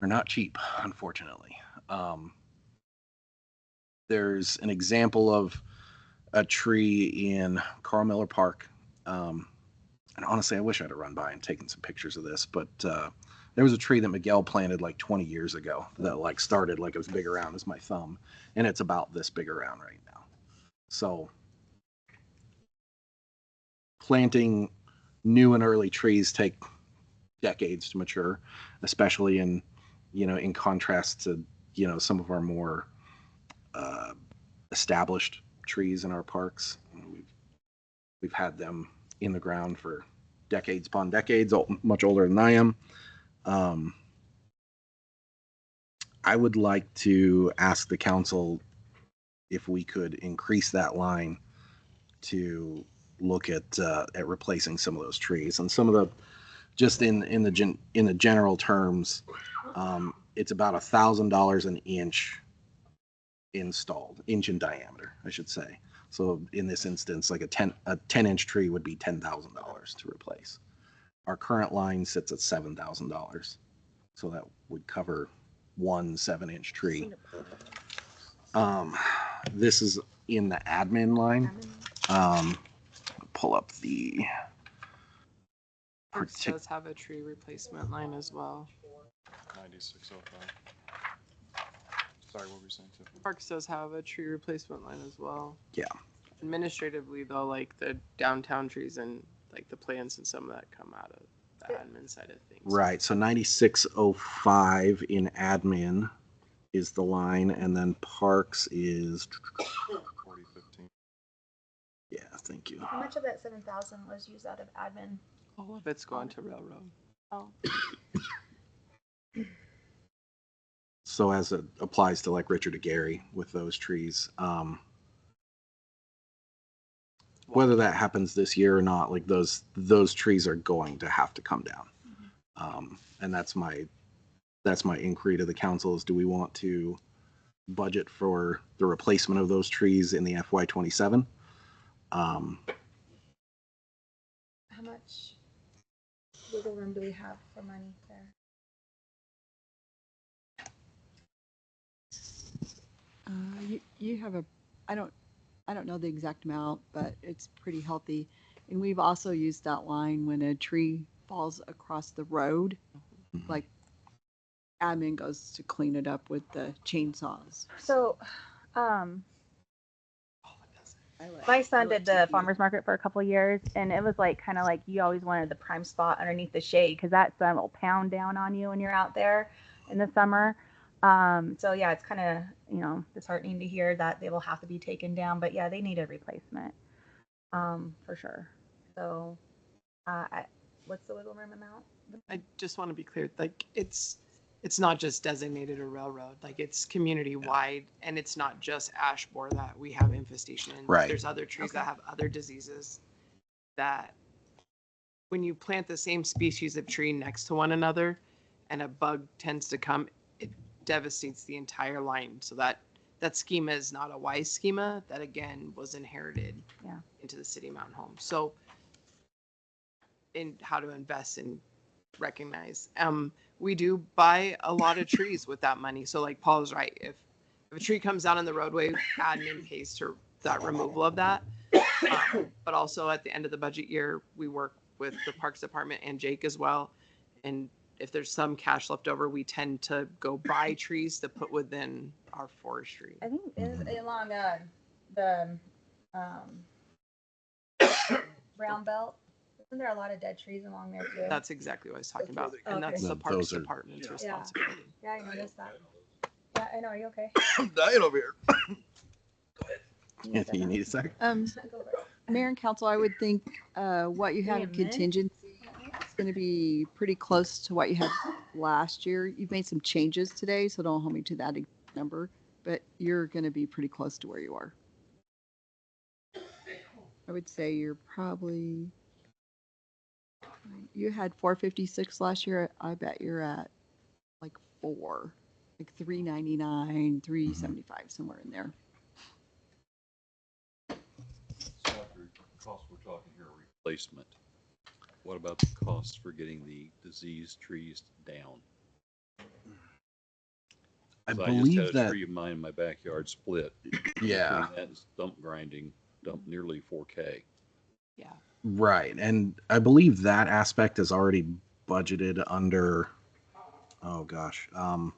are not cheap, unfortunately. There's an example of a tree in Carl Miller Park. And honestly, I wish I'd have run by and taken some pictures of this, but there was a tree that Miguel planted like 20 years ago that like started like as big around as my thumb, and it's about this big around right now. So planting new and early trees take decades to mature, especially in, in contrast to, some of our more established trees in our parks. We've had them in the ground for decades upon decades, much older than I am. I would like to ask the council if we could increase that line to look at replacing some of those trees, and some of the, just in the general terms, it's about $1,000 an inch installed, inch in diameter, I should say. So in this instance, like a 10-inch tree would be $10,000 to replace. Our current line sits at $7,000, so that would cover one 7-inch tree. This is in the admin line. Pull up the. Parks does have a tree replacement line as well. 9605. Sorry, what were you saying, Tiffany? Parks does have a tree replacement line as well. Yeah. Administratively, though, like the downtown trees and like the plants and some of that come out of the admin side of things. Right. So 9605 in admin is the line, and then parks is 4015. Yeah, thank you. How much of that 7,000 was used out of admin? All of it's going to railroad. Oh, So as it applies to like Richard Aguirre with those trees, whether that happens this year or not, like those trees are going to have to come down. And that's my inquiry to the council is, do we want to budget for the replacement of those trees in the FY27? how much wiggle room do we have for money there? You have I don't know the exact amount, but it's pretty healthy. And we've also used that line when a tree falls across the road, like admin goes to clean it up with the chainsaws. So, my son did the farmer's market for a couple of years, and it was like kind of like you always wanted the prime spot underneath the shade because that sun will pound down on you when you're out there in the summer. So yeah, it's kind of, disheartening to hear that they will have to be taken down, but yeah, they need a replacement, for sure. So, what's the wiggle room amount? I just want to be clear, like it's not just designated a railroad, like it's community wide, and it's not just ash borer that we have infestation in. Right. There's other trees that have other diseases that when you plant the same species of tree next to one another and a bug tends to come, it devastates the entire line. So that schema is not a wise schema. That again was inherited into the city of Mountain Home. So in how to invest and recognize. We do buy a lot of trees with that money. So like Paul is right. If a tree comes down on the roadway, admin pays for that removal of that. But also at the end of the budget year, we work with the Parks Department and Jake as well. And if there's some cash left over, we tend to go buy trees to put within our forestry. I think is along the brown belt. Isn't there a lot of dead trees along there too? That's exactly what I was talking about. And Okay. that's the No, Parks those are- Department's Yeah. responsibility. Yeah, I noticed that. Yeah, I know. Are you okay? I'm dying over here. You need a second? Go for it. Mayor and council, I would think what you have Wait in a minute. contingency is going to be pretty close to what you had last year. You've made some changes today, so don't hold me to that exact number, but you're going to be pretty close to where you are. I would say you're probably, you had 456 last year. I bet you're at like 4, like 399, 375, somewhere in there. So after cost, we're talking here replacement. What about the costs for getting the diseased trees down? I So believe I just had a that, tree of mine in my backyard split. yeah, Between that and stump grinding, dumped nearly 4K. Yeah. right. And I believe that aspect is already budgeted under, oh gosh, I'm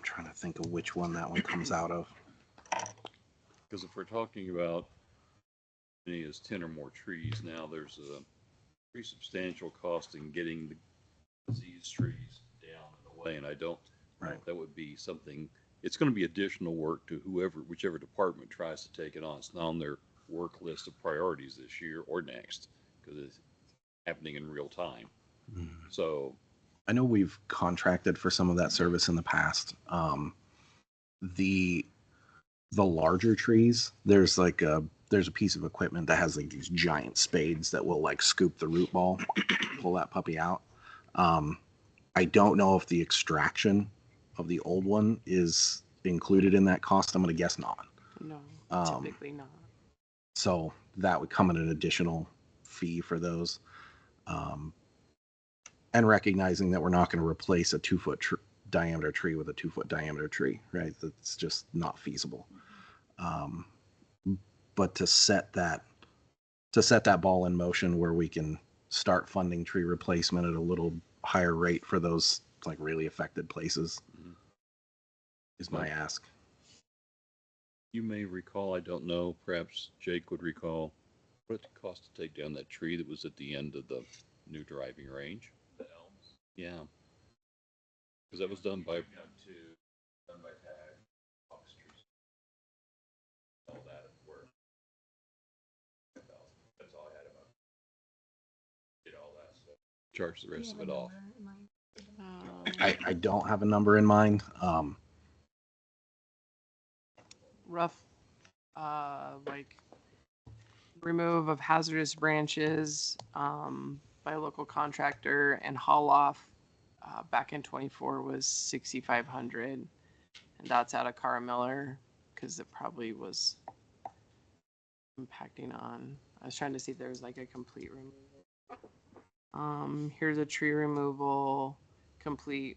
trying to think of which one that one comes out of. Because if we're talking about any is 10 or more trees, now there's a pretty substantial cost in getting the diseased trees down and away. And I don't know Right. if that would be something, it's going to be additional work to whoever, whichever department tries to take it on. It's not on their work list of priorities this year or next because it's happening in real time. So I know we've contracted for some of that service in the past. The larger trees, there's a piece of equipment that has like these giant spades that will like scoop the root ball, pull that puppy out. I don't know if the extraction of the old one is included in that cost. I'm gonna guess not. No, Um, typically not. So that would come at an additional fee for those. And recognizing that we're not going to replace a 2-foot diameter tree with a 2-foot diameter tree, right? That's just not feasible. But to set that ball in motion where we can start funding tree replacement at a little higher rate for those like really affected places is my ask. you may recall, I don't know, perhaps Jake would recall, what it cost to take down that tree that was at the end of the new driving range? The elms. Yeah. Because that was done by, Done by tag, box trees. All that work. That's all I had about. Did all that stuff. charge the rest of it off. I don't have a number in mind. Rough, like remove of hazardous branches by a local contractor and haul off back in 24 was 6,500, and that's out of Cara Miller because it probably was impacting on. I was trying to see if there was like a complete removal. Here's a tree removal complete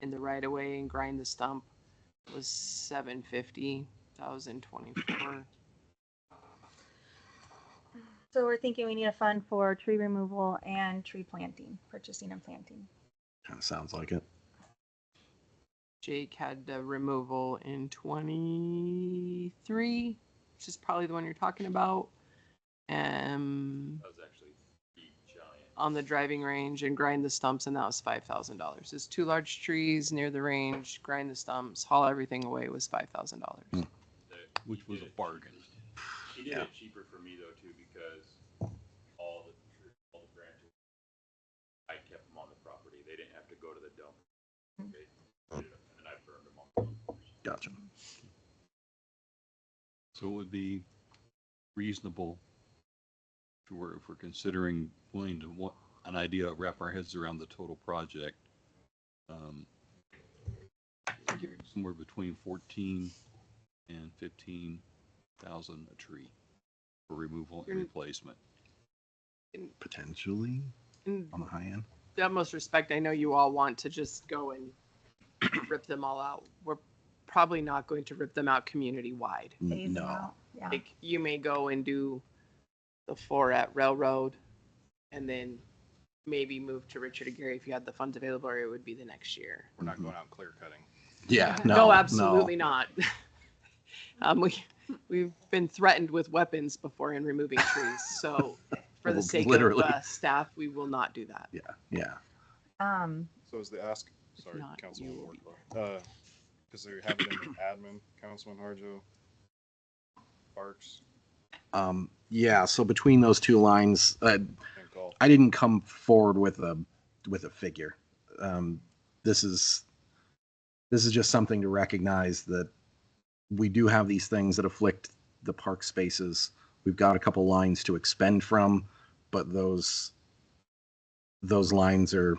in the right of way and grind the stump was 750, 2024. So we're thinking we need a fund for tree removal and tree planting, purchasing and planting. Kind of sounds like it. Jake had the removal in 23, which is probably the one you're talking about. That was actually giant. On the driving range and grind the stumps, and that was $5,000. It's 2 large trees near the range, grind the stumps, haul everything away was $5,000. Which was a bargain. He did it cheaper for me though too because all the branches, I kept them on the property. They didn't have to go to the dump. They did it, and I burned them on the dump. Gotcha. So it would be reasonable if we're considering willing to want an idea, wrap our heads around the total project. Somewhere between 14 and 15,000 a tree for removal and replacement. Potentially In on the high end. the utmost respect, I know you all want to just go and rip them all out. We're probably not going to rip them out community wide. Phase them No. out. Yeah. Like you may go and do the 4 at Railroad and then maybe move to Richard or Gary if you had the funds available, or it would be the next year. We're not going out clear cutting. Yeah. No, absolutely not. We've been threatened with weapons before in removing trees. So for the sake Literally. of staff, we will not do that. Yeah. Yeah. So is the ask, sorry, not, you Councilman will Ward, because they have it in the admin, Councilman Harjo, Parks, Yeah. So between those two lines, and Golf. I didn't come forward with a figure. This is just something to recognize that we do have these things that afflict the park spaces. We've got a couple lines to expend from, but those lines are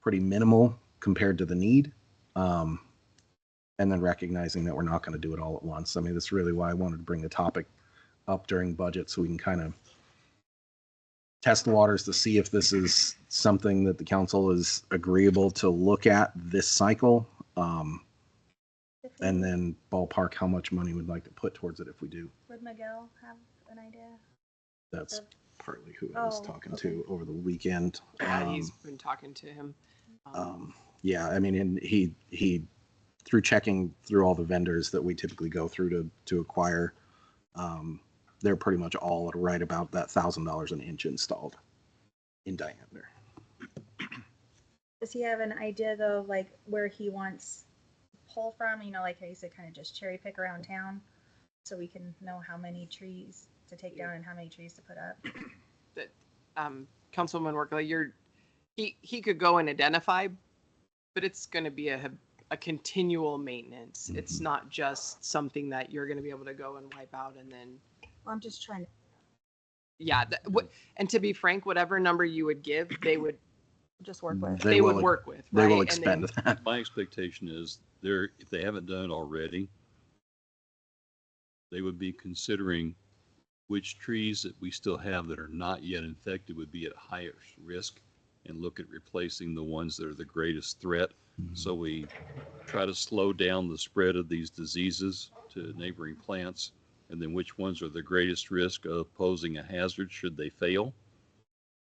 pretty minimal compared to the need. And then recognizing that we're not going to do it all at once. I mean, that's really why I wanted to bring the topic up during budget, so we can kind of test the waters to see if this is something that the council is agreeable to look at this cycle. And then ballpark how much money we'd like to put towards it if we do. Would Miguel have an idea? That's partly who I was Oh, talking okay. to over the weekend. Yeah, he's been talking to him. Yeah, I mean, and he through checking through all the vendors that we typically go through to acquire, they're pretty much all at right about that $1,000 an inch installed in diameter. Does he have an idea though, like where he wants to pull from? You know, like how you said, kind of just cherry pick around town, so we can know how many trees to take down and how many trees to put up. That Councilwoman Workley, he could go and identify, but it's going to be a continual maintenance. It's not just something that you're going to be able to go and wipe out and then. Well, I'm just trying to. Yeah, and to be frank, whatever number you would give, they would Just work with. they would work with. They will right? expend that. My expectation is if they haven't done it already, they would be considering which trees that we still have that are not yet infected would be at highest risk, and look at replacing the ones that are the greatest threat. So we try to slow down the spread of these diseases to neighboring plants, and then which ones are the greatest risk of posing a hazard should they fail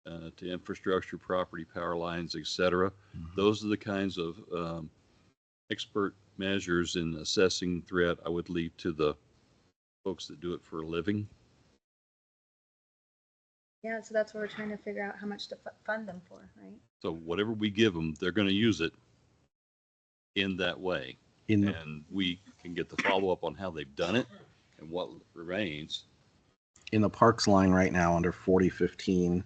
to infrastructure, property, power lines, etc. Those are the kinds of expert measures in assessing threat I would leave to the folks that do it for a living. Yeah, so that's what we're trying to figure out how much to fund them for, right? So whatever we give them, they're going to use it in that way. And we can get the follow-up on how they've done it and what remains. In the parks line right now under 4015,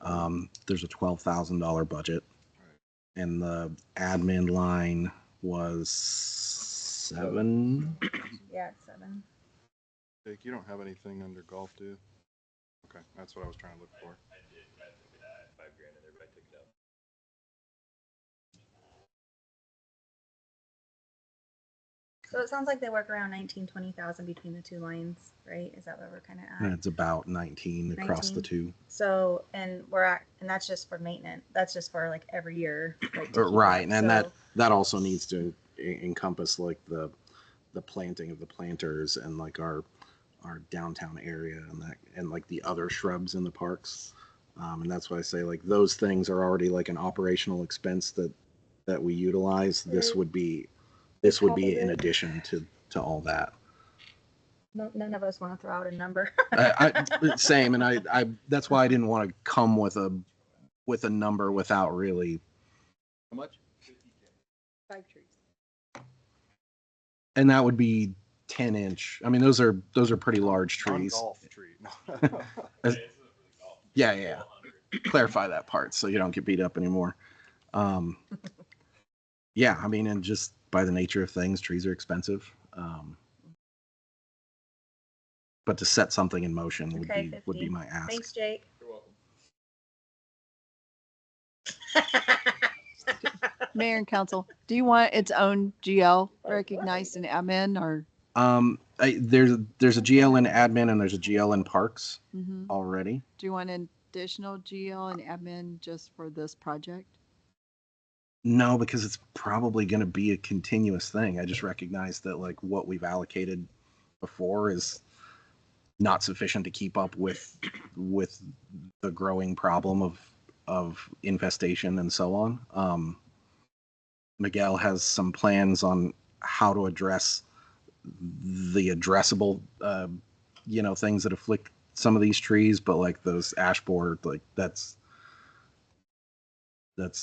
there's a $12,000 budget, and the admin line was 7. Yeah, it's 7. Jake, you don't have anything under golf, do you? Okay, that's what I was trying to look for. I did, I took it out, $5,000 and everybody took it out. So it sounds like they work around 19,000-20,000 between the two lines, right? Is that what we're kind of And at? it's about 19 across the 19? two. So, and that's just for maintenance. That's just for like every year. Like, to keep Right, up. and So- that also needs to encompass like the planting of the planters and like our downtown area and like the other shrubs in the parks. And that's why I say like those things are already like an operational expense that we utilize. This Right. would be in it. addition to all that. No, none of us want to throw out a number. Same, and I that's why I didn't want to come with a number without really. How much? 5 trees. And that would be 10-inch. I mean, those are pretty large trees. Non-golf tree. Yeah. Clarify that part so you don't get beat up anymore. Yeah, I mean, and just by the nature of things, trees are expensive. But to set something in motion would Okay, be 50. my ask. Thanks, Jake. You're welcome. Mayor and council, do you want its own GL recognized in admin or? There's a GL in admin and there's a GL in parks Mhm. already. Do you want an additional GL and admin just for this project? No, because it's probably going to be a continuous thing. I just recognize that like what we've allocated before is not sufficient to keep up with the growing problem of infestation and so on. Miguel has some plans on how to address the addressable things that afflict some of these trees, but like those ash borer, like that's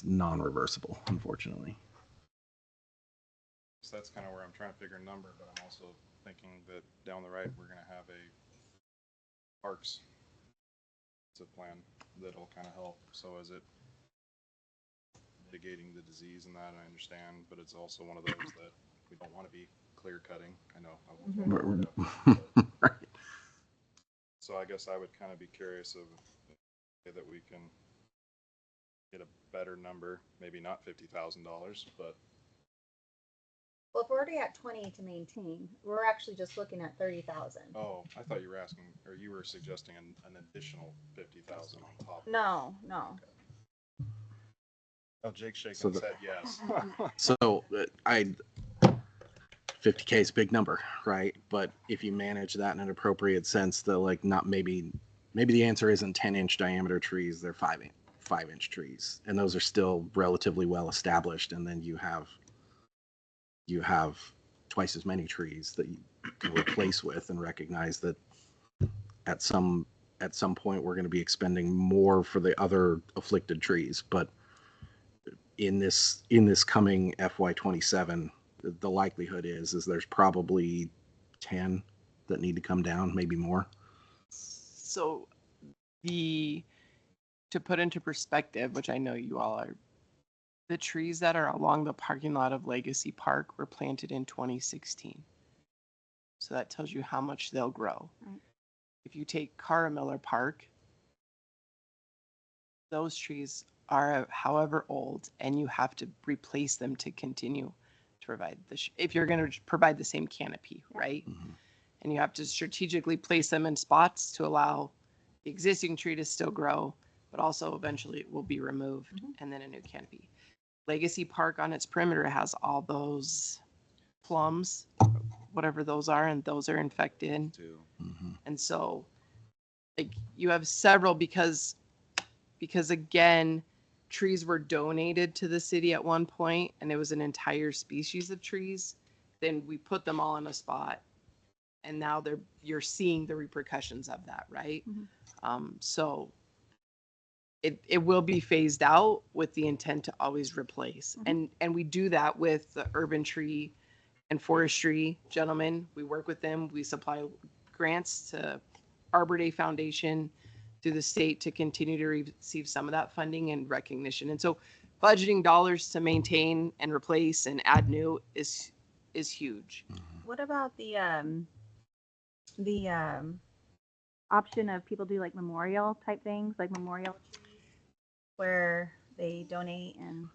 non-reversible, unfortunately. So that's kind of where I'm trying to figure a number, but I'm also thinking that down the right, we're going to have a parks plan that'll kind of help. So is it mitigating the disease and that, I understand, but it's also one of those that we don't want to be clear cutting. I know. I won't Mhm. throw that word out. Right. So I guess I would kind of be curious of that we can get a better number, maybe not $50,000, but Well, if we're already at 20 to maintain, we're actually just looking at 30,000. oh, I thought you were asking, or you were suggesting an additional 50,000 on top. No, no. Oh, Jake shaking So his the- head, yes. So 50K is a big number, right? But if you manage that in an appropriate sense, that like not maybe the answer isn't 10-inch diameter trees, they're 5-inch trees, and those are still relatively well established. And then you have twice as many trees that you can replace with, and recognize that at some point we're going to be expending more for the other afflicted trees. But in this coming FY27, the likelihood is there's probably 10 that need to come down, maybe more. So to put into perspective, which I know you all are, the trees that are along the parking lot of Legacy Park were planted in 2016. So that tells you how much they'll grow. Right. If you take Caramiller Park, those trees are however old, and you have to replace them to continue to provide if you're going to provide the same canopy, right? Mhm. And you have to strategically place them in spots to allow the existing tree to still grow, but also eventually it will be removed and then a new canopy. Legacy Park on its perimeter has all those plums, whatever those are, and those are infected. Too. Mhm. And so like you have several because again, trees were donated to the city at one point and it was an entire species of trees. Then we put them all in a spot and now you're seeing the repercussions of that, right? So it will be phased out with the intent to always replace. And we do that with the urban tree and forestry gentlemen. We work with them. We supply grants to Arbor Day Foundation through the state to continue to receive some of that funding and recognition. And so budgeting dollars to maintain and replace and add new is huge. What about the option of people do like memorial type things, like memorial trees, where they donate and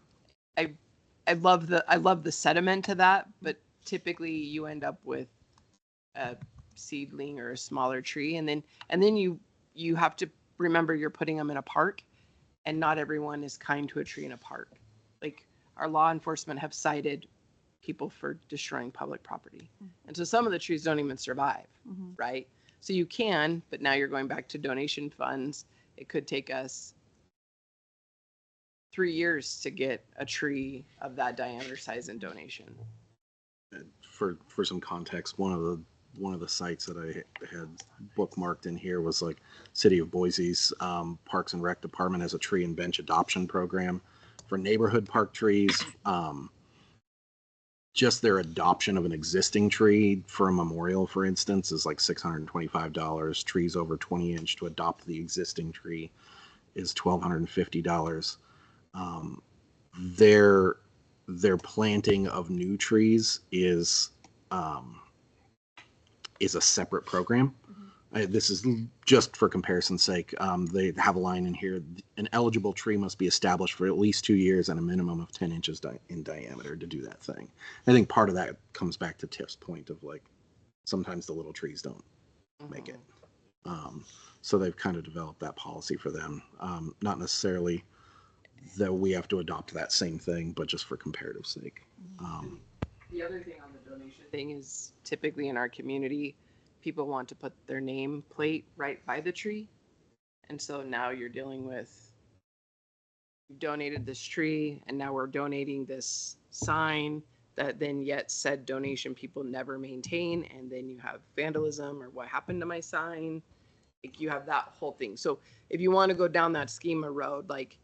I love the sediment to that, but typically you end up with a seedling or a smaller tree, and then you have to remember you're putting them in a park, and not everyone is kind to a tree in a park. Like our law enforcement have cited people for destroying public property, and so some of the trees don't even survive, right? So you can, but now you're going back to donation funds. It could take us 3 years to get a tree of that diameter size in donation. For some context, one of the sites that I had bookmarked in here was like City of Boise's Parks and Rec Department has a tree and bench adoption program for neighborhood park trees. Just their adoption of an existing tree for a memorial, for instance, is like $625. Trees over 20-inch to adopt the existing tree is $1,250. Their planting of new trees is a separate program. This is just for comparison's sake. They have a line in here: an eligible tree must be established for at least 2 years and a minimum of 10 inches in diameter to do that thing. I think part of that comes back to Tiff's point of like sometimes the little trees don't make it. So they've kind of developed that policy for them. Not necessarily that we have to adopt that same thing, but just for comparative sake. The other thing on the donation thing is typically in our community, people want to put their name plate right by the tree. And so now you're dealing with, you donated this tree and now we're donating this sign that then yet said donation people never maintain. And then you have vandalism or what happened to my sign. Like you have that whole thing. So if you want to go down that schema road, like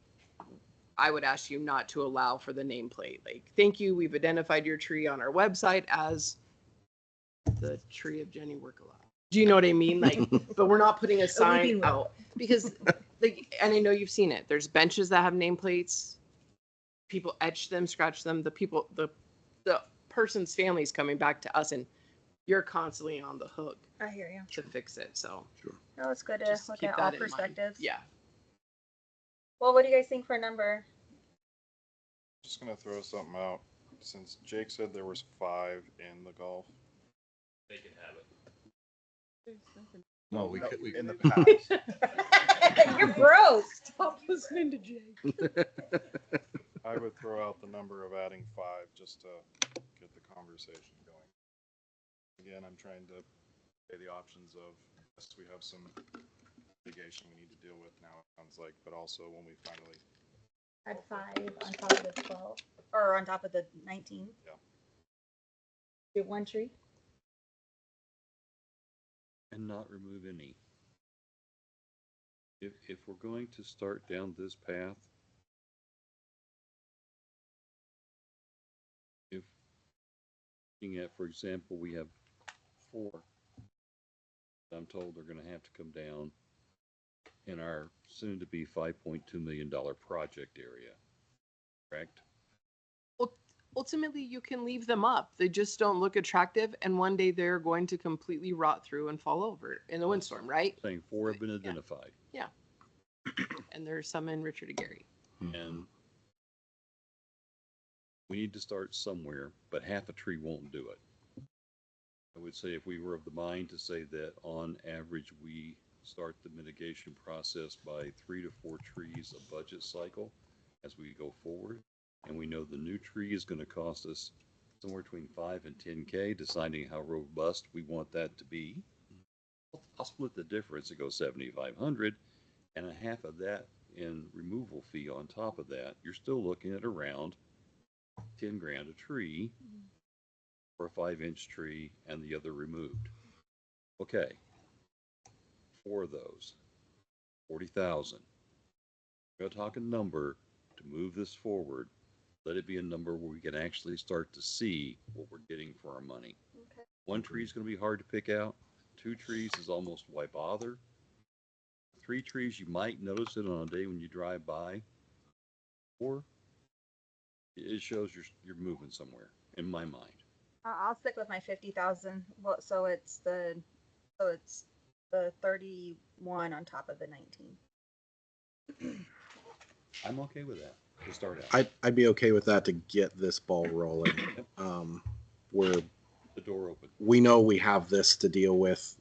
I would ask you not to allow for the nameplate. Like, thank you, we've identified your tree on our website as the tree of Jenny Workala. Do you know what I mean? Like, but we're not putting a sign out because, like, and I know you've seen it. There's benches that have nameplates. People etch them, scratch them. The person's family's coming back to us, and you're constantly on the hook I hear you. to fix it. So No, it's good to just look keep at all that in mind. perspectives. Yeah. Well, what do you guys think for a number? Just gonna throw something out. Since Jake said there was 5 in the golf. They can have it. No, we could, In the past. You're broke. Stop listening to Jake. I would throw out the number of adding 5 just to get the conversation going. Again, I'm trying to weigh the options of, yes, we have some litigation we need to deal with now, it sounds like, but also when we finally, Add 5 on top of the 12, or on top of the 19. Yeah. Do 1 tree. And not remove any. If we're going to start down this path, if looking at, for example, we have 4, I'm told they're gonna have to come down in our soon-to-be $5.2 million project area, correct? Ultimately, you can leave them up. They just don't look attractive, and one day they're going to completely rot through and fall over in a windstorm, right? Saying 4 have been Yeah. identified. And there's some in Richard and Gary. And we need to start somewhere, but half a tree won't do it. I would say if we were of the mind to say that on average, we start the mitigation process by 3 to 4 trees a budget cycle as we go forward. And we know the new tree is gonna cost us somewhere between 5 and 10K, deciding how robust we want that to be. I'll split the difference. It goes 7,500. And a half of that in removal fee on top of that, you're still looking at around 10 grand a tree for a 5-inch tree and the other removed. Okay. 4 of those, 40,000. We're gonna talk a number to move this forward. Let it be a number where we can actually start to see what we're getting for our money. Okay. 1 tree is gonna be hard to pick out. 2 trees is almost why bother. 3 trees, you might notice it on a day when you drive by. 4, it shows you're moving somewhere, in my mind. I'll stick with my 50,000. Well, so it's the 31 on top of the 19. I'm okay with that to start out. I'd be okay with that to get this ball rolling. Where The door open. we know we have this to deal with.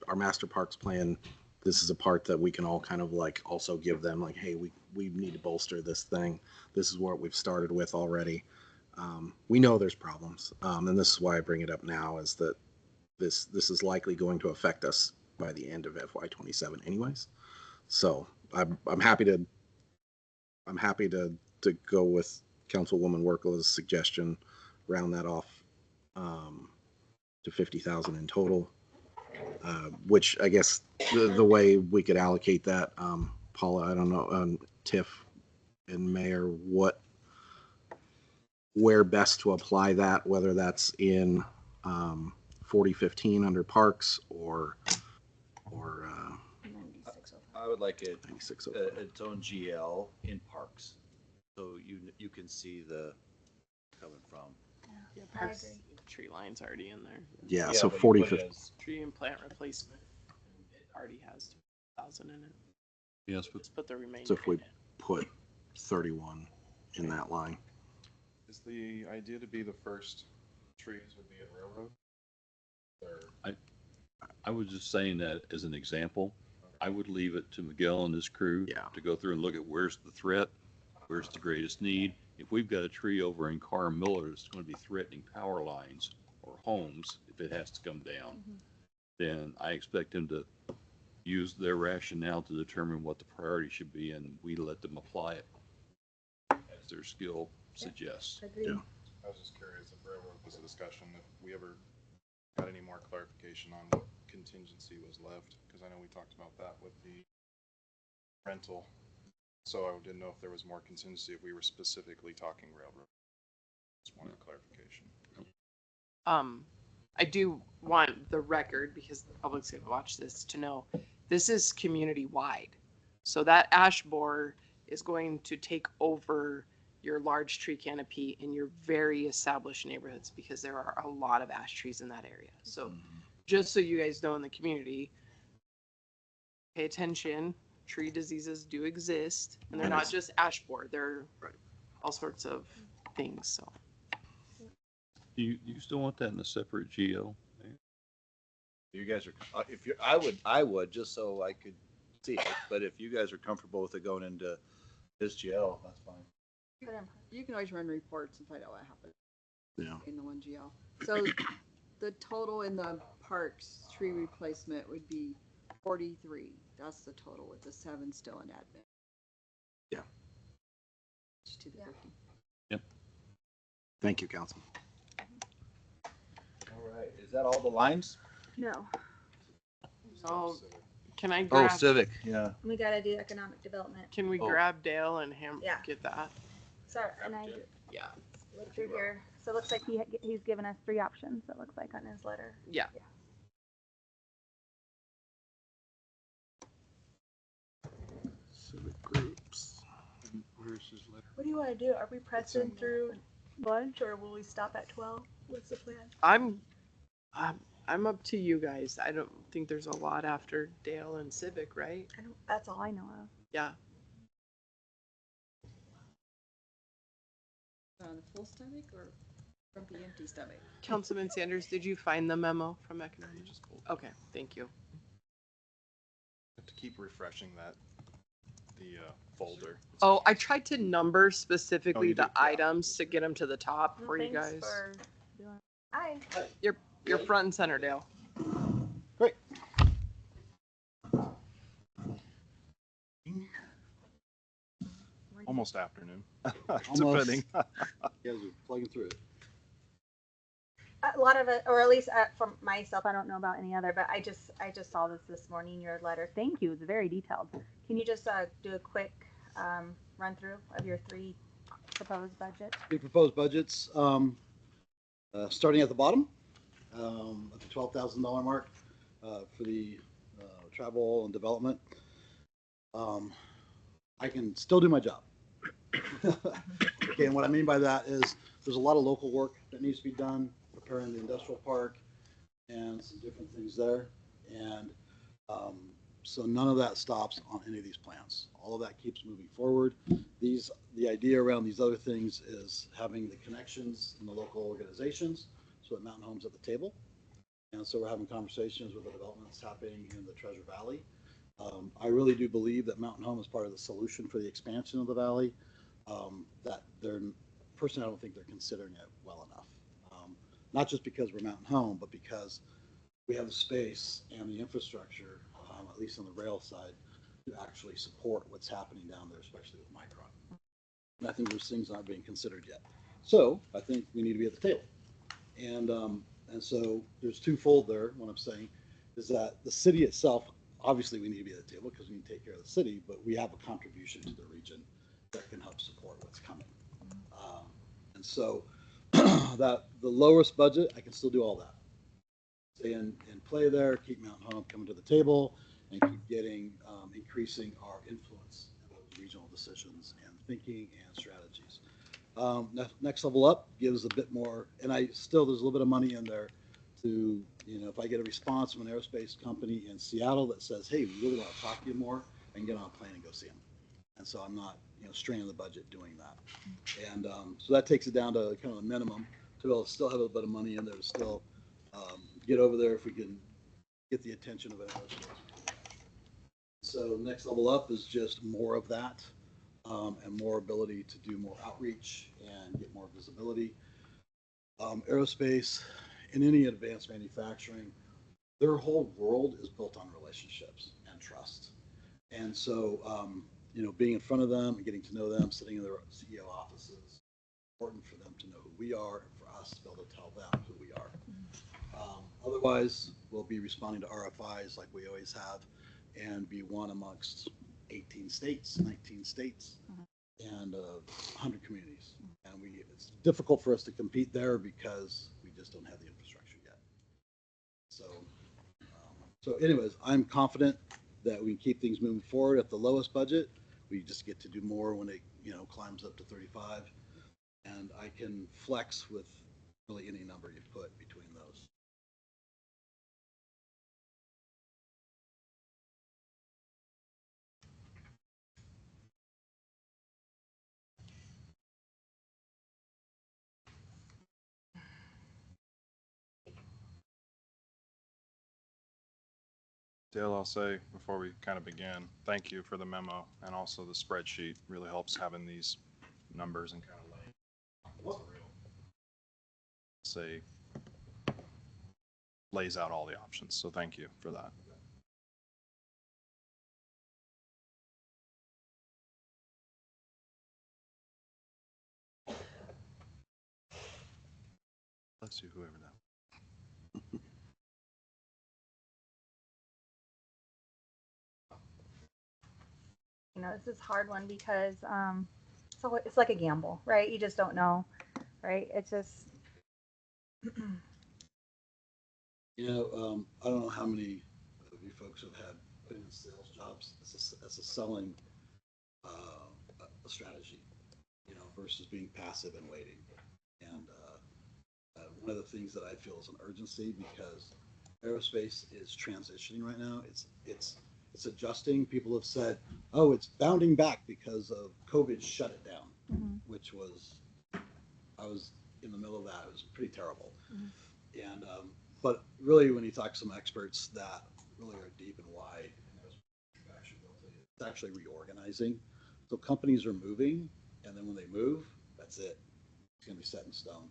Our master parks plan, this is a part that we can all kind of like also give them like, hey, we need to bolster this thing. This is what we've started with already. We know there's problems. And this is why I bring it up now, is that this is likely going to affect us by the end of FY27 anyways. So I'm happy to go with Councilwoman Werkle's suggestion, round that off to 50,000 in total. Which I guess the way we could allocate that, Paula, I don't know, Tiff and Mayor, where best to apply that, whether that's in 4015 under parks or 9605. I would like it 9605. its own GL in parks, so you can see the coming from. Yeah, I parks, agree. tree line's already in there. Yeah, so but you 40, put it 50. as- Tree and plant replacement, it already has 2,000 in it. Yes, but Let's put the remainder So if we in it. put 31 in that line. is the idea to be the first trees would be at railroad? Or I was just saying that as an example. I would leave it to Miguel and his crew Yeah. to go through and look at where's the threat, where's the greatest need. If we've got a tree over in Carr Miller that's going to be threatening power lines or homes, if it has to come down, then I expect them to use their rationale to determine what the priority should be, and we let them apply it as their skill suggests. Agreed. Yeah. I was just curious if railroad was a discussion, if we ever got any more clarification on what contingency was left, because I know we talked about that with the rental. So I didn't know if there was more contingency if we were specifically talking railroad. Just wanted clarification. I do want the record, because the public's gonna watch this, to know this is community wide. So that ash borer is going to take over your large tree canopy in your very established neighborhoods, because there are a lot of ash trees in that area. So just so you guys know in the community, pay attention, tree diseases do exist, and they're not just ash borer, they're all sorts of things, so. You still want that in a separate GL? You guys are, if you're, I would, just so I could see it, but if you guys are comfortable with it going into this GL, that's fine. You can always run reports and find out what happened. Yeah. In the one GL. So the total in the parks tree replacement would be 43. That's the total with the 7 still in admin. Yeah. To the 50. Thank you, Council. All right, is that all the lines? No, So can I Oh, grab, civic, yeah. we gotta do economic development. can we Oh. grab Dale and him, Yeah. get that? Sorry, and I Yeah, looked through here. So it looks like he's given us 3 options, it looks like on his letter. yeah. Civic groups. Where's his letter? What do you wanna do? Are we pressing through lunch or will we stop at 12? What's the plan? I'm up to you guys. I don't think there's a lot after Dale and Civic, right? That's all I know of. Yeah. On a full stomach or grumpy empty stomach? Councilman Sanders, did you find the memo from economic? Okay, thank you. Have to keep refreshing the folder. Oh, I tried to number specifically you the did, yeah. items to get them to the top Well, for you thanks guys. for doing- Hi. You're front and center, Dale. Almost afternoon. Depending. You guys are plugging through it. A lot of it, or at least from myself, I don't know about any other, but I just saw this morning, your letter. Thank you. It's very detailed. Can you just do a quick run through of your 3 proposed budgets? The proposed budgets, starting at the bottom, at the $12,000 mark for the travel and development. I can still do my job. Okay, and what I mean by that is there's a lot of local work that needs to be done, preparing the industrial park and some different things there. And so none of that stops on any of these plans. All of that keeps moving forward. The idea around these other things is having the connections in the local organizations so that Mountain Home's at the table. And so we're having conversations with the developments happening in the Treasure Valley. I really do believe that Mountain Home is part of the solution for the expansion of the valley. That they're, personally, I don't think they're considering it well enough. Not just because we're Mountain Home, but because we have the space and the infrastructure, at least on the rail side, to actually support what's happening down there, especially with Micron. And I think those things aren't being considered yet. So I think we need to be at the table. And so there's twofold there. What I'm saying is that the city itself, obviously we need to be at the table because we need to take care of the city, but we have a contribution to the region that can help support what's coming. And so that the lowest budget, I can still do all that. Stay in play there, keep Mountain Home coming to the table, and keep getting, increasing our influence in those regional decisions and thinking and strategies. Next level up gives a bit more, and there's a little bit of money in there to, if I get a response from an aerospace company in Seattle that says, hey, we really want to talk to you more, I can get on a plane and go see them. And so I'm not, straining the budget doing that. And so that takes it down to kind of a minimum to be able to still have a bit of money in there to still get over there if we can get the attention of an aerospace. So next level up is just more of that and more ability to do more outreach and get more visibility. Aerospace and any advanced manufacturing, their whole world is built on relationships and trust. And so, being in front of them and getting to know them, sitting in their CEO offices, important for them to know who we are and for us to be able to tell them who we are. Otherwise, we'll be responding to RFIs like we always have and be one amongst 18 states, 19 states, and 100 communities. And it's difficult for us to compete there because we just don't have the infrastructure yet. So anyways, I'm confident that we can keep things moving forward at the lowest budget. We just get to do more when it, climbs up to 35. And I can flex with really any number you put between those. Dale, I'll say before we kind of begin, thank you for the memo and also the spreadsheet. Really helps having these numbers and kind of laying what's real. Say lays out all the options. So thank you for that. Bless you, whoever that. This is a hard one because so it's like a gamble, right? You just don't know, right? It's just I don't know how many of you folks have had put in sales jobs as a selling a strategy, versus being passive and waiting. And one of the things that I feel is an urgency because aerospace is transitioning right now. It's adjusting. People have said, "Oh, it's bounding back because of COVID shut it down," which was, I was in the middle of that. It was pretty terrible. And but really, when you talk to some experts that really are deep and wide, it's actually reorganizing. So companies are moving, and then when they move, that's it. It's going to be set in stone.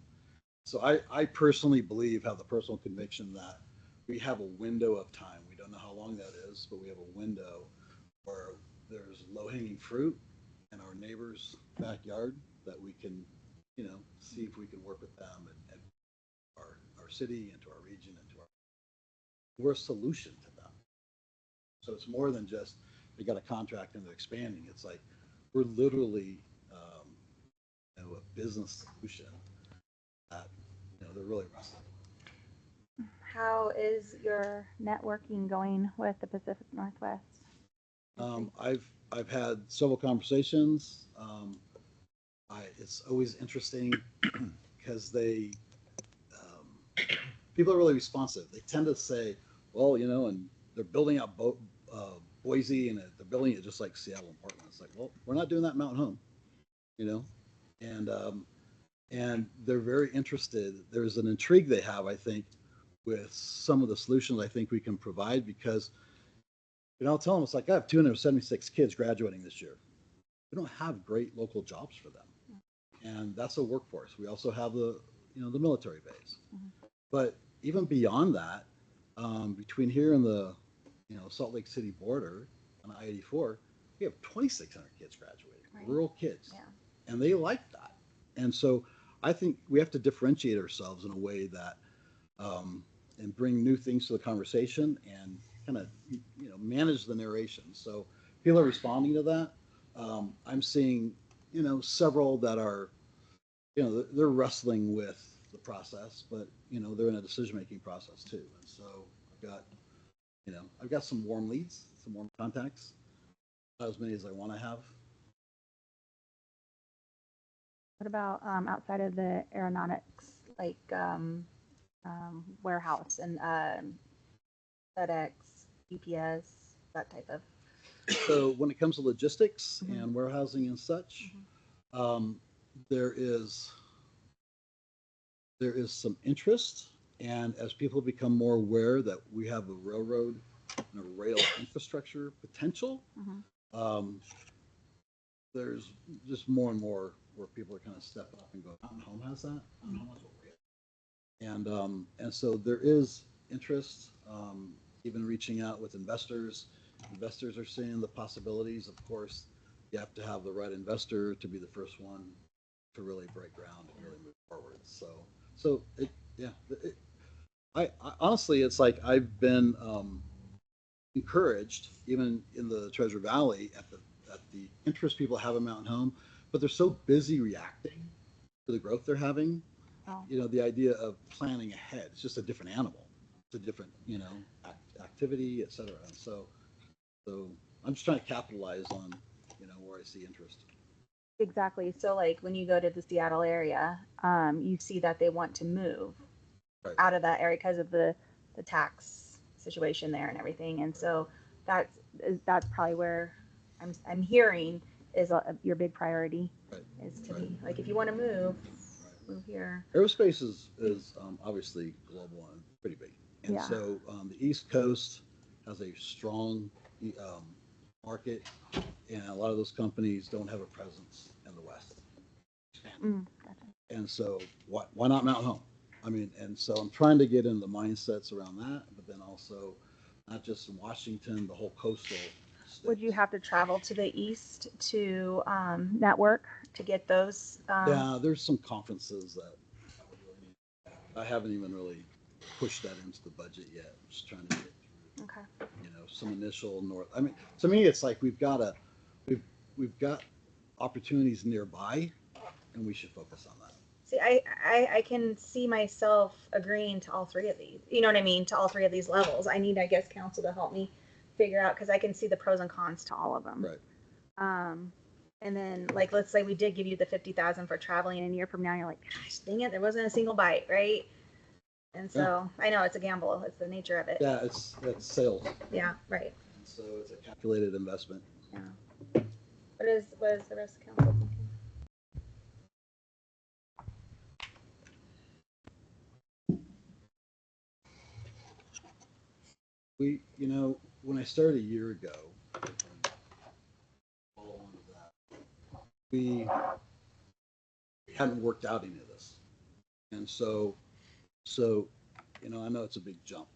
So I personally have the personal conviction that we have a window of time. We don't know how long that is, but we have a window where there's low-hanging fruit in our neighbor's backyard that we can, see if we can work with them and our city, into our region, we're a solution to them. So it's more than just they got a contract and they're expanding. It's like we're literally a business solution that they're really wrestling. how is your networking going with the Pacific Northwest? I've had several conversations. It's always interesting because people are really responsive. They tend to say, well, and they're building out Boise, and they're building it just like Seattle and Portland. It's like, well, we're not doing that in Mountain Home, and they're very interested. There's an intrigue they have, I think, with some of the solutions I think we can provide because, I'll tell them, it's like, I have 276 kids graduating this year. We don't have great local jobs for them. And that's a workforce. We also have the military base. But even beyond that, between here and the, Salt Lake City border on I-84, we have 2,600 kids graduating, rural kids. Yeah. And they like that. And so I think we have to differentiate ourselves in a way that, and bring new things to the conversation and kind of, manage the narration. So people are responding to that. I'm seeing, several that are, they're wrestling with the process, but, they're in a decision-making process too. And so I've got some warm leads, some warm contacts, not as many as I want to have. What about outside of the aeronautics, like warehouse and FedEx, UPS, that type of? So when it comes to logistics and warehousing and such, there is some interest, and as people become more aware that we have a railroad and a rail infrastructure potential, there's just more and more where people are kind of stepping up and going, Mountain Home has that? Mountain Home has what we have. And so there is interest, even reaching out with investors. Investors are seeing the possibilities. Of course, you have to have the right investor to be the first one to really break ground and really move forward. I honestly, it's like I've been encouraged, even in the Treasure Valley, at the interest people have in Mountain Home, but they're so busy reacting to the growth they're having. Oh. The idea of planning ahead, it's just a different animal. It's a different, activity, et cetera. And so I'm just trying to capitalize on, where I see interest. Exactly. So like when you go to the Seattle area, you see that they want to move Right. out of that area because of the tax situation there and everything. And so that's probably where I'm hearing is your big priority Right. is to Right. be like if you want to move, Right. move here. Aerospace is obviously global and pretty big. And Yeah. so the East Coast has a strong market, and a lot of those companies don't have a presence in the West. Gotcha. And so why not Mountain Home? I mean, and so I'm trying to get in the mindsets around that, but then also not just in Washington, the whole coastal Would you states. have to travel to the east to network to get those? Yeah, there's some conferences that I would really need. I haven't even really pushed that into the budget yet. I'm just trying to get through, Okay. some initial north. I mean, to me, it's like we've got opportunities nearby, and we should focus on that. See, I can see myself agreeing to all three of these. You know what I mean? To all three of these levels. I need, I guess, council to help me figure out because I can see the pros and cons to all of them. Right. And then like let's say we did give you the 50,000 for traveling, and a year from now you're like, gosh, dang it, there wasn't a single bite, right? And so I know it's a gamble. It's the nature of it. Yeah, it's sales, Yeah, right. and so it's a calculated investment. What is the rest of council thinking? When I started a year ago, follow on to that, we hadn't worked out any of this. And so, I know it's a big jump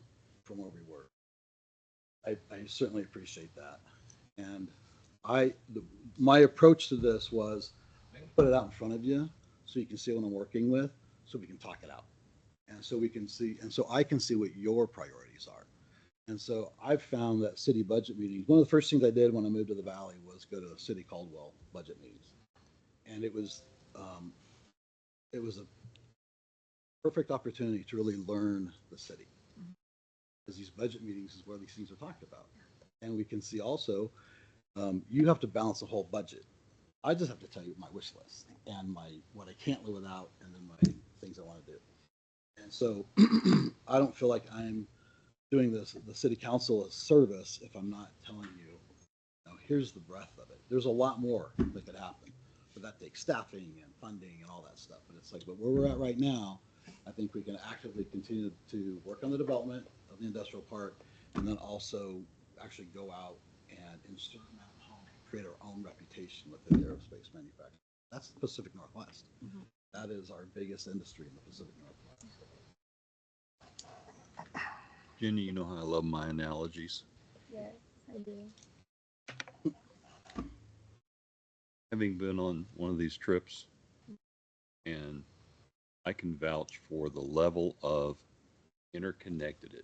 from where we were. I certainly appreciate that. And my approach to this was put it out in front of you so you can see what I'm working with, so we can talk it out. And so I can see what your priorities are. And so I've found that city budget meetings, one of the first things I did when I moved to the Valley was go to the City Caldwell budget meetings. And it was a perfect opportunity to really learn the city. Because these budget meetings is where these things are talked about. And we can see also, you have to balance the whole budget. I just have to tell you my wish list and what I can't live without, and then my things I want to do. And so I don't feel like I'm doing the city council a service if I'm not telling you, here's the breadth of it. There's a lot more that could happen, but that takes staffing and funding and all that stuff. But it's like, but where we're at right now, I think we can actively continue to work on the development of the industrial park, and then also actually go out and insert Mountain Home, create our own reputation within the aerospace manufacturing. That's the Pacific Northwest. That is our biggest industry in the Pacific Northwest. Jenny, you know how I love my analogies. Yes, I do. Having been on one of these trips, and I can vouch for the level of interpersonal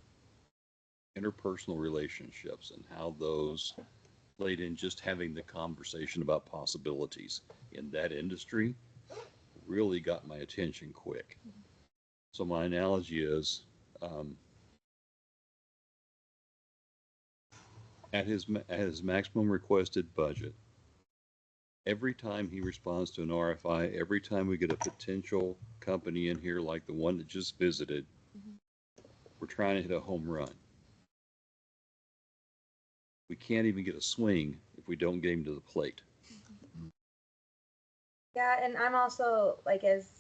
relationships and how those played in just having the conversation about possibilities in that industry really got my attention quick. So my analogy is, at his maximum requested budget, every time he responds to an RFI, every time we get a potential company in here like the one that just visited, we're trying to hit a home run. We can't even get a swing if we don't get him to the plate. Yeah, and I'm also like as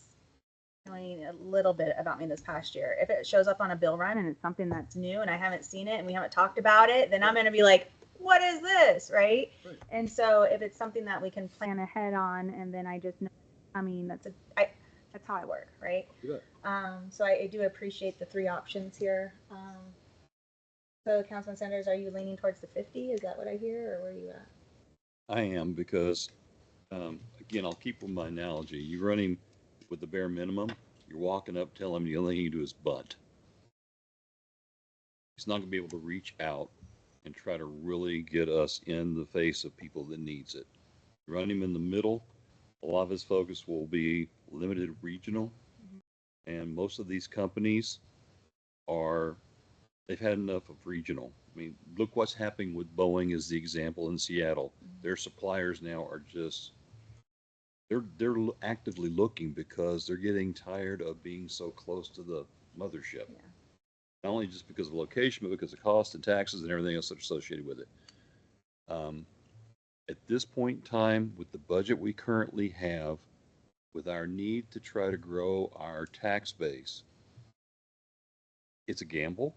knowing a little bit about me this past year. If it shows up on a bill run and it's something that's new and I haven't seen it and we haven't talked about it, then I'm going to be like, what is this? Right? And so if it's something that we can plan ahead on and then I just know it's coming, that's how I work. Right? So I do appreciate the three options here. So Councilman Sanders, are you leaning towards the 50? Is that what I hear or where are you at? I am because, again, I'll keep with my analogy. You're running with the bare minimum. You're walking up, telling him the only thing you can do is bunt. He's not going to be able to reach out and try to really get us in the face of people that needs it. Run him in the middle. A lot of his focus will be limited regional. And most of these companies they've had enough of regional. I mean, look what's happening with Boeing as the example in Seattle. Their suppliers now are just They're actively looking because they're getting tired of being so close to the mothership. Yeah. Not only just because of location, but because of cost and taxes and everything else that's associated with it. At this point in time, with the budget we currently have, with our need to try to grow our tax base, it's a gamble.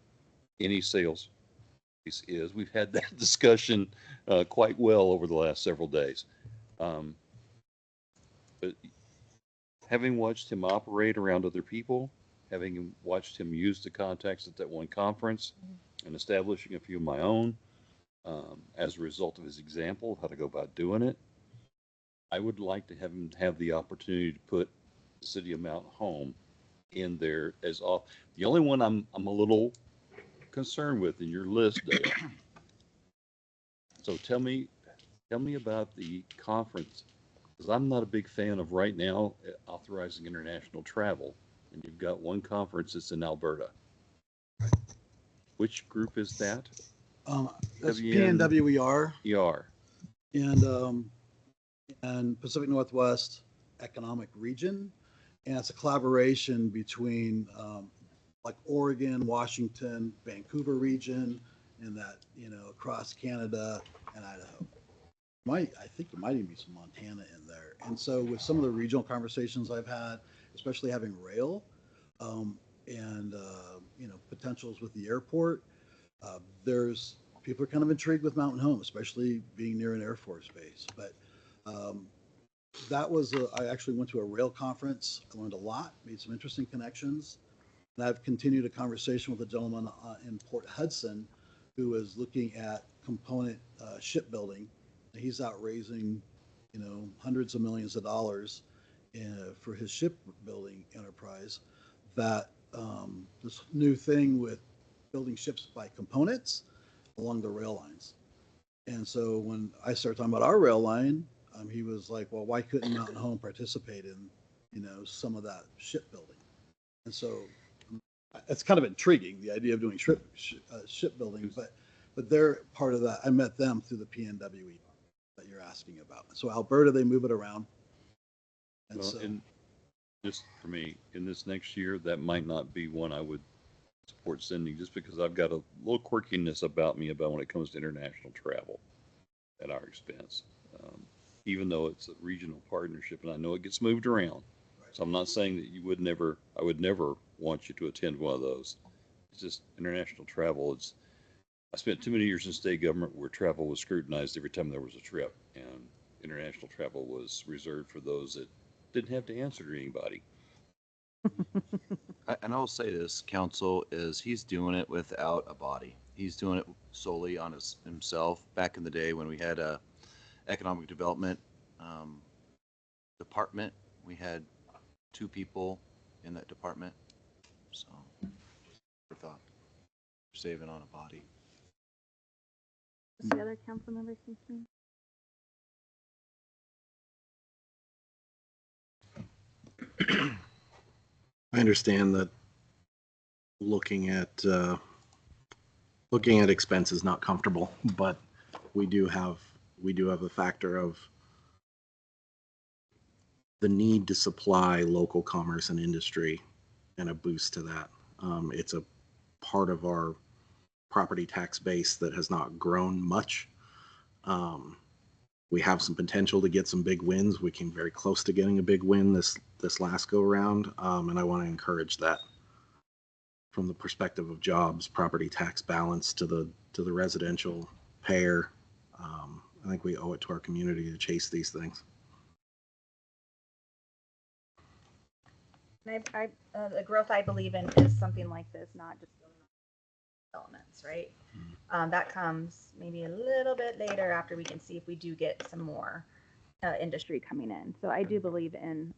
Any sales is. We've had that discussion quite well over the last several days. But having watched him operate around other people, having watched him use the contacts at that one conference, and establishing a few of my own, as a result of his example of how to go about doing it, I would like to have him have the opportunity to put the city of Mount Home in there as off. The only one I'm a little concerned with in your list, Dale. So tell me about the conference, because I'm not a big fan of right now authorizing international travel, and you've got one conference that's in Alberta. Which group is that? That's WN PNWER ER. and Pacific Northwest Economic Region. And it's a collaboration between like Oregon, Washington, Vancouver region, and that, across Canada and Idaho. I think there might even be some Montana in there. And so with some of the regional conversations I've had, especially having rail, and potentials with the airport, there's people are kind of intrigued with Mountain Home, especially being near an Air Force base. But I actually went to a rail conference. I learned a lot, made some interesting connections. And I've continued a conversation with a gentleman in Port Hudson who is looking at component shipbuilding. He's out raising, hundreds of millions of dollars for his shipbuilding enterprise. That this new thing with building ships by components along the rail lines. And so when I started talking about our rail line, he was like, "Well, why couldn't Mountain Home participate in, some of that shipbuilding?" And so it's kind of intriguing, the idea of doing shipbuilding, but they're part of that. I met them through the PNWE that you're asking about. So Alberta, they move it around. And Well, so, and just for me, in this next year, that might not be one I would support sending, just because I've got a little quirkiness about me about when it comes to international travel at our expense. Even though it's a regional partnership, and I know it gets moved around. So I'm not saying that I would never want you to attend one of those. It's just international travel. I spent too many years in state government where travel was scrutinized every time there was a trip, and international travel was reserved for those that didn't have to answer to anybody. And I'll say this, council, is he's doing it without a body. He's doing it solely on himself. Back in the day when we had a economic development department, we had 2 people in that department. So, for thought, saving on a body. What's the other council member thinking? I understand that looking at expense is not comfortable, but we do have a factor of the need to supply local commerce and industry and a boost to that. It's a part of our property tax base that has not grown much. We have some potential to get some big wins. We came very close to getting a big win this last go around, and I want to encourage that from the perspective of jobs, property tax balance to the residential payer. I think we owe it to our community to chase these things. The growth I believe in is something like this, not just developments, right? That comes maybe a little bit later after we can see if we do get some more industry coming in. So I do believe in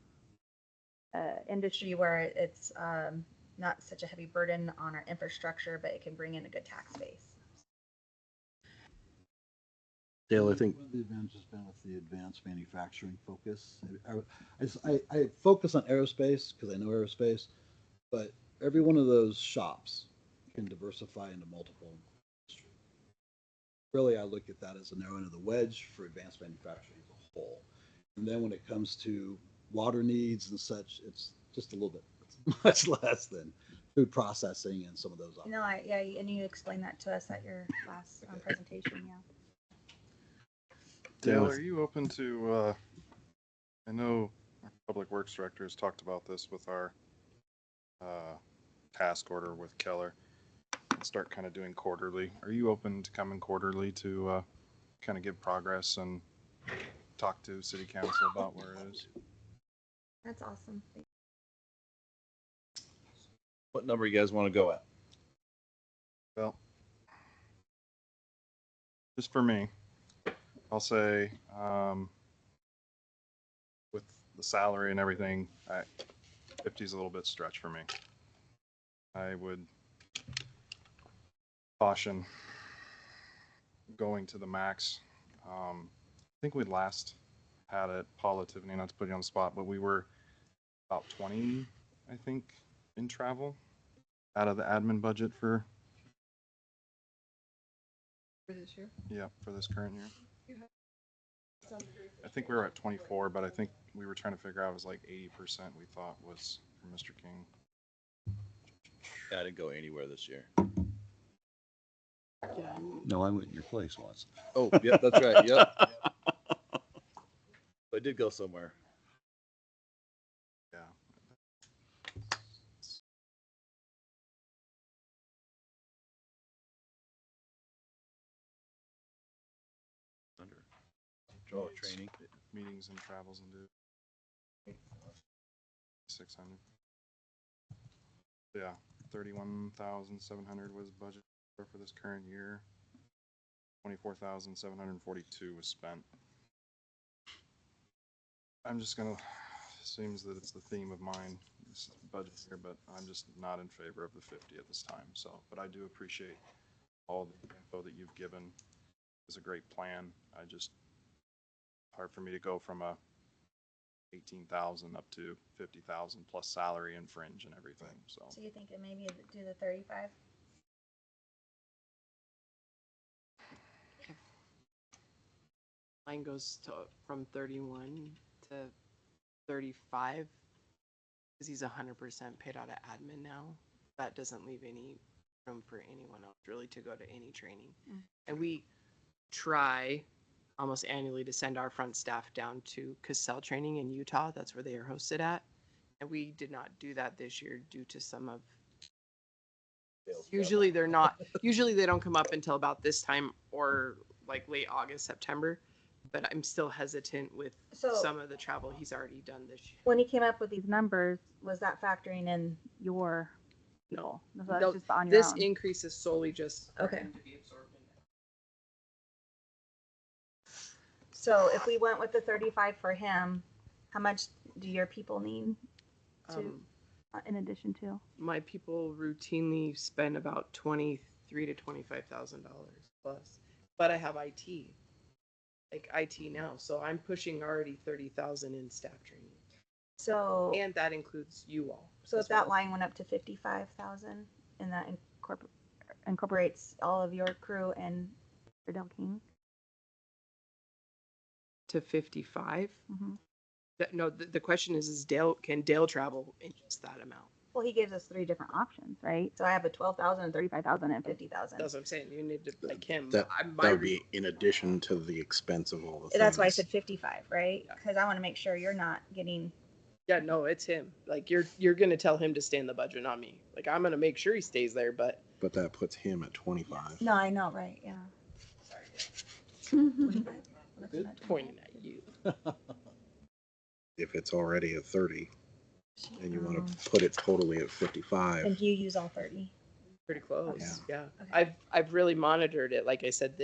industry where it's not such a heavy burden on our infrastructure, but it can bring in a good tax base. Dale, I think one of the advantages has been with the advanced manufacturing focus. I focus on aerospace because I know aerospace, but every one of those shops can diversify into multiple industries. Really, I look at that as a narrowing of the wedge for advanced manufacturing as a whole. And then when it comes to water needs and such, it's just a little bit, much less than food processing and some of those. No, yeah, and you explained that to us at your last presentation, yeah. Dale, are you open to, I know our Public Works Director has talked about this with our task order with Keller. Start kind of doing quarterly. Are you open to coming quarterly to kind of give progress and talk to City Council about where it is? That's awesome. What number you guys want to go at? Well, just for me, I'll say, with the salary and everything, 50 is a little bit stretch for me. I would caution going to the max. I think we last had it, Paula, Tiffany, not to put you on the spot, but we were about 20, I think, in travel out of the admin budget for this year. yeah, for this current year. I think we were at 24, but I think we were trying to figure out it was like 80% we thought was for Mr. King. Yeah, I didn't go anywhere this year. Yeah. No, I went in your place once. Oh, yeah, that's right. Yep. I did go somewhere. Yeah. Oh, training. Meetings and travels and do 600. Yeah, 31,700 was budget for this current year. 24,742 was spent. I'm just gonna, seems that it's the theme of mine, this budget here, but I'm just not in favor of the 50 at this time. So, but I do appreciate all the info that you've given. It's a great plan. I just, hard for me to go from a 18,000 up to 50,000 plus salary and fringe and everything. So So you think it maybe do the 35? Mine goes to from 31 to 35 because he's 100% paid out of admin now. That doesn't leave any room for anyone else really to go to any training. And we try almost annually to send our front staff down to Cassell training in Utah. That's where they are hosted at. And we did not do that this year due to some of, usually they're not, usually they don't come up until about this time or like late August, September. But I'm still hesitant with So- some of the travel he's already done this year. When he came up with these numbers, was that factoring in your No, goal? So that's No, just on your this own? increase is solely just for Okay. him to be absorbed in it. So if we went with the 35 for him, how much do your people need in addition to? My people routinely spend about $23,000 to $25,000 plus, but I have IT, like IT now, so I'm pushing already 30,000 in staff training, So and that includes you all. so as if that well. line went up to 55,000, and that incorporates all of your crew and Del King. To 55. Mhm. No, the question is Dale, can Dale travel in just that amount? Well, he gives us 3 different options, right? So I have a 12,000, and 35,000, and 50,000. That's what I'm saying. You need to like him. That, My that would be in addition to the expense of all the things. That's why I said 55, right? Yeah. Because I want to make sure you're not getting. Yeah, no, it's him. Like you're gonna tell him to stay in the budget, not me. Like I'm gonna make sure he stays there, but But that puts him at 25. No, I know, right? Yeah. pointing at you. If it's already at 30 and you want to put it totally at 55. And you use all 30. Pretty close. Yeah. Yeah. I've really monitored it. Like I said, this